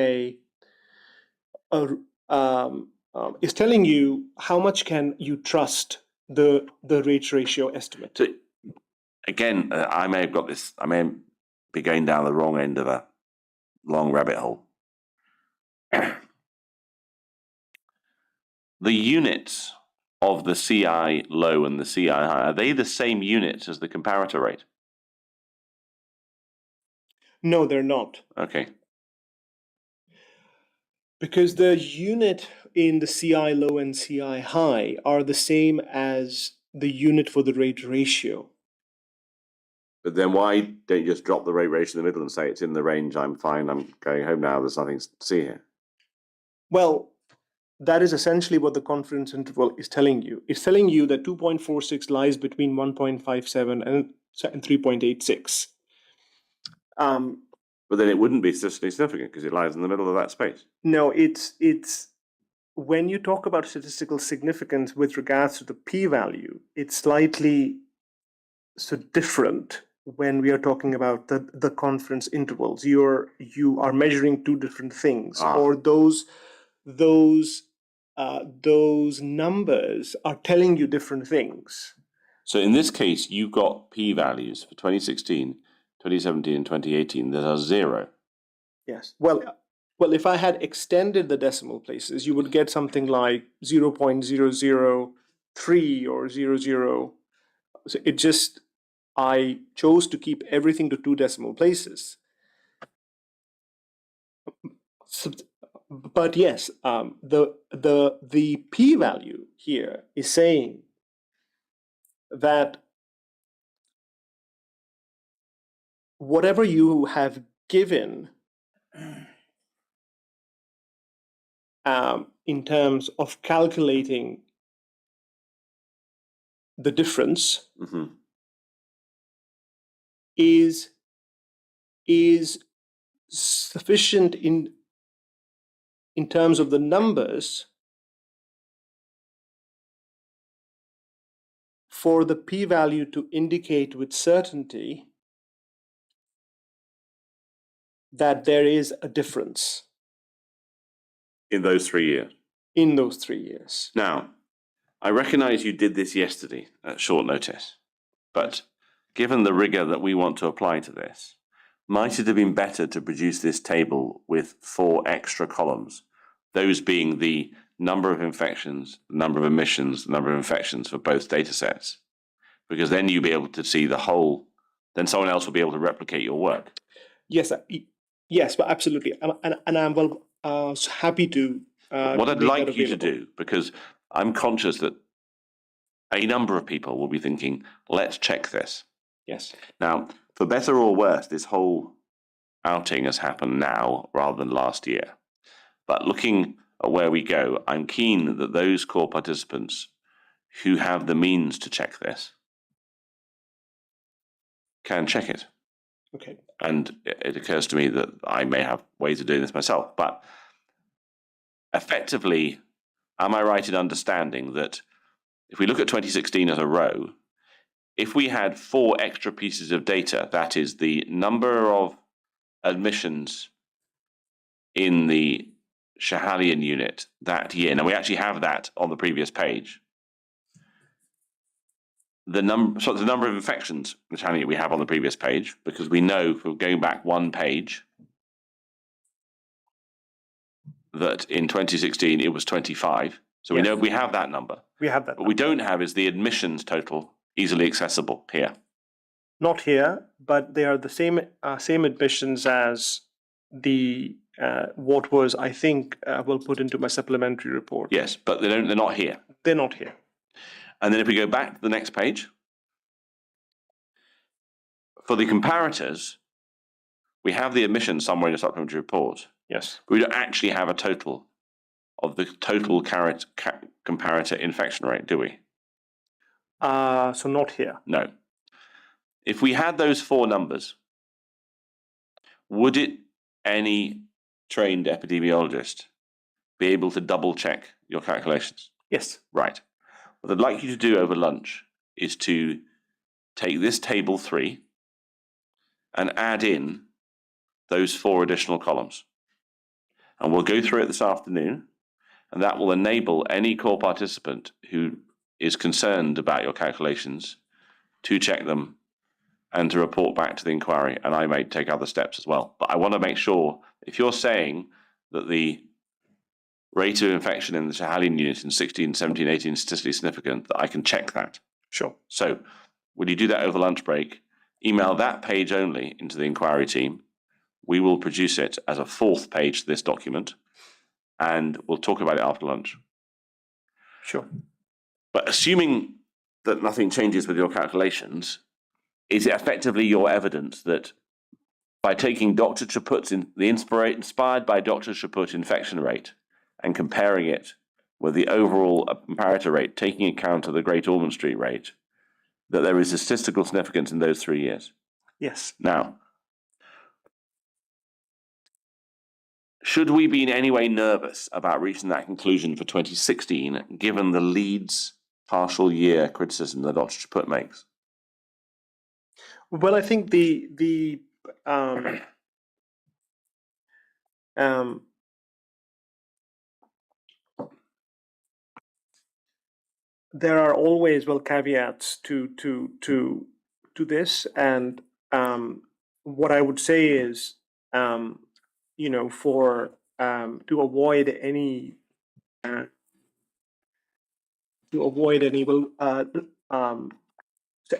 C: it's telling you how much can you trust the rate ratio estimate.
B: So again, I may have got this. I may be going down the wrong end of a long rabbit hole. The units of the CI low and the CI high, are they the same units as the comparator rate?
C: No, they're not.
B: Okay.
C: Because the unit in the CI low and CI high are the same as the unit for the rate ratio.
B: But then why don't you just drop the rate ratio in the middle and say it's in the range, I'm fine, I'm going home now, there's nothing to see here?
C: Well, that is essentially what the confidence interval is telling you. It's telling you that 2.46 lies between 1.57 and 3.86.
B: But then it wouldn't be statistically significant because it lies in the middle of that space.
C: No, it's when you talk about statistical significance with regards to the p-value, it's slightly so different when we are talking about the confidence intervals. You are measuring two different things, or those numbers are telling you different things.
B: So in this case, you've got p-values for 2016, 2017, and 2018 that are 0.
C: Yes. Well, if I had extended the decimal places, you would get something like 0.003 or 00. So I chose to keep everything to 2 decimal places. So, but yes, the p-value here is saying that whatever you have given in terms of calculating the difference is sufficient in terms of the numbers for the p-value to indicate with certainty that there is a difference
B: in those 3 years.
C: in those 3 years.
B: Now, I recognize you did this yesterday at short notice, but given the rigor that we want to apply to this, might it have been better to produce this table with 4 extra columns, those being the number of infections, the number of admissions, the number of infections for both data sets? Because then you'll be able to see the whole, then someone else will be able to replicate your work.
C: Yes, but absolutely. And I'm happy to.
B: What I'd like you to do, because I'm conscious that a number of people will be thinking, let's check this.
C: Yes.
B: Now, for better or worse, this whole outing has happened now rather than last year. But looking at where we go, I'm keen that those core participants who have the means to check this can check it.
C: Okay.
B: And it occurs to me that I may have ways of doing this myself. But effectively, am I right in understanding that if we look at 2016 as a row, if we had 4 extra pieces of data, that is the number of admissions in the Shahalian unit that year, and we actually have that on the previous page, the number of infections in Shahalian we have on the previous page, because we know from going back 1 page that in 2016 it was 25. So we know we have that number.
C: We have that.
B: What we don't have is the admissions total easily accessible here.
C: Not here, but they are the same admissions as the what was, I think, will put into my supplementary report.
B: Yes, but they're not here.
C: They're not here.
B: And then if we go back to the next page, for the comparators, we have the admissions somewhere in the supplementary report.
C: Yes.
B: But we don't actually have a total of the total comparator infection rate, do we?
C: So not here.
B: No. If we had those 4 numbers, would any trained epidemiologist be able to double check your calculations?
C: Yes.
B: Right. What I'd like you to do over lunch is to take this table 3 and add in those 4 additional columns. And we'll go through it this afternoon, and that will enable any core participant who is concerned about your calculations to check them and to report back to the inquiry, and I may take other steps as well. But I want to make sure, if you're saying that the rate of infection in the Schehallien unit in 16, 17, 18 is statistically significant, that I can check that.
C: Sure.
B: So will you do that over lunch break? Email that page only into the inquiry team. We will produce it as a 4th page to this document, and we'll talk about it after lunch.
C: Sure.
B: But assuming that nothing changes with your calculations, is it effectively your evidence that by taking Dr. Chaput's inspired by Dr. Chaput infection rate and comparing it with the overall comparator rate, taking account of the Great Ormond Street rate, that there is a statistical significance in those 3 years?
C: Yes.
B: Now, should we be in any way nervous about reaching that conclusion for 2016, given the Leeds partial year criticism that Dr. Chaput makes?
C: Well, I think there are always caveats to this, and what I would say is, for to avoid any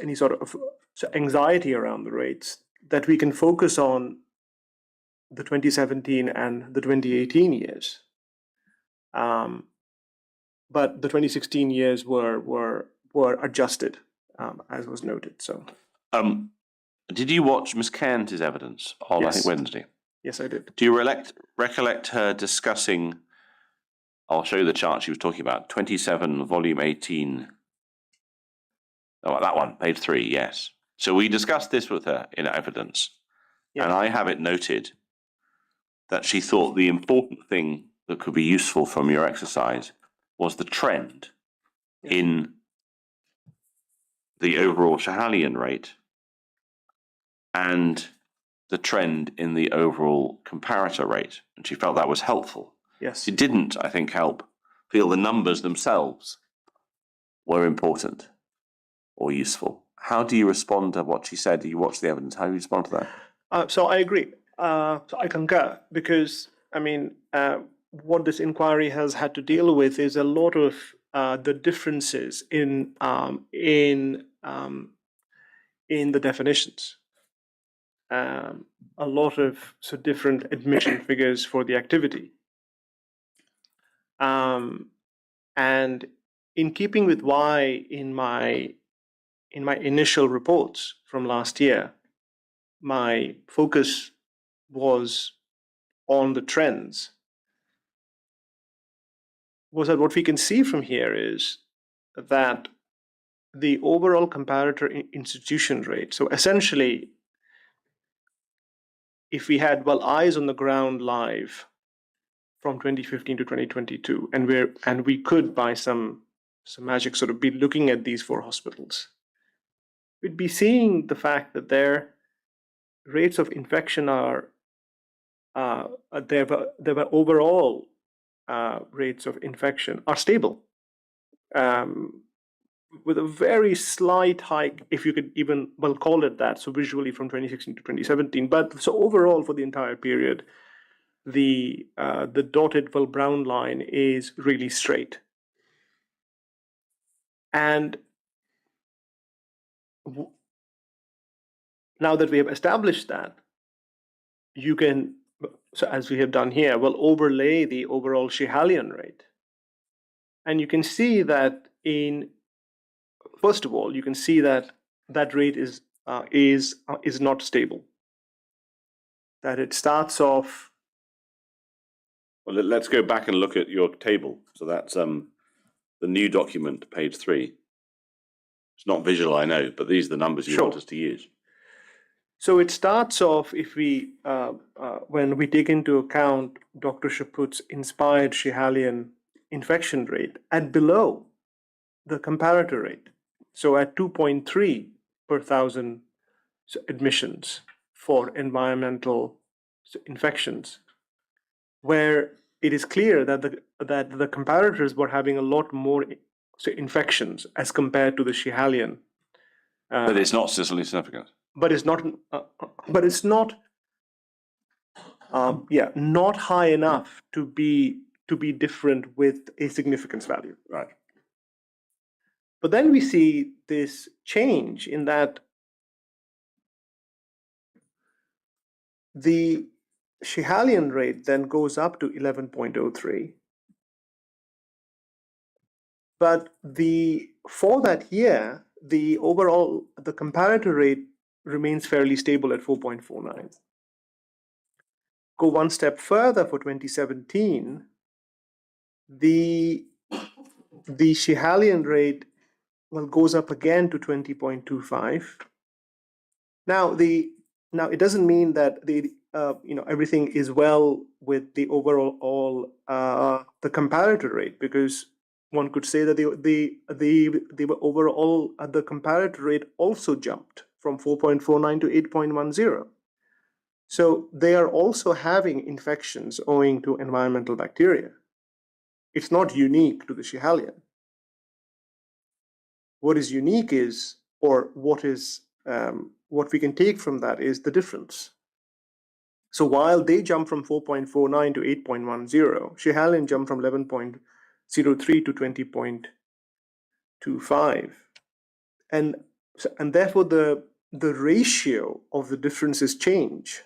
C: any sort of anxiety around the rates, that we can focus on the 2017 and the 2018 years. But the 2016 years were adjusted, as was noted. So,
B: did you watch Ms. Kant's evidence on, I
C: Yes.
B: think, Wednesday?
C: yes, I did.
B: Do you recollect her discussing, I'll show you the chart she was talking about, 27, volume 18. Oh, that one, page 3, yes. So we discussed this with her in evidence,
C: Yeah.
B: and I have it noted that she thought the important thing that could be useful from your exercise was the trend
C: Yes.
B: in the overall Schehallien rate and the trend in the overall comparator rate, and she felt that was helpful.
C: Yes.
B: She didn't, I think, feel the numbers themselves were important or useful. How do you respond to what she said? Do you watch the evidence? How do you respond to that?
C: So I agree. So I concur, because what this inquiry has had to deal with is a lot of the differences in the definitions. A lot of different admission figures for the activity. And in keeping with why in my initial reports from last year, my focus was on the trends, was that what we can see from here is that the overall comparator institution rate, so essentially, if we had eyes on the ground live from 2015 to 2022, and we could by some magic be looking at these 4 hospitals, we'd be seeing the fact that their rates of infection are their overall rates of infection are stable, with a very slight hike, if you could even call it that, so visually from 2016 to 2017. But so overall for the entire period, the dotted brown line is really straight. And now that we have established that, you can, so as we have done here, overlay the overall Schehallien rate. And you can see that first of all, you can see that that rate is not stable. That it starts off.
B: Well, let's go back and look at your table. So that's the new document, page 3. It's not visual, I know, but these are the numbers you
C: Sure.
B: want us to use.
C: So it starts off, if we when we take into account Dr. Chaput's inspired Schehallien infection rate at below the comparator rate. So at 2.3 per thousand admissions for environmental infections, where it is clear that the comparators were having a lot more infections as compared to the Schiehallion.
B: But it's not statistically significant.
C: But it's not. Not high enough to be different with a significance value.
B: Right.
C: But then we see this change in that the Schiehallion rate then goes up to 11.03. But for that year, the comparator rate remains fairly stable at 4.49. Go one step further for 2017, the Schiehallion rate goes up again to 20.25. Now it doesn't mean that everything is well with the overall the comparator rate, because one could say that the overall the comparator rate also jumped from 4.49 to 8.10. So they are also having infections owing to environmental bacteria. It's not unique to the Schiehallion. What is unique is, or what we can take from that is the difference. So while they jump from 4.49 to 8.10, Schiehallion jumped from 11.03 to 20.25. And therefore the ratio of the differences change.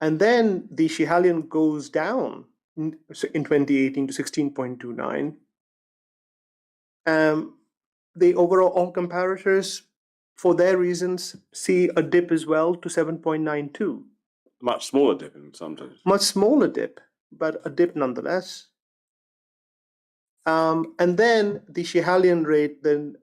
C: And then the Schiehallion goes down in 2018 to 16.29. The overall all comparators, for their reasons, see a dip as well to 7.92.
B: Much smaller dip in some cases.
C: Much smaller dip, but a dip nonetheless. And then the Schiehallion rate then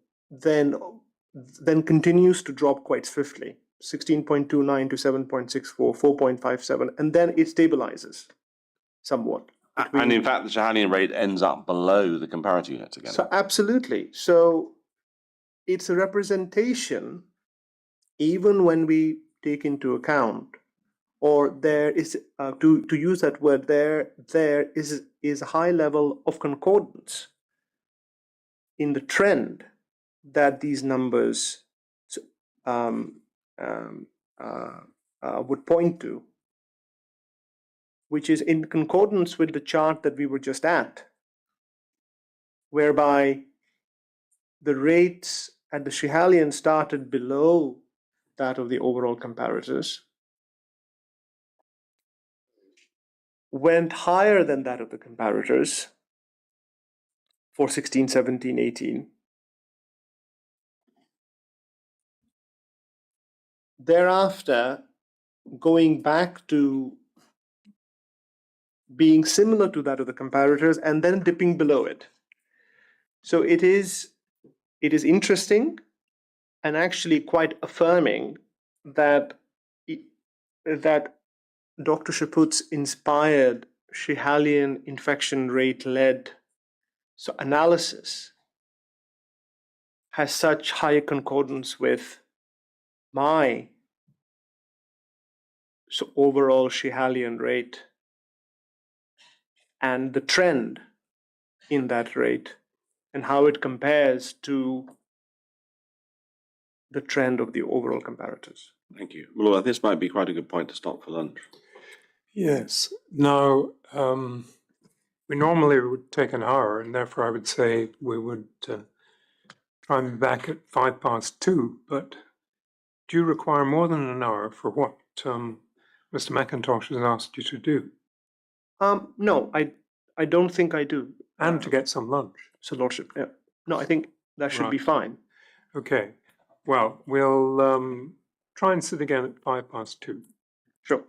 C: continues to drop quite swiftly, 16.29 to 7.64, 4.57, and then it stabilizes somewhat.
B: And in fact, the Schiehallion rate ends up below the comparator units again.
C: So absolutely. So it's a representation, even when we take into account, or there is, to use that word, there is a high level of concordance in the trend that these numbers would point to, which is in concordance with the chart that we were just at, whereby the rates at the Schiehallion started below that of the overall comparators, went higher than that of the comparators for 16, 17, 18. Thereafter, going back to being similar to that of the comparators and then dipping below it. So it is interesting and actually quite affirming that Dr. Chaput's inspired Schiehallion infection rate led analysis has such high concordance with my overall Schiehallion rate and the trend in that rate and how it compares to the trend of the overall comparators.
B: Thank you. Well, this might be quite a good point to stop for lunch.
A: Yes. Now, we normally would take an hour, and therefore I would say we would try and be back at 2:05, but do you require more than an hour for what Mr. McIntosh has asked you to do?
C: No, I don't think I do.
A: And to get some lunch.
C: So, Lordship, yeah. No, I think that should be
A: Right.
C: fine.
A: Okay. Well, we'll try and sit again at 2:05.
C: Sure.